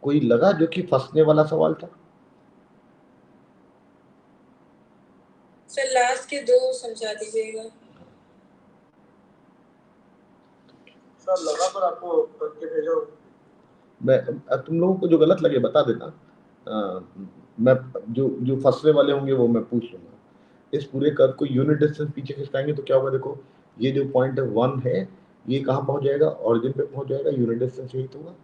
Speaker 1: कोई लगा जो कि फंसने वाला सवाल था?
Speaker 4: सर लास्ट के 2 समझा दीजिएगा।
Speaker 3: सर लगा पर आपको करके भेजा हूँ।
Speaker 1: मैं तुम लोगों को जो गलत लगे बता देना। मैं जो फंसने वाले होंगे वो मैं पूछ लूंगा। इस पूरे कर्व को यूनिट डिस्टेंस पीछे खिसकाएंगे तो क्या होगा? देखो ये जो पॉइंट 1 है, ये कहाँ पहुंच जाएगा? ऑरिजिन पे पहुंच जाएगा, यूनिट डिस्टेंस यही तो होगा।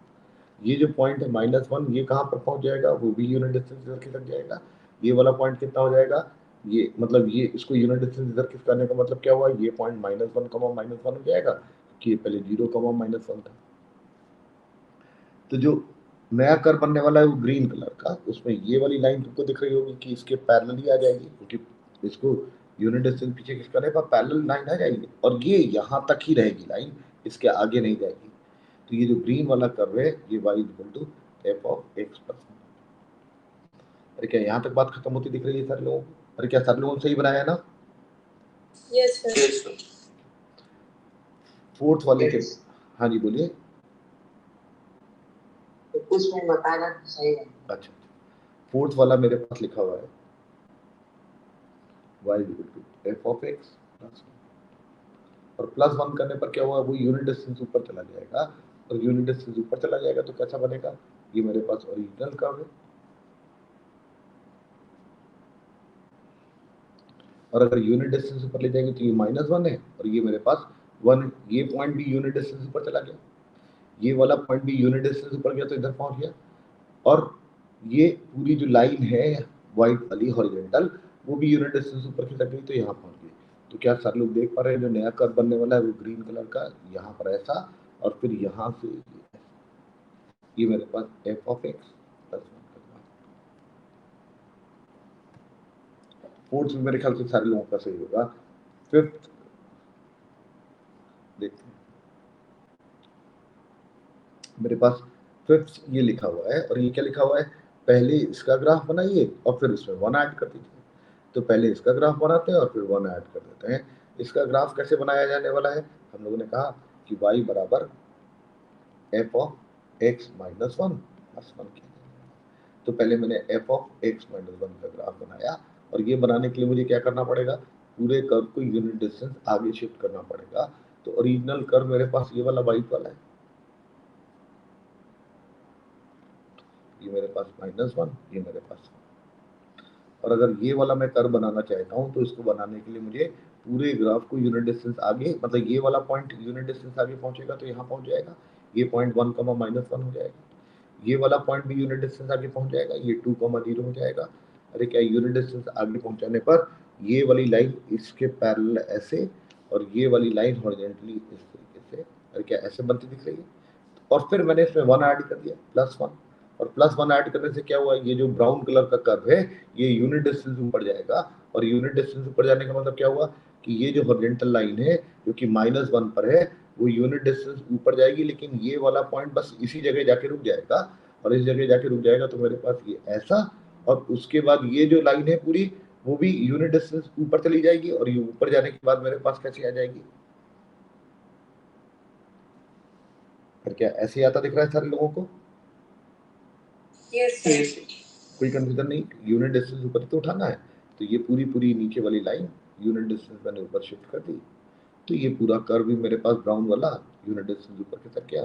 Speaker 1: ये जो पॉइंट है -1, ये कहाँ पर पहुंच जाएगा? वो भी यूनिट डिस्टेंस इधर खिसक जाएगा। ये वाला पॉइंट कितना हो जाएगा? ये मतलब ये इसको यूनिट डिस्टेंस इधर खिसकाने का मतलब क्या हुआ? ये पॉइंट -1, -1 हो जाएगा, कि ये पहले 0, -1 था। तो जो नया कर्व बनने वाला है वो ग्रीन कलर का, उसमें ये वाली लाइन तुमको दिख रही होगी कि इसके पैरेलल ही आ जाएगी, क्योंकि इसको यूनिट डिस्टेंस पीछे खिसकाने पर पैरेलल लाइन आ जाएगी, और ये यहाँ तक ही रहेगी लाइन, इसके आगे नहीं जाएगी। तो ये जो ग्रीन वाला कर्व है, ये y equal to f of x plus. अरे क्या यहाँ तक बात खत्म होती दिख रही है सारे लोगों को? अरे क्या सारे लोगों ने सही बनाया है ना?
Speaker 4: Yes sir.
Speaker 1: फोर्थ वाले के, हाँ जी बोलिए।
Speaker 6: कुछ में बताना तो सही है।
Speaker 1: अच्छा, फोर्थ वाला मेरे पास लिखा हुआ है y equal to f of x plus 1, और +1 करने पर क्या हुआ? वो यूनिट डिस्टेंस ऊपर चला जाएगा, और यूनिट डिस्टेंस ऊपर चला जाएगा तो कैसा बनेगा? ये मेरे पास ओरिजिनल कर्व है, और अगर यूनिट डिस्टेंस ऊपर ले जाएगी तो ये -1 है और ये मेरे पास 1, ये पॉइंट भी यूनिट डिस्टेंस ऊपर चला गया, ये वाला पॉइंट भी यूनिट डिस्टेंस ऊपर गया तो इधर पहुंच गया, और ये पूरी जो लाइन है वाइट वाली हॉरिजॉन्टल वो भी यूनिट डिस्टेंस ऊपर खिसक गई तो यहाँ पहुंच गई। तो क्या सारे लोग देख पा रहे हैं जो नया कर्व बनने वाला है वो ग्रीन कलर का यहाँ पर ऐसा, और फिर यहाँ से ये मेरे पास f of x plus 1 fourth में मेरे ख्याल से सारे लोगों का सही होगा। फिफ्थ देखते हैं, मेरे पास फिफ्थ ये लिखा हुआ है, और ये क्या लिखा हुआ है, पहले इसका ग्राफ बनाइए और फिर इसमें 1 ऐड कर दीजिए। तो पहले इसका ग्राफ बनाते हैं और फिर 1 ऐड कर देते हैं। इसका ग्राफ कैसे बनाया जाने वाला है, हम लोगों ने कहा कि y बराबर f of x minus 1 plus 1 किया जाएगा। तो पहले मैंने f ऑफ x माइनस 1 का ग्राफ बनाया, और ये बनाने के लिए मुझे क्या करना पड़ेगा, पूरे कर्व को यूनिट डिस्टेंस आगे शिफ्ट करना पड़ेगा। तो ओरिजिनल कर्व मेरे पास ये वाला वाइट वाला है, ये मेरे पास -1, ये मेरे पास, और अगर ये वाला मैं कर्व बनाना चाहता हूँ तो इसको बनाने के लिए मुझे पूरे ग्राफ को यूनिट डिस्टेंस आगे, मतलब ये वाला पॉइंट यूनिट डिस्टेंस आगे पहुंचेगा तो यहाँ पहुंच जाएगा, ये पॉइंट 1, -1 हो जाएगा, ये वाला पॉइंट भी यूनिट डिस्टेंस आगे पहुंच जाएगा, ये 2, 0 हो जाएगा। अरे क्या यूनिट डिस्टेंस आगे पहुंचाने पर ये वाली लाइन इसके पैरेलल ऐसे, और ये वाली लाइन हॉरिजॉन्टली इस तरीके से, अरे क्या ऐसे बनती दिख रही है। और फिर मैंने इसमें 1 ऐड कर दिया, +1, और +1 ऐड करने से क्या हुआ, ये जो ब्राउन कलर का कर्व है ये यूनिट डिस्टेंस ऊपर जाएगा, और यूनिट डिस्टेंस ऊपर जाने का मतलब क्या हुआ कि ये जो हॉरिजॉन्टल लाइन है जो कि -1 पर है वो यूनिट डिस्टेंस ऊपर जाएगी, लेकिन ये वाला पॉइंट बस इसी जगह जाके रुक जाएगा, और इस जगह जाके रुक जाएगा तो मेरे पास ये ऐसा, और उसके बाद ये जो लाइन है पूरी वो भी यूनिट डिस्टेंस ऊपर चली जाएगी, और ये ऊपर जाने के बाद मेरे पास कैसे आ जाएगी, फिर क्या ऐसे आता दिख रहा है सारे लोगों को,
Speaker 4: यस
Speaker 1: कोई कंफ्यूजन नहीं, यूनिट डिस्टेंस ऊपर तो उठाना है, तो ये पूरी नीचे वाली लाइन यूनिट डिस्टेंस मैंने ऊपर शिफ्ट कर दी, तो ये पूरा कर्व भी मेरे पास ब्राउन वाला यूनिट डिस्टेंस ऊपर की तरफ गया।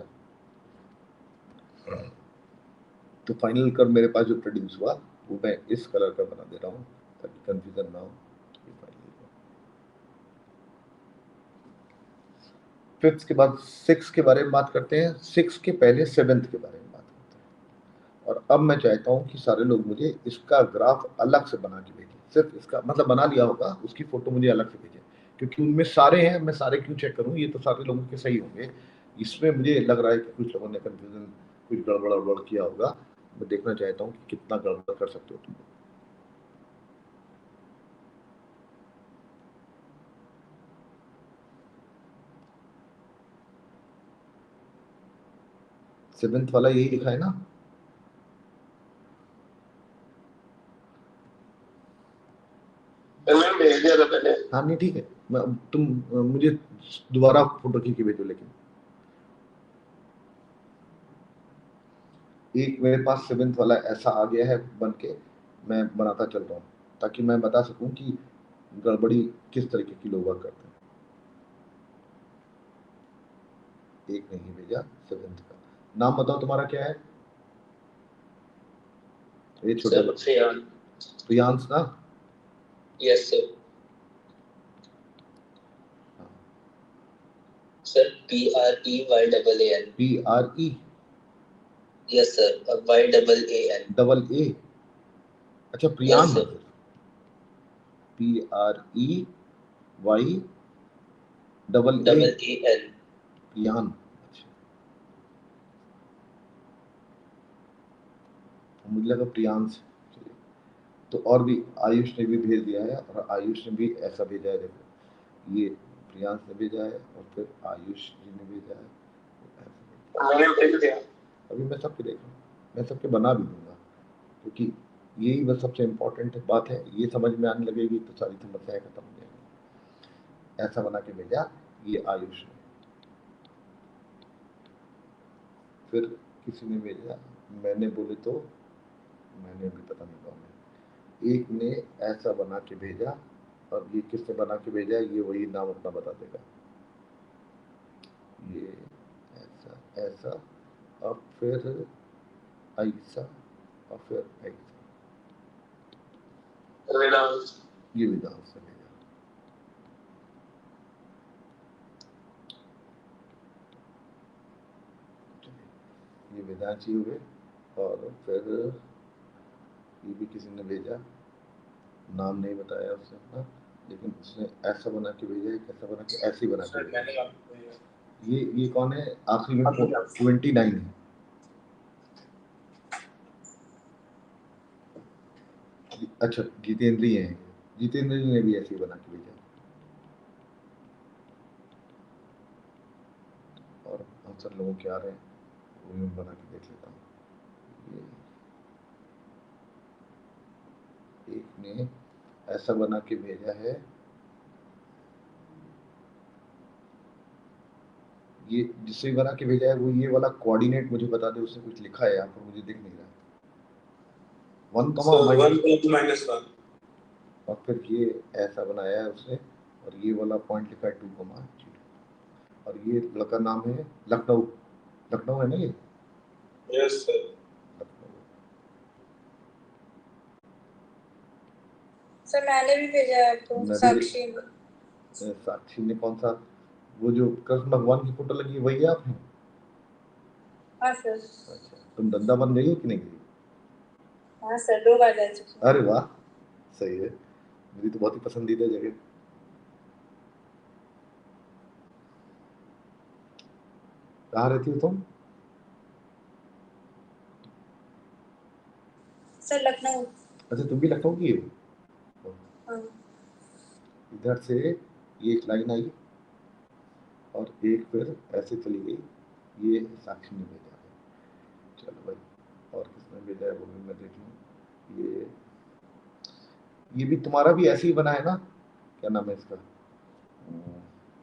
Speaker 1: तो फाइनल कर्व मेरे पास जो प्रोड्यूस हुआ वो मैं इस कलर का बना दे रहा हूँ ताकि कंफ्यूजन ना हो। फिफ्थ के बाद सिक्स के बारे में बात करते हैं, सिक्स के पहले सेवेंथ के बारे में बात करते हैं। और अब मैं चाहता हूँ कि सारे लोग मुझे इसका ग्राफ अलग से बना के भेजें, सिर्फ इसका मतलब बना लिया होगा उसकी फोटो मुझे अलग से भेजें, क्योंकि उनमें सारे हैं, मैं सारे क्यों चेक करूँ, ये तो सारे लोगों के सही होंगे, इसमें मुझे लग रहा है कि कुछ लोगों ने कंफ्यूजन कुछ गड़बड़ किया होगा। मैं देखना चाहता हूँ कि कितना गड़बड़ कर सकते हो तुम। सेवेंथ वाला यही लिखा है ना,
Speaker 2: मैंने भेज दिया था पहले।
Speaker 1: हाँ नहीं ठीक है, तुम मुझे दोबारा फोटो खींच के भेजो, लेकिन एक मेरे पास सेवेंथ वाला ऐसा आ गया है बन के, मैं बनाता चल रहा हूँ ताकि मैं बता सकूं कि गड़बड़ी किस तरीके की लोग करते हैं। एक नहीं भेजा सेवेंथ का, नाम बताओ तुम्हारा क्या है, ये छोटे प्रियांश ना,
Speaker 7: yes sir, sir PREYAAN,
Speaker 1: PRE,
Speaker 7: yes sir, YAAN,
Speaker 1: अच्छा Priyansh,
Speaker 7: Yes, sir.
Speaker 1: PREYAAN, Priyan, अच्छा मुझे लगा प्रियांश। तो और भी आयुष ने भी भेज दिया है, और आयुष ने भी ऐसा भेजा है, देखो ये प्रियांश ने भेजा है और फिर आयुष जी ने भेजा है,
Speaker 2: मैंने भेज दिया।
Speaker 1: अभी मैं सबके देख रहा हूँ, मैं सबके बना भी दूंगा, क्योंकि यही बस सबसे इम्पोर्टेंट बात है, ये समझ में आने लगेगी तो सारी समस्याएं खत्म हो जाएंगी। ऐसा बना के भेजा ये आयुष ने, फिर किसी ने भेजा, मैंने बोले तो मैंने भी पता नहीं कौन है, एक ने ऐसा बना के भेजा, और ये किसने बना के भेजा है ये वही नाम अपना बता देगा, ये ऐसा ऐसा, और फिर ऐसा, और फिर ऐसा,
Speaker 2: वेदांत,
Speaker 1: ये वेदांत से भेजा। ये वेदांशी हो गए, और फिर ये भी किसी ने भेजा, नाम नहीं बताया उसने अपना, लेकिन उसने ऐसा बना के भेजा है, कैसा बना के, ऐसे ही बना के भेजा। ये कौन है? आखिरी में 29 है। अच्छा, जितेंद्र है, जितेंद्र ने भी ऐसे ही बना के भेजा। और आंसर लोगों के आ रहे हैं, वो मैं बना के देख लेता हूँ। एक ने ऐसा बना के भेजा है, ये जिससे बना के भेजा है वो ये वाला कोऑर्डिनेट मुझे बता दे, उसने कुछ लिखा है यहाँ पर, मुझे दिख नहीं रहा। 1, -1 और फिर ये ऐसा बनाया है उसने, और ये वाला पॉइंट लिखा है 2, और ये लड़का नाम है लखनऊ, लखनऊ है ना ये?
Speaker 2: Yes sir.
Speaker 4: सर मैंने भी भेजा है आपको, साक्षी ने।
Speaker 1: साक्षी ने कौन सा? वो जो कृष्ण भगवान की फोटो लगी है वही है आपने?
Speaker 4: हाँ सर।
Speaker 1: अच्छा, तुम धंधा बन गई हो कि नहीं गई?
Speaker 4: हाँ सर, 2 बार जा चुकी हूँ।
Speaker 1: अरे वाह, सही है, मेरी तो बहुत ही पसंदीदा जगह। कहाँ रहती हो तुम?
Speaker 4: सर लखनऊ।
Speaker 1: अच्छा, तुम भी लखनऊ की हो?
Speaker 4: हाँ।
Speaker 1: इधर से ये एक लाइन आई और एक फिर ऐसे चली गई, ये साक्षी ने भेजा है। चलो भाई, और किसने भेजा है वो भी मैं देख लूँ। ये भी तुम्हारा भी ऐसे ही बना है ना? क्या नाम है इसका?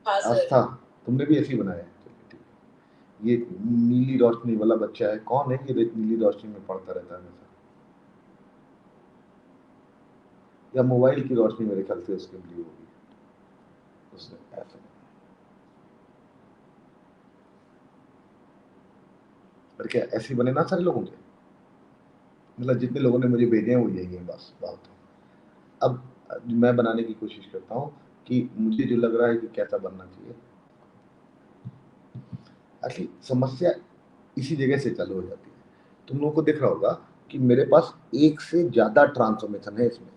Speaker 5: हाँ सर।
Speaker 1: आस्था, तुमने भी ऐसे ही बनाया है। ठीक है। ये नीली रोशनी वाला बच्चा है, कौन है ये नीली रोशनी में पढ़ता रहता है हमेशा? या मोबाइल की रोशनी मेरे ख्याल से उसके लिए होगी, उसने ऐसा। पर क्या ऐसे बने ना सारे लोगों के? मतलब जितने लोगों ने मुझे भेजे हैं वो यही है, बस बात है। अब मैं बनाने की कोशिश करता हूँ कि मुझे जो लग रहा है कि कैसा बनना चाहिए। असली समस्या इसी जगह से चालू हो जाती है। तुम लोगों को दिख रहा होगा कि मेरे पास एक से ज्यादा ट्रांसफॉर्मेशन है इसमें।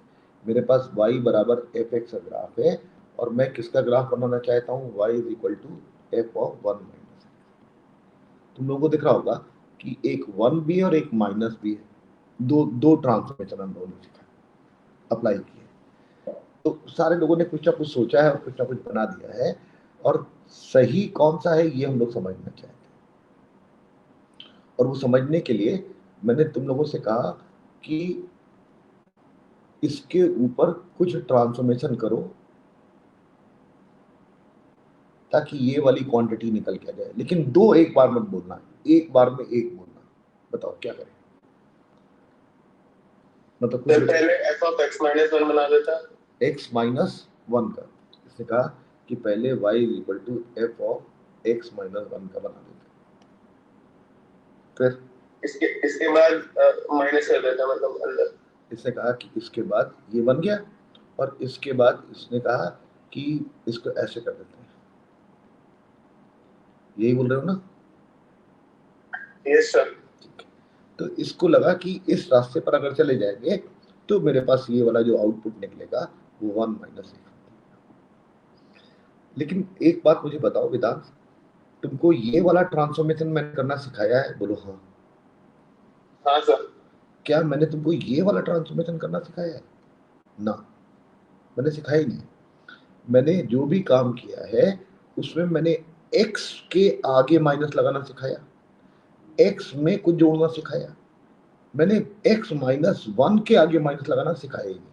Speaker 1: मेरे पास y बराबर fx का ग्राफ है, और मैं किसका ग्राफ बनाना चाहता हूँ? y is equal to f of 1 minus. तुम लोगों को दिख रहा होगा कि एक 1 भी और एक माइनस भी है, दो ट्रांसफॉर्मेशन हम लोगों ने सीखा, अप्लाई किए। तो सारे लोगों ने कुछ ना कुछ सोचा है और कुछ ना कुछ बना दिया है, और सही कौन सा है ये हम लोग समझना चाहते हैं। और वो समझने के लिए मैंने तुम लोगों से कहा कि इसके ऊपर कुछ ट्रांसफॉर्मेशन करो ताकि ये वाली क्वांटिटी निकल के आ जाए, लेकिन दो एक बार मत बोलना, एक बार में एक बोलना। बताओ क्या करें? मतलब
Speaker 2: तो पहले f ऑफ x - 1 बना देता,
Speaker 1: x - 1 का, इसने कहा कि पहले y is equal to f of x - 1 का बना देते, फिर
Speaker 2: इसके बाद माइनस कर देता, मतलब अंदर।
Speaker 1: इसने कहा कि इसके बाद ये बन गया, और इसके बाद इसने कहा कि इसको ऐसे कर देते हैं। यही बोल रहे हो ना?
Speaker 2: Yes sir.
Speaker 1: तो इसको लगा कि इस रास्ते पर अगर चले जाएंगे तो मेरे पास ये वाला जो आउटपुट निकलेगा वो 1 - 1। लेकिन एक बात मुझे बताओ वेदांत, तुमको ये वाला ट्रांसफॉर्मेशन मैंने करना सिखाया है? बोलो हाँ।
Speaker 2: हाँ सर।
Speaker 1: क्या मैंने तुमको ये वाला ट्रांसफॉर्मेशन करना सिखाया है? ना, मैंने सिखाया ही नहीं। मैंने जो भी काम किया है उसमें मैंने x के आगे माइनस लगाना सिखाया, x में कुछ जोड़ना सिखाया। मैंने x - 1 के आगे माइनस लगाना सिखाया ही नहीं।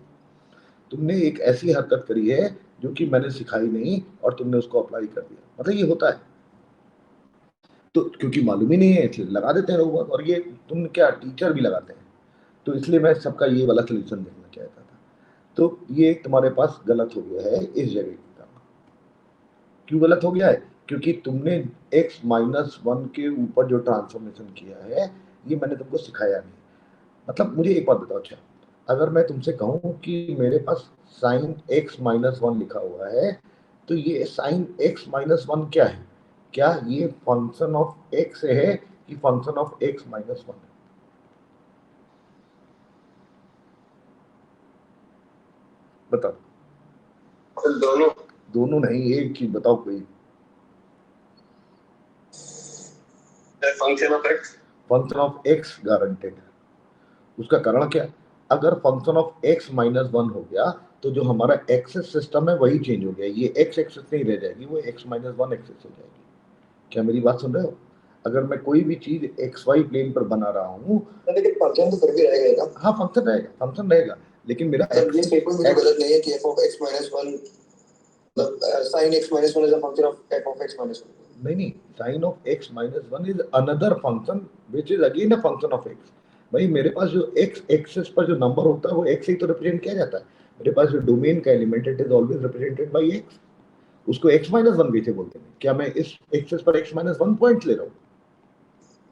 Speaker 1: तुमने एक ऐसी हरकत करी है जो कि मैंने सिखाई नहीं, और तुमने उसको अप्लाई कर दिया। मतलब ये होता है, तो क्योंकि मालूम ही नहीं है इसलिए लगा देते हैं लोग, और ये तुम क्या टीचर भी लगाते हैं। तो इसलिए मैं सबका ये वाला सोल्यूशन देखना चाहता था। तो ये तुम्हारे पास गलत हो गया है इस जगह के कारण। क्यों गलत हो गया है? क्योंकि तुमने x - 1 के ऊपर जो ट्रांसफॉर्मेशन किया है ये मैंने तुमको सिखाया नहीं। मतलब मुझे एक बात बताओ, अच्छा अगर मैं तुमसे कहूँ कि मेरे पास sin x - 1 लिखा हुआ है, तो ये sin x - 1 क्या है? क्या ये फंक्शन ऑफ x है कि फंक्शन ऑफ x माइनस 1 है? बताओ। दोनों नहीं, एक ही बताओ कोई।
Speaker 2: फंक्शन ऑफ x
Speaker 1: गारंटेड है। उसका कारण क्या? अगर फंक्शन ऑफ x माइनस 1 हो गया तो जो हमारा एक्सेस सिस्टम है वही चेंज हो गया, ये x एक्सेस नहीं रह जाएगी, वो x माइनस 1 एक्सेस हो जाएगी। क्या मेरी बात सुन रहे हो? अगर मैं कोई भी चीज xy प्लेन पर बना रहा हूँ,
Speaker 2: लेकिन फंक्शन तो फिर भी रहेगा ना।
Speaker 1: हाँ फंक्शन रहेगा, लेकिन मेरा
Speaker 2: ये स्टेटमेंट भी गलत नहीं है कि f of x minus 1 sin x minus 1 is a function of f of x minus 1.
Speaker 1: नहीं, sin of x minus 1 is another function which is again a function of x। भाई मेरे पास जो x एक्सिस पर जो number होता है वो x से ही तो रिप्रेजेंट किया जाता है। मेरे पास जो डोमेन का element it is always represented by x। उसको x माइनस 1 कैसे बोलते हैं? क्या मैं इस एक्सिस पर x माइनस 1 पॉइंट ले रहा हूँ?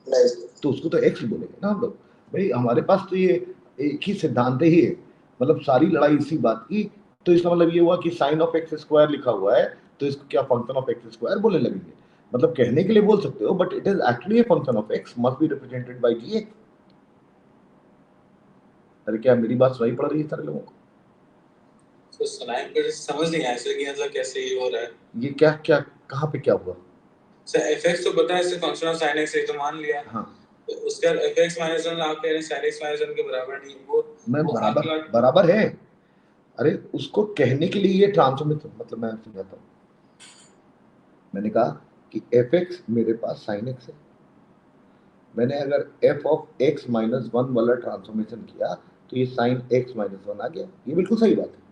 Speaker 2: नहीं,
Speaker 1: तो उसको तो x ही बोलेंगे ना हम लोग। भाई हमारे पास तो ये एक ही सिद्धांत ही है, मतलब सारी लड़ाई इसी बात की। तो इसका मतलब ये हुआ कि साइन ऑफ एक्स स्क्वायर लिखा हुआ है तो इसको क्या फंक्शन ऑफ एक्स स्क्वायर बोलने लगेंगे? मतलब कहने के लिए बोल सकते हो, but it is actually a function of x must be represented by g x. अरे क्या मेरी बात सही पड़ रही है सारे लोगों को?
Speaker 8: तो सुनाएं पर समझ नहीं आया सर कि मतलब कैसे ये हो रहा है।
Speaker 1: ये क्या क्या कहाँ पे क्या हुआ?
Speaker 8: सर fx तो पता है इससे फंक्शन ऑफ sin x है तो मान लिया।
Speaker 1: हाँ,
Speaker 8: तो उसका fx माइनस 1 आप कह रहे हैं sin x माइनस 1 के बराबर नहीं, वो
Speaker 1: मैं बराबर है। अरे उसको कहने के लिए ये ट्रांसफॉर्मेशन, मतलब मैं समझाता हूँ। मैंने कहा कि fx मेरे पास sin x है, मैंने अगर f ऑफ x माइनस 1 वाला ट्रांसफॉर्मेशन किया तो ये sin x माइनस 1 आ गया। ये बिल्कुल सही बात है,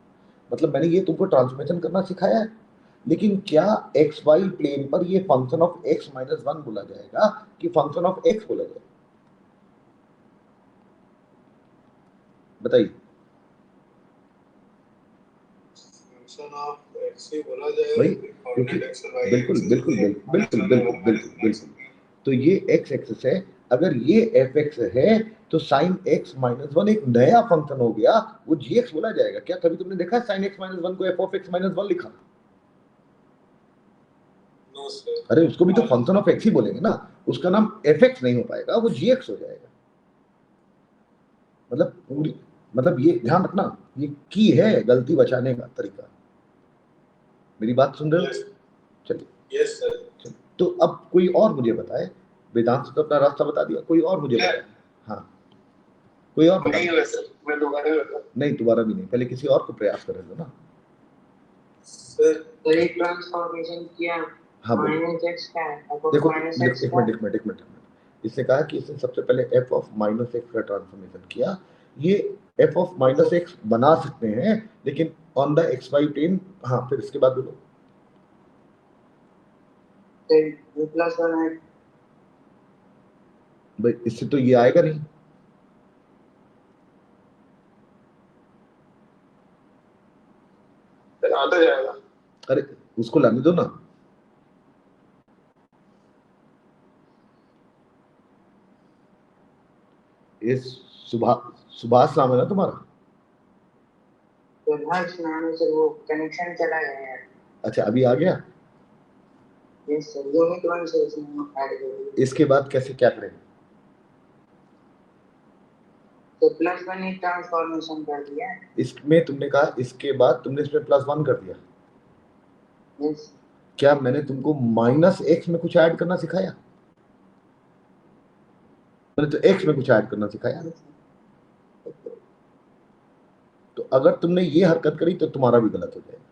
Speaker 1: मतलब मैंने ये तुमको ट्रांसफॉर्मेशन करना सिखाया है। लेकिन क्या xy प्लेन पर ये फंक्शन ऑफ x माइनस 1 बोला जाएगा कि फंक्शन ऑफ x बोला जाएगा? बताइए।
Speaker 8: फंक्शन ऑफ x ही बोला जाएगा
Speaker 1: भाई क्योंकि बिल्कुल। तो ये x एक्सिस है, अगर ये fx है तो sin x माइनस 1 एक नया फंक्शन हो गया, वो gx बोला जाएगा। क्या कभी तुमने देखा sin x माइनस 1 को f ऑफ x माइनस 1 लिखा?
Speaker 8: No sir.
Speaker 1: अरे उसको भी तो फंक्शन ऑफ x ही बोलेंगे ना, उसका नाम fx नहीं हो पाएगा, वो gx हो जाएगा। मतलब ये ध्यान रखना, ये की है गलती बचाने का तरीका। मेरी बात सुन रहे हो? चलिए।
Speaker 8: Yes sir.
Speaker 1: तो अब कोई और मुझे बताए, वेदांत तो अपना रास्ता बता दिया, कोई और मुझे बताए। हाँ कोई और
Speaker 2: नहीं हुआ सर, मैं
Speaker 1: दोबारा भी नहीं, पहले किसी और को प्रयास कर रहे थे ना
Speaker 8: सर।
Speaker 6: एक ट्रांसफॉर्मेशन किया।
Speaker 1: हाँ
Speaker 6: माइनस x का है,
Speaker 1: देखो
Speaker 6: माइनस x
Speaker 1: एक मिनट। इसने कहा कि इसने सबसे पहले f ऑफ माइनस x का ट्रांसफॉर्मेशन किया। ये f ऑफ माइनस x बना सकते हैं लेकिन ऑन द xy प्लेन। हाँ फिर इसके बाद बोलो।
Speaker 6: प्लस 1 है
Speaker 1: भाई इससे तो ये आएगा नहीं।
Speaker 2: आता जाएगा।
Speaker 1: अरे उसको लाने दो ना। ये सुभाष नाम है ना तुम्हारा?
Speaker 6: सुभाष नाम से वो कनेक्शन चला गया है।
Speaker 1: अच्छा अभी आ गया।
Speaker 6: यस सर, यूनिट 1 से इसमें ऐड कर दिया।
Speaker 1: इसके बाद कैसे क्या करेंगे?
Speaker 6: तो प्लस 1 ही ट्रांसफॉर्मेशन कर दिया।
Speaker 1: इसमें तुमने कहा इसके बाद तुमने इसमें प्लस 1 कर दिया।
Speaker 6: यस।
Speaker 1: क्या मैंने तुमको माइनस x में कुछ ऐड करना सिखाया? मैंने तो x में कुछ ऐड करना सिखाया। तो अगर तुमने ये हरकत करी तो तुम्हारा भी गलत हो जाएगा।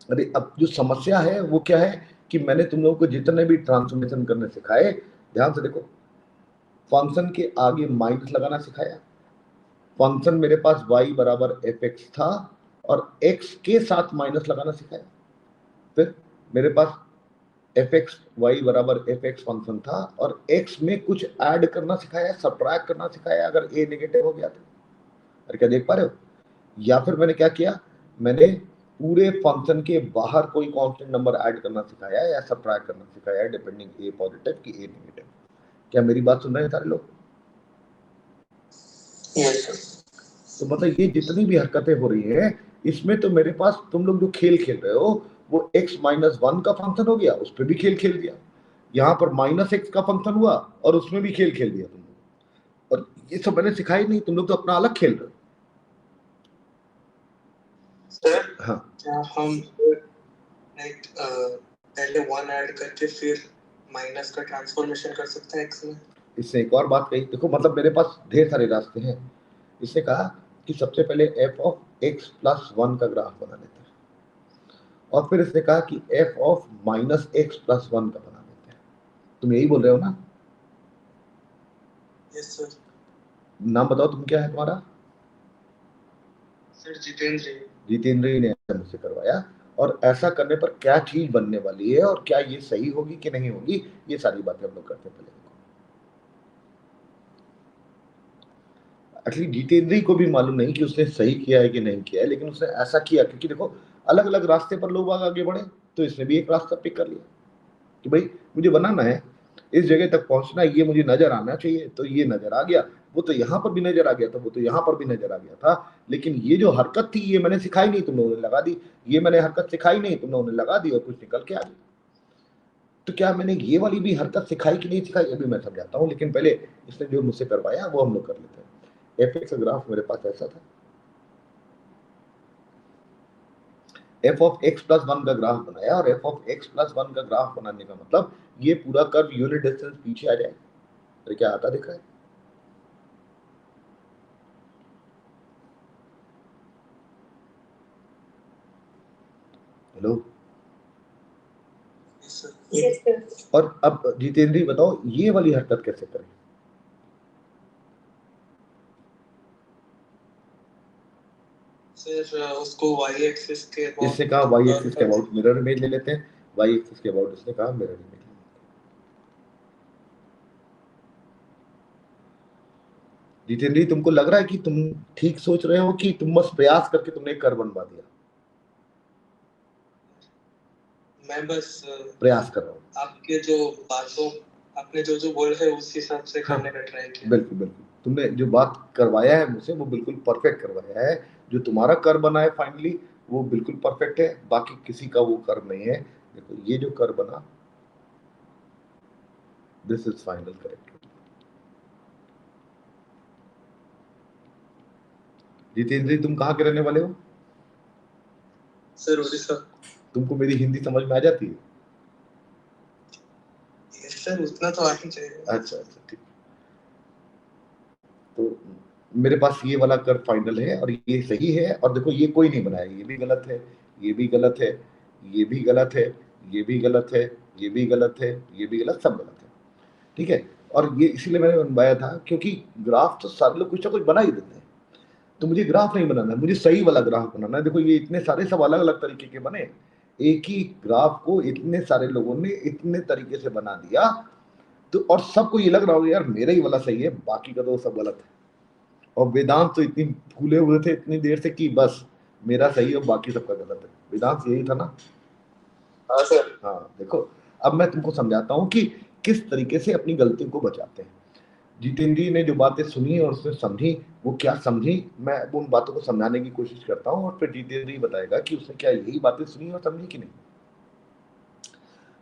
Speaker 1: अरे अब जो समस्या है वो क्या है कि मैंने तुम लोगों को जितने भी ट्रांसफॉर्मेशन करने सिखाए, ध्यान से देखो, फंक्शन के आगे माइनस लगाना सिखाया। फंक्शन मेरे पास y बराबर fx था और x के साथ माइनस लगाना सिखाया। फिर मेरे पास fx y बराबर fx फंक्शन था और x में कुछ ऐड करना सिखाया, सब्ट्रैक्ट करना सिखाया अगर a नेगेटिव हो गया तो। अरे क्या देख पा रहे हो? या फिर मैंने क्या किया, मैंने पूरे फंक्शन के बाहर कोई कांस्टेंट नंबर ऐड करना सिखाया या सब्ट्रैक्ट करना सिखाया डिपेंडिंग a पॉजिटिव की a नेगेटिव। क्या मेरी बात सुन रहे हैं सारे लोग?
Speaker 2: Yes sir.
Speaker 1: तो मतलब ये जितनी भी हरकतें हो रही हैं इसमें तो मेरे पास तुम लोग जो खेल खेल रहे हो वो x माइनस 1 का फंक्शन हो गया, उस पर भी खेल खेल दिया। यहाँ पर -x का फंक्शन हुआ और उसमें भी खेल खेल दिया तुम लोग, और ये सब मैंने सिखाई नहीं, तुम लोग तो अपना अलग खेल रहे हो।
Speaker 6: सर
Speaker 1: हाँ
Speaker 6: क्या हम पहले 1 ऐड करके फिर माइनस का ट्रांसफॉर्मेशन कर सकते हैं x में?
Speaker 1: इससे एक और बात कही, देखो मतलब मेरे पास ढेर सारे रास्ते हैं। इसने कहा कि सबसे पहले f(x+1) का ग्राफ बना लेते हैं, और फिर इसने कहा कि f(-x+1) का बना लेते हैं। तुम यही बोल रहे हो ना?
Speaker 6: Yes sir.
Speaker 1: नाम बताओ तुम, क्या है तुम्हारा?
Speaker 6: सर जितेंद्र।
Speaker 1: जितेंद्र ने ऐसा मुझसे करवाया, और ऐसा करने पर क्या चीज बनने वाली है और क्या ये सही होगी कि नहीं होगी, ये सारी बातें हम लोग करते हैं। पहले एक्चुअली जितेंद्र को भी मालूम नहीं कि उसने सही किया है कि नहीं किया है, लेकिन उसने ऐसा किया क्योंकि देखो अलग अलग रास्ते पर लोग आगे बढ़े, तो इसने भी एक रास्ता पिक कर लिया कि भाई मुझे बनाना है, इस जगह तक पहुंचना है, ये मुझे नजर आना चाहिए, तो ये नजर आ गया। वो तो यहाँ पर भी नजर आ गया था, वो तो यहाँ पर भी नजर आ गया था, लेकिन ये जो हरकत थी ये मैंने सिखाई नहीं, तुम लोगों ने लगा दी। ये मैंने हरकत सिखाई नहीं, तुम लोगों ने लगा दी और कुछ निकल के आ गया। तो क्या मैंने ये वाली भी हरकत सिखाई कि नहीं सिखाई, अभी मैं समझाता हूँ, लेकिन पहले इसने जो मुझसे करवाया वो हम लोग कर लेते हैं। f(x) का ग्राफ मेरे पास ऐसा था, f(x+1) का ग्राफ बनाया, और f(x+1) का ग्राफ बनाने का मतलब ये पूरा कर्व यूनिट डिस्टेंस पीछे आ जाए। तो क्या आता दिख रहा है? हेलो?
Speaker 4: Yes, sir.
Speaker 1: और अब जितेंद्र बताओ ये वाली हरकत कैसे करें?
Speaker 6: सर उसको y एक्सिस के अबाउट,
Speaker 1: इससे कहा y एक्सिस के अबाउट मिरर इमेज ले लेते हैं, y एक्सिस के अबाउट इसने कहा मिरर इमेज। जितेंद्र तुमको लग रहा है कि तुम ठीक सोच रहे हो कि तुम बस प्रयास करके तुमने एक कर्व बनवा दिया?
Speaker 6: मैं बस
Speaker 1: प्रयास कर रहा हूँ,
Speaker 6: आपके जो बातों, आपने जो जो बोल रहे उस हिसाब से करने का ट्राई किया।
Speaker 1: बिल्कुल बिल्कुल, तुमने जो बात करवाया है मुझसे वो बिल्कुल परफेक्ट करवाया है। जो तुम्हारा कर्व बना है फाइनली वो बिल्कुल परफेक्ट है, बाकी किसी का वो कर्व नहीं है। देखो ये जो कर्व बना, this is final correct. Jitendra तुम कहाँ के रहने वाले हो?
Speaker 6: सर उड़ीसा।
Speaker 1: तुमको मेरी हिंदी समझ में आ जाती है?
Speaker 6: सर उतना तो आना चाहिए।
Speaker 1: अच्छा अच्छा ठीक। तो मेरे पास ये वाला कर्व फाइनल है और ये सही है, और देखो ये कोई नहीं बनाया, ये भी गलत है, ये भी गलत है, ये भी गलत है, ये भी गलत है, ये भी गलत है, ये भी गलत, सब गलत है। ठीक है, और ये इसीलिए मैंने बनवाया था क्योंकि ग्राफ तो सारे लोग कुछ ना कुछ बना ही देते हैं, तो मुझे ग्राफ नहीं बनाना है, मुझे सही वाला ग्राफ बनाना है। देखो ये इतने सारे सब अलग अलग तरीके के बने, एक ही ग्राफ को इतने सारे लोगों ने इतने तरीके से बना दिया, तो और सबको ये लग रहा होगा यार मेरा ही वाला सही है, बाकी का तो सब गलत है। और वेदांत तो इतनी फूले हुए थे इतनी देर से कि बस मेरा सही है और बाकी सबका गलत है। वेदांत यही था ना?
Speaker 2: हाँ सर।
Speaker 1: हाँ देखो, अब मैं तुमको समझाता हूँ कि किस तरीके से अपनी गलती को बचाते हैं। जितेंद्र ने जो बातें सुनी और उसने समझी, वो क्या समझी, मैं उन बातों को समझाने की कोशिश करता हूँ, और फिर जितेंद्र बताएगा कि उसने क्या यही बातें सुनी और समझी कि नहीं।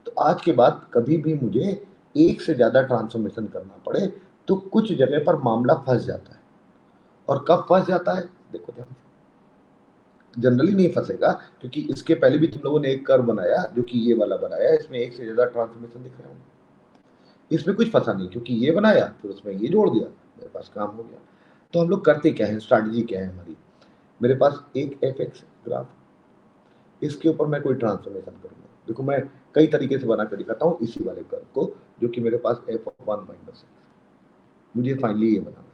Speaker 1: तो आज के बाद कभी भी मुझे एक से ज्यादा ट्रांसफॉर्मेशन करना पड़े तो कुछ जगह पर मामला फंस जाता है। और कब फंस जाता है देखो ध्यान से, जनरली नहीं फंसेगा, क्योंकि इसके पहले भी तुम लोगों ने एक कर्व बनाया जो कि ये वाला बनाया, इसमें एक से ज्यादा ट्रांसफॉर्मेशन दिख रहे होंगे, इसमें कुछ फंसा नहीं, क्योंकि ये बनाया फिर उसमें ये जोड़ दिया, मेरे पास काम हो गया। तो हम लोग करते क्या है, स्ट्रैटेजी क्या है हमारी? मेरे पास एक f(x) ग्राफ, इसके ऊपर मैं कोई ट्रांसफॉर्मेशन करूंगा। देखो मैं कई तरीके से बना कर दिखाता हूँ इसी वाले कर्व को, जो कि मेरे पास f(1-x), मुझे फाइनली ये बनाना है।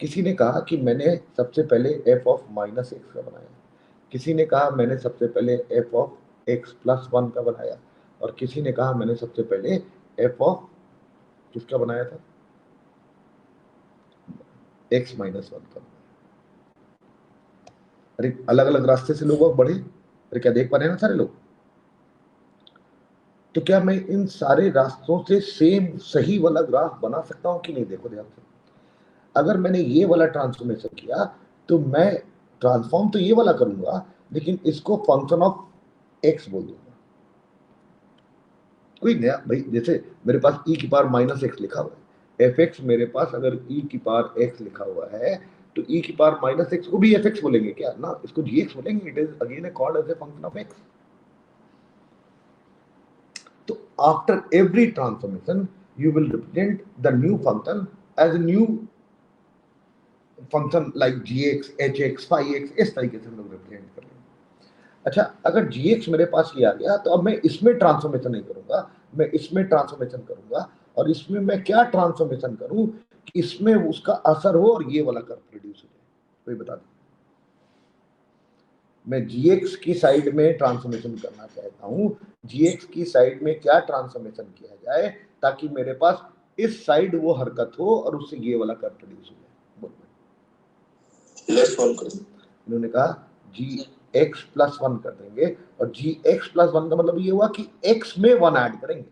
Speaker 1: किसी ने कहा कि मैंने सबसे पहले f(-x) का बनाया, किसी ने कहा मैंने सबसे पहले f(x+1) का बनाया, और किसी ने कहा मैंने सबसे पहले किसका बनाया था, x-1 का। अरे अलग अलग रास्ते से लोग बढ़े, अरे क्या देख पा रहे हैं ना सारे लोग? तो क्या मैं इन सारे रास्तों से सेम सही वाला ग्राफ बना सकता हूं कि नहीं? देखो ध्यान से, अगर मैंने ये वाला ट्रांसफॉर्मेशन किया तो मैं ट्रांसफॉर्म तो ये वाला करूंगा, लेकिन इसको फंक्शन ऑफ x बोल दूंगा। कोई नया भाई, जैसे मेरे पास e की पावर माइनस एक्स लिखा हुआ है, fx मेरे पास अगर e की पावर x लिखा हुआ है तो e की पावर माइनस एक्स को भी fx बोलेंगे क्या ना, इसको gx बोलेंगे. It is again called as a function of x. तो after every transformation you will represent the new function as a new function like gx, hx, phi x. इस तरीके से हम लोग रिप्रेजेंट कर लेंगे. अच्छा, अगर gx मेरे पास ये आ गया तो अब मैं इसमें ट्रांसफॉर्मेशन नहीं करूंगा, मैं इसमें ट्रांसफॉर्मेशन करूंगा. और इसमें मैं क्या ट्रांसफॉर्मेशन करूं कि इसमें उसका असर हो और ये वाला कर्व प्रोड्यूस हो जाए. कोई बता दे. मैं gx की साइड में ट्रांसफॉर्मेशन करना चाहता हूं. gx की साइड में क्या ट्रांसफॉर्मेशन किया जाए ताकि मेरे पास इस साइड वो हरकत हो और उससे ये वाला कर्व प्रोड्यूस हो जाए.
Speaker 2: प्लस 1 कर.
Speaker 1: इन्होंने कहा gx प्लस 1 कर देंगे. और gx प्लस 1 का मतलब ये हुआ कि x में 1 ऐड करेंगे.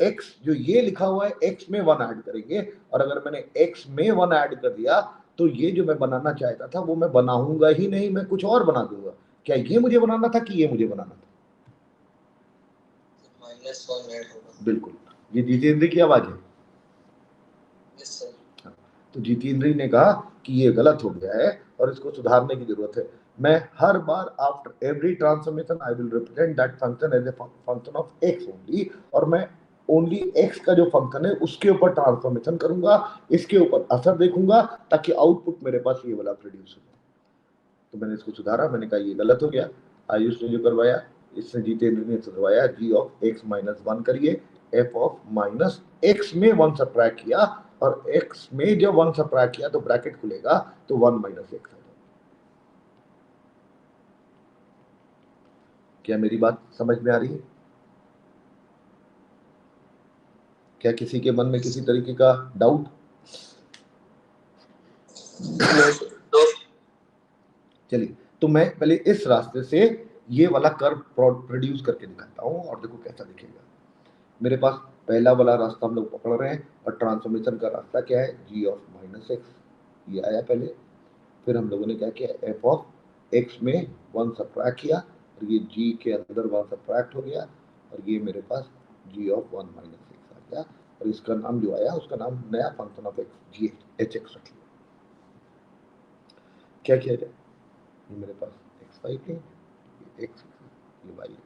Speaker 1: x जो ये लिखा हुआ है x में 1 ऐड करेंगे. और अगर मैंने x में 1 ऐड कर दिया तो ये जो मैं बनाना चाहता था वो मैं बनाऊंगा ही नहीं, मैं कुछ और बना दूंगा. क्या ये मुझे बनाना था कि ये मुझे बनाना था?
Speaker 7: -1 ऐड होगा.
Speaker 1: बिल्कुल. ये जितेंद्र की आवाज है.
Speaker 7: Yes sir.
Speaker 1: तो जितेंद्र ने कहा कि ये गलत हो गया है और इसको सुधारने की जरूरत है. मैं हर बार after every transformation I will represent that function as a function of x only. और मैं ओनली x का जो फंक्शन है उसके ऊपर ट्रांसफॉर्मेशन करूंगा, इसके ऊपर असर देखूंगा ताकि आउटपुट मेरे पास ये वाला प्रोड्यूस हो. तो मैंने इसको सुधारा. मैंने कहा ये गलत हो गया. आयुष ने जो करवाया, इसने जितेंद्र ने सुधरवाया. g ऑफ x माइनस 1 करिए, f ऑफ माइनस x में 1 सब्ट्रैक्ट किया और x में जब 1 सब्ट्रैक्ट किया तो ब्रैकेट खुलेगा तो 1 माइनस x आ जाएगा. क्या मेरी बात समझ में आ रही है? क्या किसी के मन में किसी तरीके का डाउट? चलिए, तो मैं पहले इस रास्ते से ये वाला कर्व प्रोड्यूस करके दिखाता हूँ और देखो कैसा दिखेगा. मेरे पास पहला वाला रास्ता हम लोग पकड़ रहे हैं और ट्रांसफॉर्मेशन का रास्ता क्या है? g ऑफ माइनस एक्स ये आया पहले. फिर हम लोगों ने क्या किया? f ऑफ x में 1 सब्ट्रैक्ट किया और ये g के अंदर 1 सब्ट्रैक्ट हो गया और ये मेरे पास g ऑफ 1 माइनस एक्स आ गया. और इसका नाम जो आया उसका नाम नया function of x g h x रख लिया. क्या किया जाए? ये मेरे पास xy प्लेन, ये x, ये y.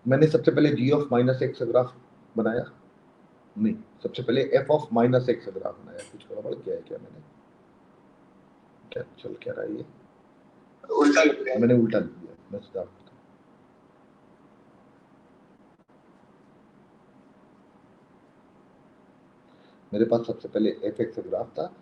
Speaker 1: मैंने सबसे पहले g of minus x graph बनाया नहीं, सबसे पहले f of minus x graph बनाया. कुछ गड़बड़ किया है क्या मैंने? क्या चल क्या रहा है ये?
Speaker 2: उल्टा लिख दिया.
Speaker 1: मैंने उल्टा लिख दिया. मैं सुधार करता हूं. मेरे पास सबसे पहले एफ एक्स ग्राफ था,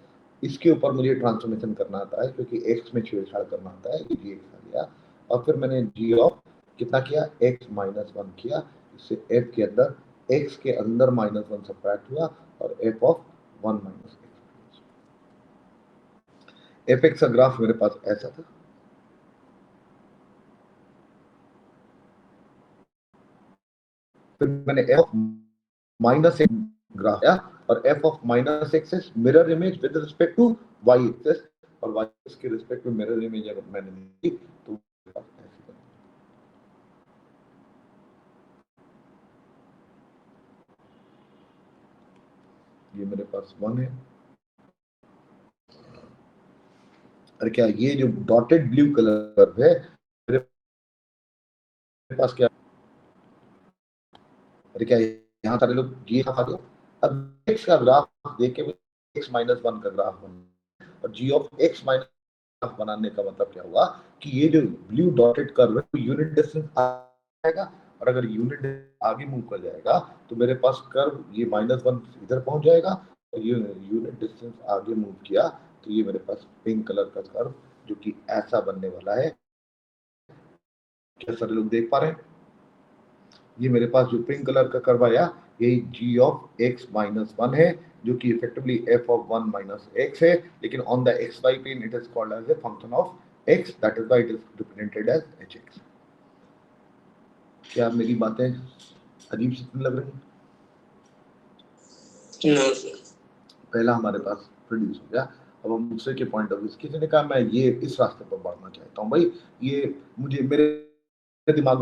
Speaker 1: इसके ऊपर मुझे ट्रांसफॉर्मेशन करना आता है क्योंकि x में छेड़छाड़ करना आता है. ये gx आ गया और फिर मैंने g ऑफ कितना किया? x माइनस 1 किया. इससे f के अंदर x के अंदर माइनस 1 सब्ट्रैक्ट हुआ और f of 1 minus x. F x का ग्राफ मेरे पास ऐसा था. फिर मैंने f of minus x graph किया और f of minus x is mirror image with respect to y axis और y एक्सिस के रिस्पेक्ट में मिरर इमेज अगर मैंने ली तो ये मेरे पास 1 है. अरे क्या ये जो डॉटेड ब्लू कलर है मेरे पास क्या? अरे क्या यहाँ सारे लोग ये खा दिया? अब x का ग्राफ देख के x माइनस 1 का ग्राफ बना और g of x minus graph बनाने का मतलब क्या हुआ कि ये जो ब्लू डॉटेड कर्व है यूनिट डिस्टेंस आएगा और अगर यूनिट आगे मूव कर जाएगा तो मेरे पास कर्व ये माइनस 1 इधर पहुंच जाएगा और ये यूनिट डिस्टेंस आगे मूव किया तो ये मेरे पास पिंक कलर का कर्व जो कि ऐसा बनने वाला है. क्या सारे लोग देख पा रहे हैं? ये मेरे पास जो पिंक कलर का कर्व आया यही g ऑफ x माइनस 1 है जो कि effectively f of 1 minus x है. लेकिन on the xy plane it is called as a function of x, that is why it is represented as hx. क्या मेरी बातें अजीब सी लग रही हैं?
Speaker 2: No sir.
Speaker 1: पहला हमारे पास प्रोड्यूस हो गया. अब हम दूसरे के पॉइंट ऑफ व्यू, किसी ने कहा मैं ये इस रास्ते पर बढ़ना चाहता हूँ. भाई ये मुझे मेरे दिमाग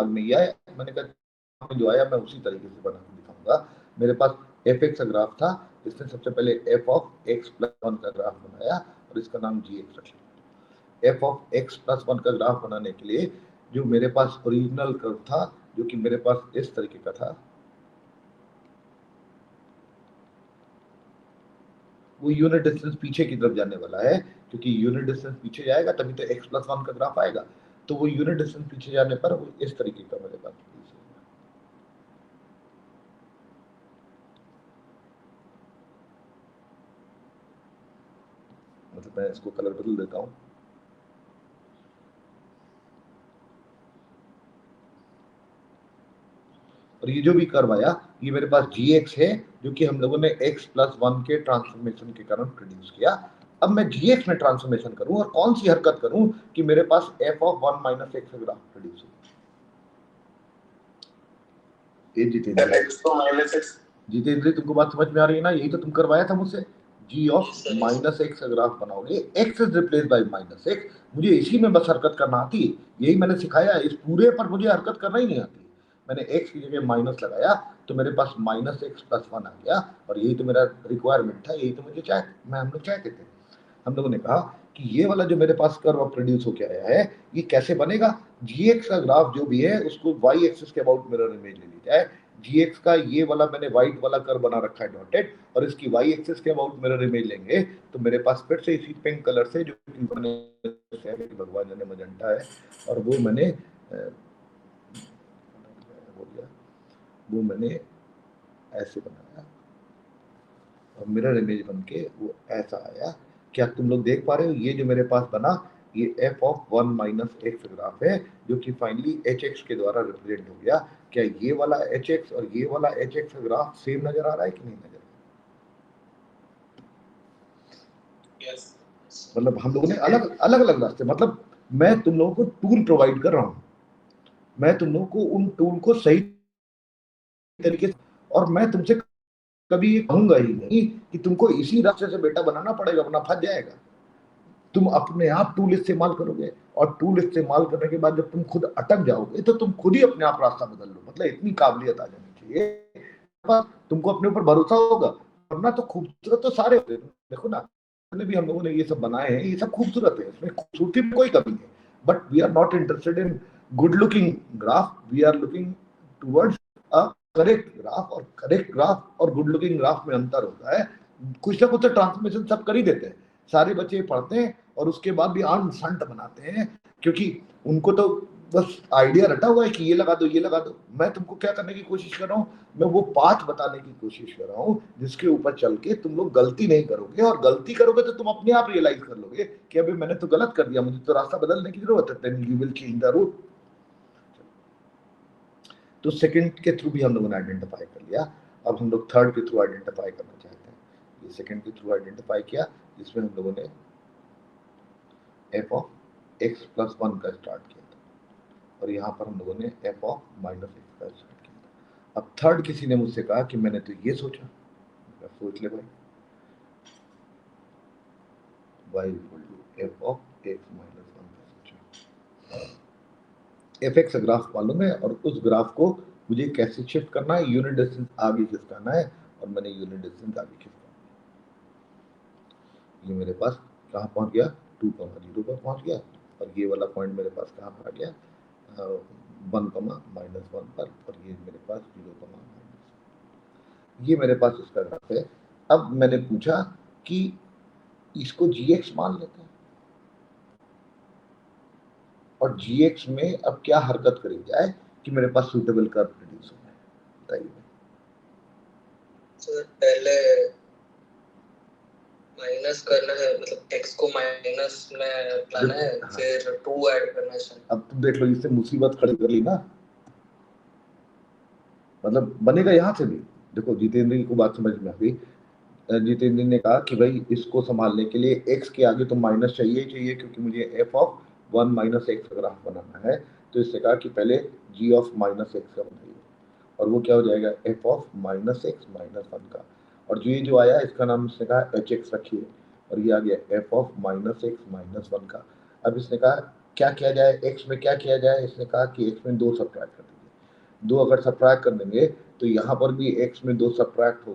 Speaker 1: में ये आया मैंने कहा जो आया मैं उसी तरीके से बना के दिखाऊंगा। मेरे पास fx का ग्राफ था, इसने सबसे पहले f ऑफ x प्लस 1 का ग्राफ बनाया और इसका नाम gx रख लिया। f ऑफ x प्लस 1 का ग्राफ बनाने के लिए जो मेरे पास ओरिजिनल कर्व था, जो कि मेरे पास इस तरीके का था, वो यूनिट डिस्टेंस पीछे की तरफ जाने वाला है, क्योंकि यूनिट डिस्टेंस पीछे जाएगा तभी तो x प्लस 1 का ग्राफ आएगा। तो वो यूनिट डिस्टेंस पीछे जाने पर वो इस तरीके का मेरे पास, मतलब मैं इसको कलर बदल देता हूं। और ये जो भी कर्व आया ये मेरे पास gx है, जो कि हम लोगों ने x प्लस 1 के ट्रांसफॉर्मेशन के कारण प्रोड्यूस किया। अब मैं gx में ट्रांसफॉर्मेशन करूं और कौन सी हरकत करूं कि मेरे पास f ऑफ 1 माइनस x का ग्राफ प्रोड्यूस हो। ये जितेंद्र तुमको बात समझ में आ रही है ना? यही तो तुम करवाया था मुझसे, g ऑफ माइनस x का ग्राफ बनाओगे, x is replace by minus x। मुझे इसी में बस हरकत करना आती है, यही मैंने सिखाया। इस पूरे पर मुझे हरकत करना ही नहीं आती। मैंने x की जगह माइनस लगाया तो मेरे पास माइनस x प्लस 1 आ गया, और यही तो मेरा रिक्वायरमेंट था, यही तो मुझे हम लोग चाहते थे। हम लोगों ने कहा कि ये वाला जो मेरे पास कर्व प्रोड्यूस होकर आया है ये कैसे बनेगा। gx का ग्राफ जो भी है उसको y एक्सिस के अबाउट मिरर इमेज ले ली जाए। gx का ये वाला मैंने व्हाइट वाला कर्व बना रखा है डॉटेड, और इसकी y एक्सिस के अबाउट मिरर इमेज लेंगे तो मेरे पास फिर से इसी पिंक कलर से, जो कि भगवान जाने मजेंटा है, और वो मैंने ऐसे बनाया और मिरर इमेज बन के वो ऐसा आया। क्या तुम लोग देख पा रहे हो? ये जो मेरे पास बना ये f of 1 minus x graph है, जो कि फाइनली hx के द्वारा रिप्रेजेंट हो गया। क्या ये वाला hx और ये वाला hx का ग्राफ सेम नजर आ रहा है कि नहीं नजर?
Speaker 8: यस।
Speaker 1: मतलब हम लोगों ने अलग अलग रास्ते, मतलब मैं तुम लोगों को टूल प्रोवाइड कर रहा हूँ, मैं तुम लोगों को उन टूल को सही तरीके से, और मैं तुमसे कभी ये कहूंगा ही नहीं कि तुमको इसी रास्ते से बेटा बनाना पड़ेगा वरना फंस जाएगा। तुम अपने आप टूल इस्तेमाल करोगे, और टूल इस्तेमाल करने के बाद जब तुम खुद अटक जाओगे तो तुम खुद ही अपने आप रास्ता बदल लो। मतलब इतनी काबिलियत आ जानी चाहिए, तुमको अपने ऊपर भरोसा होगा। वरना तो खूबसूरत तो सारे होते हैं, देखो ना भी हम लोगों ने ये सब बनाए हैं, ये सब खूबसूरत है, इसमें खूबसूरती में कोई कमी है। But we are not interested in good looking graph, we are looking towards a correct graph, और करेक्ट ग्राफ और गुड लुकिंग ग्राफ में अंतर होता है। कुछ ना कुछ तो ट्रांसफॉर्मेशन सब कर ही देते हैं, सारे बच्चे पढ़ते हैं और उसके बाद भी आन संट बनाते हैं, क्योंकि उनको तो बस आइडिया रटा हुआ है कि ये लगा दो ये लगा दो। मैं तुमको क्या करने की कोशिश कर रहा हूँ, मैं वो पाथ बताने की कोशिश कर रहा हूँ जिसके ऊपर चल के तुम लोग गलती नहीं करोगे, और गलती करोगे तो तुम अपने आप रियलाइज कर लोगे कि अभी मैंने तो गलत कर दिया, मुझे तो रास्ता बदलने की जरूरत है। Then you will change the route. तो सेकंड के थ्रू भी हम लोगों ने आइडेंटिफाई कर लिया, अब हम लोग थर्ड के थ्रू आइडेंटिफाई करना चाहते हैं। ये सेकंड के थ्रू आइडेंटिफाई किया, जिसमें हम लोगों ने f ऑफ x प्लस 1 का स्टार्ट किया था, और यहाँ पर हम लोगों ने f ऑफ माइनस x का स्टार्ट किया था। अब थर्ड किसी ने मुझसे कहा कि मैंने तो ये सोचा, सोच ले भाई, y equal to f of x minus 1 का सोचा। fx ग्राफ मालूम है, और उस ग्राफ को मुझे कैसे शिफ्ट करना है, यूनिट डिस्टेंस आगे शिफ्ट करना है, और मैंने यूनिट डिस्टेंस आगे शिफ्ट करना है। ये मेरे पास कहाँ पहुँच गया, 2,0 पर पहुँच गया, और ये वाला पॉइंट मेरे पास कहाँ पर आ गया, 1,-1 पर, और ये मेरे पास 0,-। ये मेरे पास इसका ग्राफ है। अब मैंने पूछा कि इसको gx मान लेते हैं, और gx में अब क्या हरकत करी जाए कि मेरे पास सूटेबल कर्व प्रोड्यूस हो जाए, बताइए।
Speaker 7: सर पहले माइनस करना है, मतलब x को माइनस में लाना है, फिर 2 ऐड करना है।
Speaker 1: अब तुम देख लो, इससे मुसीबत खड़ी कर ली ना, मतलब बनेगा यहाँ से भी। देखो जितेंद्र को बात समझ में आ गई। जितेंद्र ने कहा कि भाई इसको संभालने के लिए x के आगे तो माइनस चाहिए चाहिए, क्योंकि मुझे f ऑफ 1 माइनस x का ग्राफ बनाना है। तो इससे कहा कि पहले g ऑफ माइनस x का बनाइए, और वो क्या हो जाएगा, f of minus x minus 1 का, और जो आया इसका नाम इसने कहा hx रखिए, और ये आ गया f of minus x minus 1 का। अब इसने कहा क्या किया जाए, x में क्या किया जाए, इसने कहा कि x में 2 सब्ट्रैक्ट कर दीजिए। दो अगर सब्ट्रैक्ट कर देंगे तो यहाँ पर भी x में 2 सब्ट्रैक्ट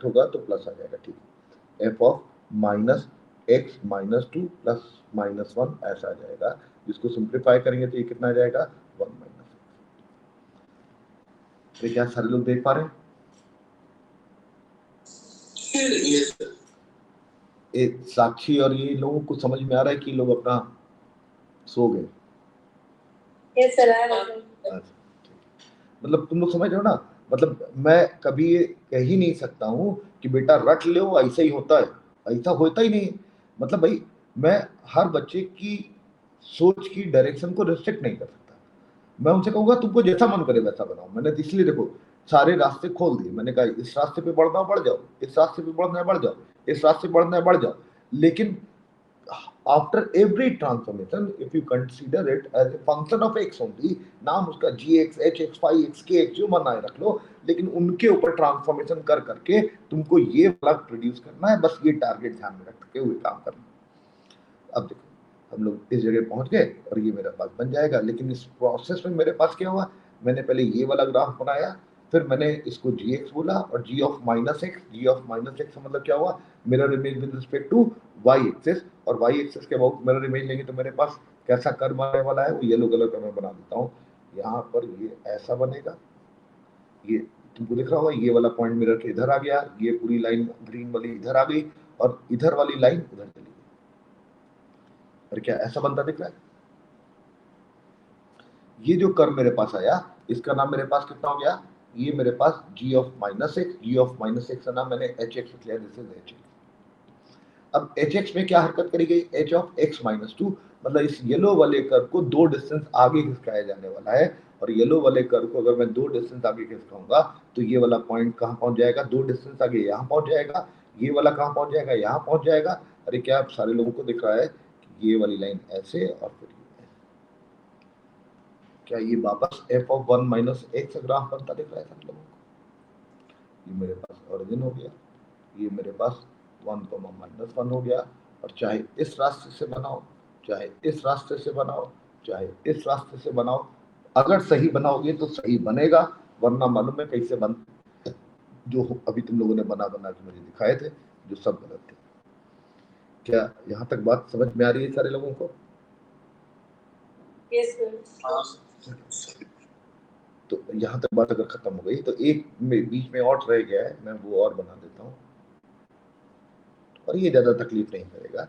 Speaker 1: होगा तो प्लस आ जाएगा, ठीक है। F of minus x minus 2 plus minus 1 ऐसा आ जाएगा, जिसको सिंप्लीफाई करेंगे तो ये कितना आ जाएगा 1 माइनस एक्स। तो क्या सारे लोग देख पा रहे हैं? साक्षी और ये लोगों को समझ में आ रहा है कि लोग अपना सो गए?
Speaker 4: यस सर, आ रहा है।
Speaker 1: मतलब तुम लोग समझ रहे हो ना, मतलब मैं कभी ये कह ही नहीं सकता हूँ कि बेटा रट लो ऐसा ही होता है, ऐसा होता ही नहीं। मतलब भाई मैं हर बच्चे की सोच की डायरेक्शन को रिस्ट्रिक्ट नहीं कर सकता। मैं उनसे कहूँगा तुमको जैसा मन करे वैसा बनाओ। मैंने तो इसलिए देखो सारे रास्ते खोल दिए, मैंने कहा इस रास्ते पे बढ़ना बढ़ जाओ, इस रास्ते पे बढ़ना बढ़ जाओ, इस रास्ते बढ़ना बढ़ जाओ। लेकिन after every transformation, if you consider it as a function of x only, नाम उसका gx, hx, phi x, kx जो मना है रख लो, लेकिन उनके ऊपर ट्रांसफॉर्मेशन कर करके तुमको ये वाला प्रोड्यूस करना है, बस ये टारगेट ध्यान में रख के हुए काम करना। अब देखो हम लोग इस जगह पहुंच गए और ये मेरा पास बन जाएगा, लेकिन इस प्रोसेस में मेरे पास क्या हुआ, मैंने पहले ये वाला ग्राफ बनाया, फिर मैंने इसको gx बोला और g ऑफ माइनस एक्स मतलब क्या हुआ, mirror image with respect to y axis, और y एक्सिस के अबाउट मिरर इमेज लेंगे तो मेरे पास कैसा कर्व आने वाला है, वो येलो कलर का मैं बना देता हूँ। यहाँ पर ये ऐसा बनेगा, ये तुमको दिख रहा होगा, ये वाला पॉइंट मिरर के इधर आ गया, ये पूरी लाइन ग्रीन वाली इधर आ गई और इधर वाली लाइन उधर चली गई। और क्या ऐसा बनता दिख रहा है? ये जो कर्व मेरे पास आया इसका नाम मेरे पास कितना हो गया, ये मेरे पास g ऑफ माइनस एक्स का नाम मैंने h x लिया, दिस इज h x। अब एच एक्स में क्या हरकत करी गई, एच ऑफ एक्स माइनस 2, मतलब इस येलो वाले कर्व को दो डिस्टेंस आगे खिसकाया जाने वाला है, और येलो वाले कर्व को अगर मैं दो डिस्टेंस आगे खिसकाऊंगा तो ये वाला पॉइंट कहाँ पहुंच जाएगा, दो डिस्टेंस आगे यहाँ पहुंच जाएगा, ये वाला कहाँ पहुंच जाएगा, यहाँ पहुंच जाएगा। अरे क्या आप सारे लोगों को दिख रहा है कि ये वाली लाइन ऐसे और फिर क्या ये वापस F of 1 minus x graph बनता दिख रहा है सब लोगों को? ये मेरे पास ओरिजिन हो गया, ये मेरे पास 1 माइनस 1 हो गया, और चाहे इस रास्ते से बनाओ, चाहे इस रास्ते से बनाओ, चाहे इस रास्ते से बनाओ, अगर सही बनाओगे तो सही बनेगा, वरना मालूम है कैसे बन, जो अभी तुम लोगों ने बना के मुझे दिखाए थे जो सब गलत थे। क्या यहाँ तक बात समझ में आ रही है सारे लोगों को?
Speaker 4: Yes sir.
Speaker 1: तो यहाँ तक बात अगर खत्म हो गई तो एक बीच में और रह गया है, मैं वो और बना देता हूँ, और ये ज्यादा तकलीफ नहीं करेगा।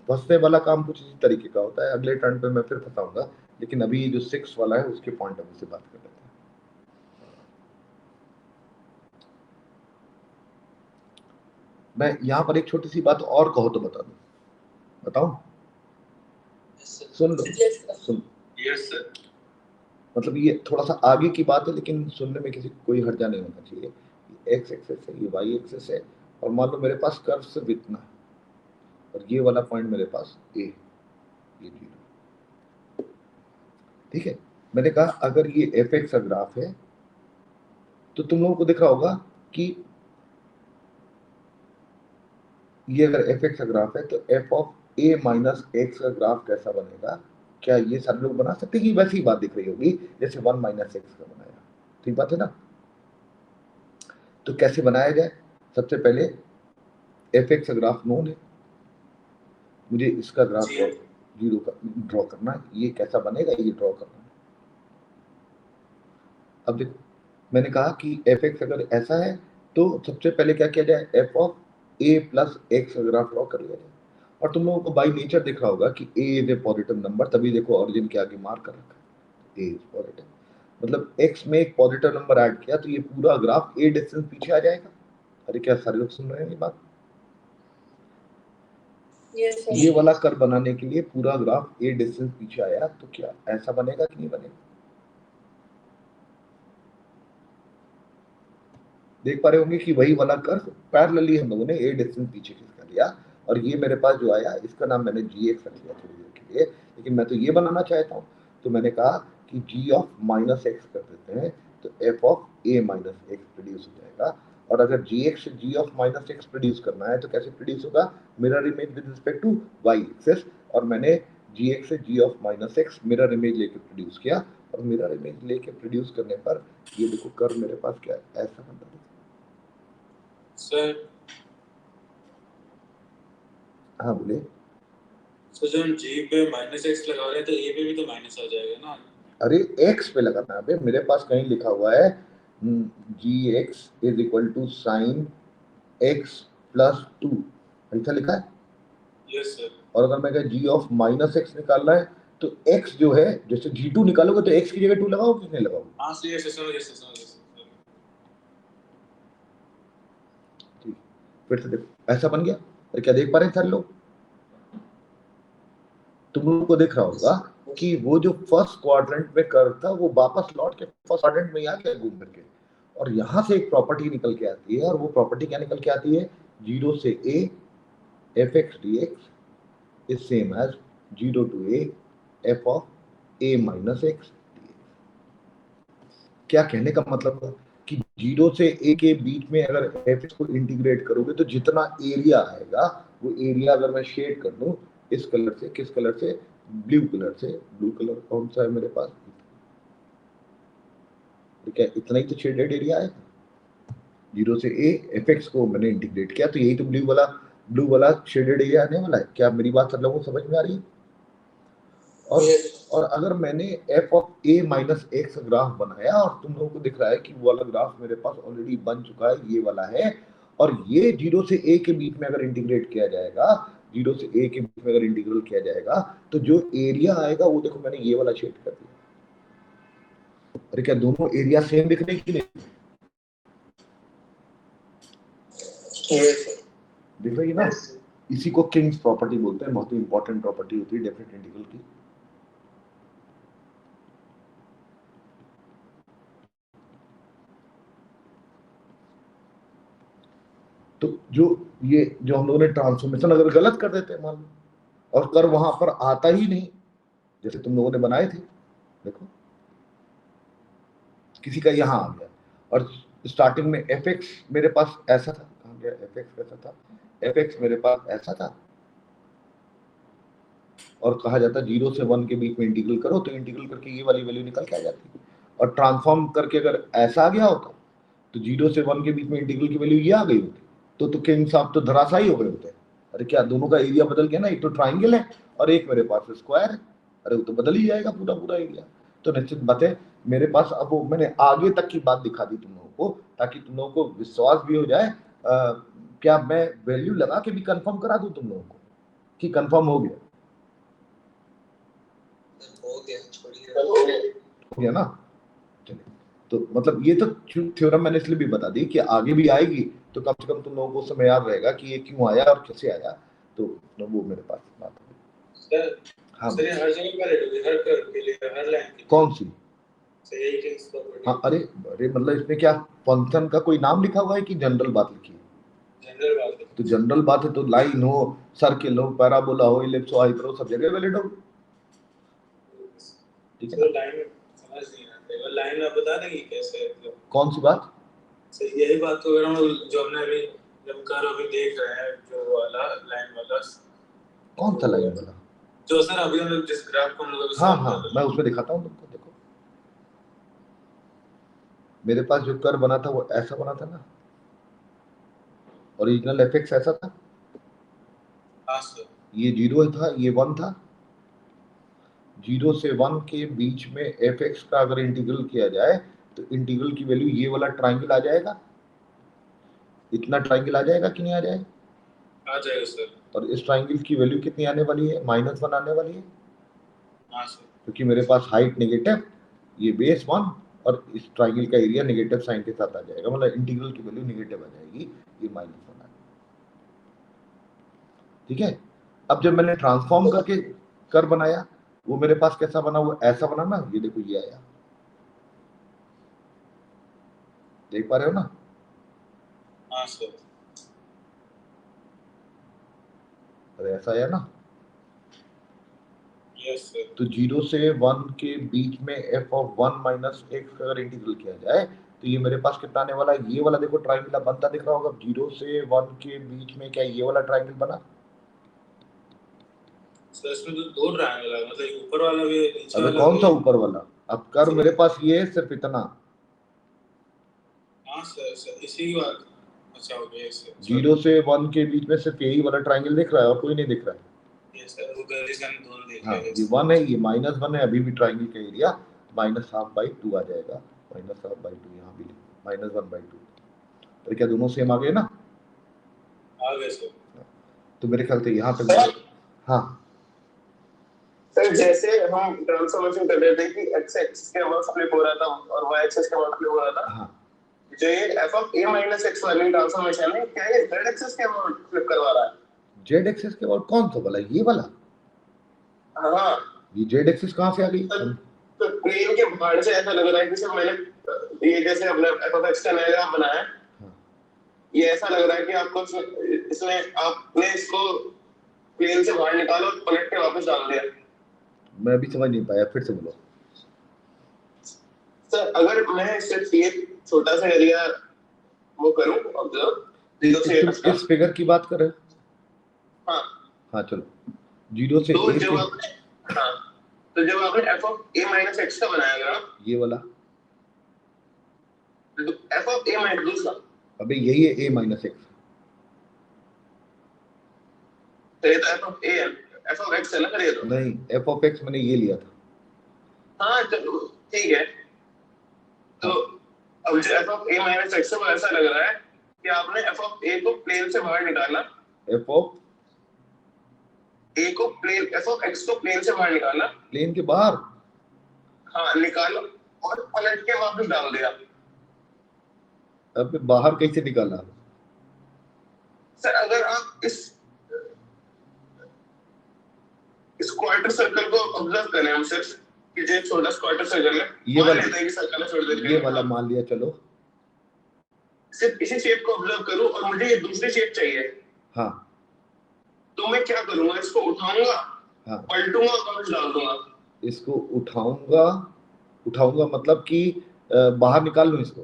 Speaker 1: फंसने वाला काम कुछ इसी तरीके का होता है, अगले टर्न पे मैं फिर फंसाऊंगा, लेकिन अभी जो 6 वाला है उसके पॉइंट ऑफ व्यू से बात कर लेते हैं। मैं यहाँ पर एक छोटी सी बात और कहो तो बता दूं, बताऊं? सुन लो, सुन।
Speaker 8: Yes sir.
Speaker 1: मतलब ये थोड़ा सा आगे की बात है, लेकिन सुनने में किसी को कोई हर्जा नहीं होना चाहिए। एक्स एक्सेस है, ये वाई एक्सेस है, और मान लो मेरे पास कर्व सिर्फ इतना है, और ये वाला पॉइंट मेरे पास ए, ये 0, ठीक है। मैंने कहा अगर ये एफ एक्स का ग्राफ है तो तुम लोगों को दिख रहा होगा कि ये अगर एफ एक्स का ग्राफ है तो f of a minus x का ग्राफ कैसा बनेगा? क्या ये सारे लोग बना सकते हैं कि वैसी बात दिख रही होगी जैसे 1 माइनस एक्स का बनाया? ठीक बात है ना? तो कैसे बनाया जाए? सबसे पहले एफ एक्स का ग्राफ नोन है, मुझे इसका ग्राफ 0 का ड्रॉ करना है। ये कैसा बनेगा, ये ड्रॉ करना है। अब देखो मैंने कहा कि एफ एक्स अगर ऐसा है तो सबसे पहले क्या किया जाए, F of A plus x का ग्राफ ड्रॉ कर लिया जाए। और तुम लोगों को बाई नेचर दिख रहा होगा कि ए इज ए पॉजिटिव नंबर, तभी देखो ऑरिजिन के आगे मार्क कर रखा है, ए इज पॉजिटिव, मतलब एक्स में एक पॉजिटिव नंबर ऐड किया तो ये पूरा ग्राफ ए डिस्टेंस पीछे आ जाएगा। अरे क्या सारे लोग सुन रहे हैं ये बात?
Speaker 4: Yes sir.
Speaker 1: ये वाला कर्व बनाने के लिए पूरा ग्राफ ए डिस्टेंस पीछे आया तो क्या ऐसा बनेगा कि नहीं बनेगा? देख पा रहे होंगे कि वही वाला कर्व पैरेलली हम लोगों ने ए डिस्टेंस पीछे खींच लिया, और ये मेरे पास जो आया इसका नाम मैंने जी एक्स रख लिया थोड़ी देर के लिए, लेकिन मैं तो ये बनाना चाहता हूँ। तो मैंने कहा कि जी ऑफ माइनस एक्स कर देते हैं तो f of a minus x produce हो जाएगा। और अगर जी एक्स से g of minus x produce करना है तो कैसे प्रोड्यूस होगा, mirror image with respect to y axis, और मैंने जी एक्स से g of minus x mirror image लेकर प्रोड्यूस किया, और मिरर इमेज लेके प्रोड्यूस करने पर ये देखो कर्व मेरे पास क्या है, ऐसा बनता है
Speaker 8: सर।
Speaker 1: हाँ बोले।
Speaker 8: सो जब हम जी पे -x लगा रहे हैं तो ए पे भी तो माइनस आ जाएगा ना।
Speaker 1: अरे x पे लगाना है। अबे मेरे पास कहीं लिखा हुआ है gx is equal to sine x plus 2, ऐसा लिखा है।
Speaker 8: Yes sir.
Speaker 1: और अगर मैं g ऑफ माइनस एक्स निकालना है तो x जो है, जैसे g2 निकालोगे तो x की जगह 2 लगाओ कि नहीं लगाओ?
Speaker 8: हाँ सर, यस समझ गए सर।
Speaker 1: ठीक, फिर से देखो ऐसा बन गया। अरे क्या देख पा रहे हैं सारे लोग? तुम लोगों को दिख रहा होगा कि वो जो फर्स्ट क्वाड्रेंट में कर्व था वो वापस लौट के फर्स्ट क्वाड्रेंट में ही आ गया घूम करके, और यहाँ से एक प्रॉपर्टी निकल के आती है। और वो प्रॉपर्टी क्या निकल के आती है? 0 से a fx dx is same as 0 to a f of a minus x dx। क्या कहने का मतलब है कि 0 से a के बीच में अगर fx को इंटीग्रेट करोगे तो जितना एरिया आएगा वो एरिया अगर मैं शेड कर दूं इस कलर से, किस कलर से? ब्लू कलर से। ब्लू कलर कौन सा है मेरे पास? ठीक है, इतना ही तो शेडेड एरिया है। 0 से a fx को मैंने इंटीग्रेट किया तो यही तो ब्लू वाला शेडेड एरिया आने वाला है। क्या मेरी बात सब लोगों को समझ में आ रही है? और अगर मैंने f of a minus x graph बनाया और तुम लोगों को दिख रहा है कि वो वाला ग्राफ मेरे पास ऑलरेडी बन चुका है, ये वाला है, और ये 0 से a के बीच में अगर इंटीग्रेट किया जाएगा, 0 से a के बीच में अगर इंटीग्रल किया जाएगा तो जो एरिया आएगा वो देखो मैंने ये वाला शेड कर दिया। अरे क्या दोनों एरिया सेम दिख रहे हैं कि नहीं? दिख रही है ना? इसी को किंग्स प्रॉपर्टी बोलते हैं, बहुत ही इंपॉर्टेंट प्रॉपर्टी होती है डेफिनेट इंटीग्रल की। तो जो हम लोगों ने ट्रांसफॉर्मेशन अगर गलत कर देते हैं मान लो, और कर वहां पर आता ही नहीं जैसे तुम लोगों ने बनाए थे, देखो किसी का यहाँ आ गया और स्टार्टिंग में fx मेरे पास ऐसा था, कहाँ गया fx? कैसा था? fx मेरे पास ऐसा था और कहा जाता 0 से 1 के बीच में इंटीग्रल करो तो इंटीग्रल करके ये वाली वैल्यू निकल के आ जाती, और ट्रांसफॉर्म करके अगर ऐसा आ गया होता तो 0 से 1 के बीच में इंटीग्रल की वैल्यू ये आ गई होती तो किंग साहब तो धराशायी हो गए होते। अरे क्या दोनों का एरिया बदल गया ना? एक तो ट्राइंगल है और एक मेरे पास स्क्वायर है। अरे वो तो बदल ही जाएगा पूरा एरिया। तो निश्चित बात है मेरे पास अब वो मैंने आगे तक की बात दिखा दी तुम लोगों को ताकि तुम लोगों को विश्वास भी हो जाए। क्या मैं वैल्यू लगा के भी कंफर्म करा दूं तुम लोगों को कि कंफर्म हो गया? हो गया ना? चलिए, तो मतलब ये तो थ्योरम मैंने इसलिए भी बता दी कि आगे भी आएगी तो कम से कम तुम लोगों को समय याद रहेगा कि ये क्यों आया और कैसे आया। तो वो मेरे पास बात है
Speaker 8: सर।
Speaker 1: हाँ
Speaker 8: सर, हर जगह पर है, हर कर्व के लिए, हर लाइन के लिए।
Speaker 1: कौन सी?
Speaker 8: सर यही किंग्स प्रॉपर्टी।
Speaker 1: हाँ, अरे मतलब इसमें क्या फंक्शन का कोई नाम लिखा हुआ है कि जनरल बात लिखी है?
Speaker 8: जनरल बात है।
Speaker 1: तो जनरल बात है तो लाइन हो, सर्किल हो, पैराबोला हो, इलिप्स हो, हाइपर हो, सब जगह वैलिड हो। ठीक है,
Speaker 8: लाइन समझ नहीं आता है, लाइन आप बता देंगे कैसे?
Speaker 1: कौन सी बात?
Speaker 8: सर यही बात तो हम जो हमने अभी जब कर अभी देख रहे हैं, जो वाला लाइन वाला।
Speaker 1: कौन सा लाइन वाला?
Speaker 8: जो सर अभी हम लोग जिस ग्राफ को हम लोग
Speaker 1: हाँ मैं उसमें दिखाता हूँ तुमको। देखो मेरे पास जो कर्व बना था वो ऐसा बना था ना, ओरिजिनल एफएक्स ऐसा था।
Speaker 8: हाँ सर।
Speaker 1: ये 0 था, ये 1 था। 0 से 1 के बीच में fx का अगर इंटीग्रल किया जाए तो इंटीग्रल की वैल्यू ये वाला ट्राइंगल आ जाएगा, इतना ट्राइंगल आ जाएगा कि नहीं आ जाएगा?
Speaker 8: आ जाएगा सर।
Speaker 1: और इस ट्राइंगल की वैल्यू कितनी आने वाली है? -1 आने वाली है।
Speaker 8: हाँ सर। क्योंकि
Speaker 1: मेरे पास हाइट नेगेटिव, ये बेस 1 और इस ट्राइंगल का एरिया नेगेटिव साइन के साथ आ जाएगा, मतलब इंटीग्रल की वैल्यू नेगेटिव आ जाएगी, ये -1 आ जाएगा। ठीक है, अब जब मैंने ट्रांसफॉर्म करके कर बनाया वो मेरे पास कैसा बना? वो ऐसा बना ना, ये देखो ये आया, देख पा रहे हो ना?
Speaker 8: हाँ सर।
Speaker 1: अरे ऐसा आया ना?
Speaker 8: Yes sir.
Speaker 1: तो 0 से 1 के बीच में f ऑफ 1 माइनस x अगर इंटीग्रल किया जाए तो ये मेरे पास कितना आने वाला है? ये वाला देखो ट्राइंगल बनता दिख रहा होगा। 0 से 1 के बीच में क्या ये वाला ट्राइंगल बना?
Speaker 8: सर इसमें तो 2 ट्रायंगल है, मतलब ऊपर वाला भी नीचे
Speaker 1: अरे
Speaker 8: वाला।
Speaker 1: कौन सा ऊपर वाला? अब कर मेरे पास ये है सिर्फ इतना,
Speaker 8: हाँ सर इसी की बात। अच्छा हो गया इससे
Speaker 1: 0 से 1 के बीच में सिर्फ यही वाला ट्रायंगल दिख रहा है और कोई नहीं दिख रहा है।
Speaker 8: ये सर वो गर्दिश हम दोनों देख
Speaker 1: हाँ
Speaker 8: रहे
Speaker 1: ये 1 है, ये -1 है, अभी भी ट्रायंगल का एरिया -12/2 आ जाएगा, -12/2 यहाँ भी -1/2। तो क्या दोनों सेम आ गए ना?
Speaker 8: आ गए सर।
Speaker 1: तो मेरे ख्याल से यहाँ पे हाँ
Speaker 2: सर जैसे हम ट्रांसफॉर्मेशन कर रहे थे कि x एक्सिस के अबाउट फ्लिप हो रहा था और y एक्सिस के अबाउट फ्लिप हो रहा था,
Speaker 1: हाँ
Speaker 2: जो ये f of a minus x वाली ट्रांसफॉर्मेशन है, क्या ये z एक्सिस के अबाउट फ्लिप करवा रहा है?
Speaker 1: जेड एक्सिस के बाद कौन सा वाला, ये वाला?
Speaker 2: हाँ
Speaker 1: ये जेड एक्सिस कहाँ से आ गई?
Speaker 2: तो प्लेन के बाहर से ऐसा लग रहा है कि सर मैंने ये जैसे अपने f ऑफ x का डायग्राम बनाया है, ये ऐसा लग रहा है कि आपको इसमें आपने इसको प्लेन से बाहर निकाला और पलट के वापस डाल दिया।
Speaker 1: मैं अभी समझ नहीं पाया, फिर से बोलो।
Speaker 2: सर अगर मैं इससे एक छोटा सा एरिया वो करूं ऑब्जर्व,
Speaker 1: तुम किस फिगर की बात कर रहे हो?
Speaker 2: हाँ
Speaker 1: हाँ चलो 0 से
Speaker 2: तो
Speaker 1: a
Speaker 2: जब
Speaker 1: से
Speaker 2: आपने हाँ तो जब आपने f of a minus x का बनाया ग्राफ,
Speaker 1: ये वाला,
Speaker 2: f ऑफ a माइनस दूसरा,
Speaker 1: अबे यही है a माइनस x।
Speaker 2: तो ये तो f ऑफ a है, f ऑफ x है ना सर ये तो?
Speaker 1: नहीं, f ऑफ x मैंने ये लिया था।
Speaker 2: हाँ चलो ठीक है। तो अब जो f of a minus x है वो ऐसा लग रहा है कि आपने f ऑफ a को प्लेन से बाहर निकाला,
Speaker 1: f ऑफ
Speaker 2: a को प्लेन, f ऑफ x को प्लेन से बाहर निकाला,
Speaker 1: प्लेन के बाहर,
Speaker 2: हाँ निकालो और पलट के वापस डाल दिया।
Speaker 1: अब बाहर कैसे निकाला?
Speaker 2: सर अगर आप इस क्वार्टर सर्कल को ऑब्जर्व करें हम सिर्फ कि जो छोटा क्वार्टर सर्कल है,
Speaker 1: ये वाला,
Speaker 2: लेते हैं कि सर्कल है छोड़ देते हैं,
Speaker 1: ये वाला मान लिया, चलो
Speaker 2: सिर्फ इसी शेप को ऑब्जर्व करूं और मुझे ये दूसरी शेप चाहिए,
Speaker 1: हाँ
Speaker 2: तो मैं क्या करूंगा? इसको उठाऊंगा,
Speaker 1: हाँ
Speaker 2: पलटूंगा और वापस डाल दूंगा।
Speaker 1: इसको उठाऊंगा मतलब कि बाहर निकाल लूं इसको,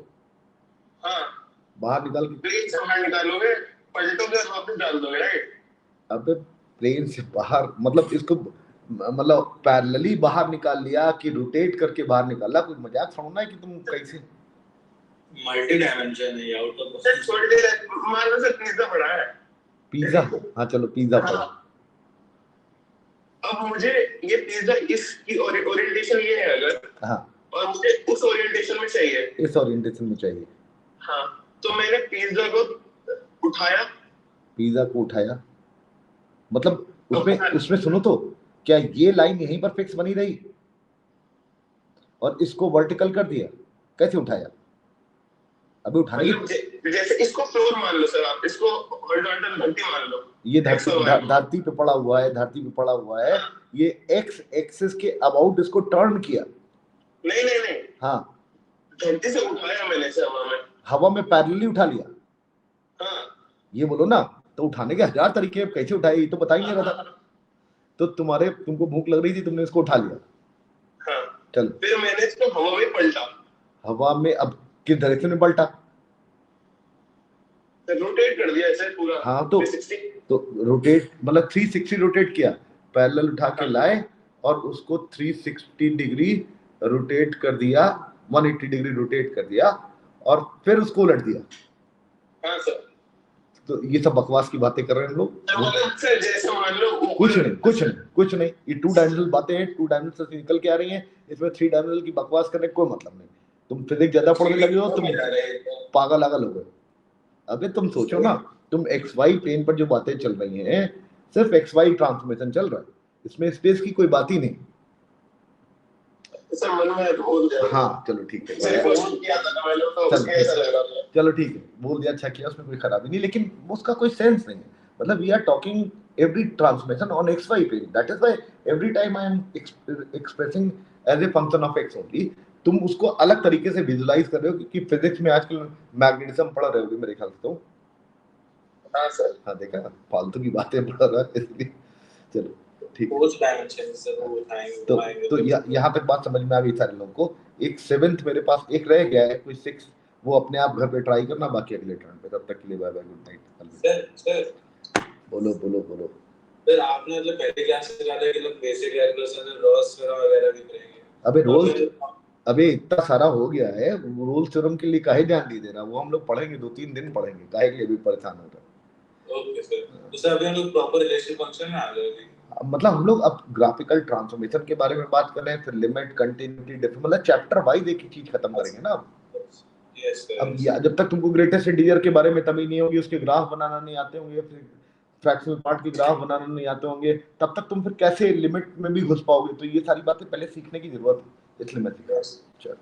Speaker 2: हाँ
Speaker 1: बाहर निकाल के
Speaker 2: प्लेन से बाहर निकालोगे, पलटोगे और वापस डाल दोगे, राइट?
Speaker 1: अबे प्लेन से बाहर मतलब इसको मतलब पैरेलली बाहर निकाल लिया कि रोटेट करके बाहर निकाला? कोई मजाक समझना है कि तुम कैसे?
Speaker 8: मल्टी डायमेंशन है, आउट ऑफ
Speaker 2: सर छोड़ दे, मान लो सर पिज्जा बड़ा है,
Speaker 1: पिज्जा, हाँ चलो पिज्जा पड़ा।
Speaker 2: अब मुझे ये पिज्जा इसकी ओरिएंटेशन ये है अगर,
Speaker 1: हाँ
Speaker 2: और मुझे उस ओरिएंटेशन में चाहिए,
Speaker 1: इस ओरिएंटेशन में चाहिए,
Speaker 2: हाँ तो मैंने पिज्जा को उठाया,
Speaker 1: पिज्जा को उठाया मतलब उसमें सुनो तो, क्या ये लाइन यहीं पर फिक्स बनी रही और इसको वर्टिकल कर दिया? कैसे उठाया? अभी उठाने की,
Speaker 2: जैसे इसको फ्लोर मान लो सर, आप इसको हॉरिजॉन्टल धरती मान लो,
Speaker 1: ये धरती पे पड़ा हुआ है, धरती पे पड़ा हुआ है, ये एक्स एक्सिस के अबाउट इसको टर्न किया।
Speaker 2: नहीं
Speaker 1: हाँ
Speaker 2: धरती से उठाया मैंने इसे
Speaker 1: हवा में पैरेलली उठा लिया।
Speaker 2: हाँ
Speaker 1: ये बोलो ना, तो उठाने के 1000 तरीके हैं, कैसे उठाए ये तो बता ही नहीं रहा था। तो तुमको भूख लग रही थी, तुमने इसको उठा लिया,
Speaker 2: हाँ
Speaker 1: चलो
Speaker 2: फिर मैंने इसको हवा में पलटा,
Speaker 1: हवा में अब किस डायरेक्शन में पलटा?
Speaker 2: रोटेट कर दिया इसे पूरा।
Speaker 1: हाँ तो रोटेट मतलब 360 रोटेट किया, पैरेलल उठा के लाए और उसको 360 डिग्री रोटेट कर दिया, 180 डिग्री रोटेट कर दिया और फिर उसको उलट दिया।
Speaker 2: हाँ सर,
Speaker 1: तो ये सब बकवास की बातें कर रहे हैं हम लोग।
Speaker 2: सर जैसे मान लो
Speaker 1: कुछ नहीं, ये 2 डायमेंशनल बातें हैं, 2 डायमेंशनल से निकल के आ रही हैं, इसमें 3 डायमेंशनल की बकवास करने का कोई मतलब नहीं। तुम फिजिक्स ज्यादा पढ़ने लगे हो, तुम पागल हो गए। अबे तुम सोचो ना, तुम XY प्लेन पर जो बातें चल रही हैं सिर्फ XY ट्रांसफॉर्मेशन चल रहा है, इसमें स्पेस की कोई बात ही नहीं।
Speaker 2: सर मन में बोल दिया।
Speaker 1: हाँ चलो ठीक है, चलो ठीक है, बोल दिया, अच्छा किया, उसमें कोई खराबी नहीं, लेकिन उसका कोई सेंस नहीं है। मतलब we are talking every transformation on XY plane, that is why every time I am expressing as a function of x only. तुम उसको अलग तरीके से विजुलाइज कर रहे हो, क्योंकि फिजिक्स में आजकल मैग्नेटिज्म पढ़ रहे होगे मेरे ख्याल से। तो
Speaker 2: हाँ सर,
Speaker 1: हाँ देखा, फालतू की बातें पढ़ रहा है इसलिए। चलो ठीक है,
Speaker 8: उस डायमेंशन से वो टाइम
Speaker 1: तो यहाँ तक बात समझ में आ गई सारे लोगों को। एक 7th मेरे पास एक रह गया है, कोई 6 वो अपने आप घर पे ट्राई करना, बाकी अगले टर्न पे। तब तक के लिए bye bye, good night.
Speaker 8: Sir
Speaker 1: बोलो
Speaker 8: सर आपने मतलब पहले क्लास से ज्यादा मतलब बेसिक कैलकुलस और रॉस वगैरह भी करेंगे?
Speaker 1: अबे रोल्स अबे इतना सारा हो गया है, रोल्स थ्योरम के लिए काहे ध्यान नहीं दे रहा? वो हम लोग पढ़ेंगे, 2-3 दिन पढ़ेंगे, काहे के लिए भी परेशान हो रहा?
Speaker 8: ओके सर, तो सर अभी हम लोग प्रॉपर रिलेशन फंक्शन में आ गए।
Speaker 1: मतलब हम लोग अब ग्राफिकल ट्रांसफॉर्मेशन के बारे में बात कर रहे हैं, फिर लिमिट, कंटिन्यूटी, डिफरेंस, मतलब चैप्टर वाइज एक ही चीज खत्म करेंगे ना अब। अब जब तक तुमको ग्रेटेस्ट इंटीजर के बारे में तभी नहीं होगी, उसके ग्राफ बनाना नहीं आते होंगे, फिर फ्रैक्शनल पार्ट के ग्राफ बनाना नहीं आते होंगे, तब तक तुम फिर कैसे लिमिट में भी घुस पाओगे? तो ये सारी बातें पहले सीखने की जरूरत है, इसलिए मैं सीख रहा हूँ। चल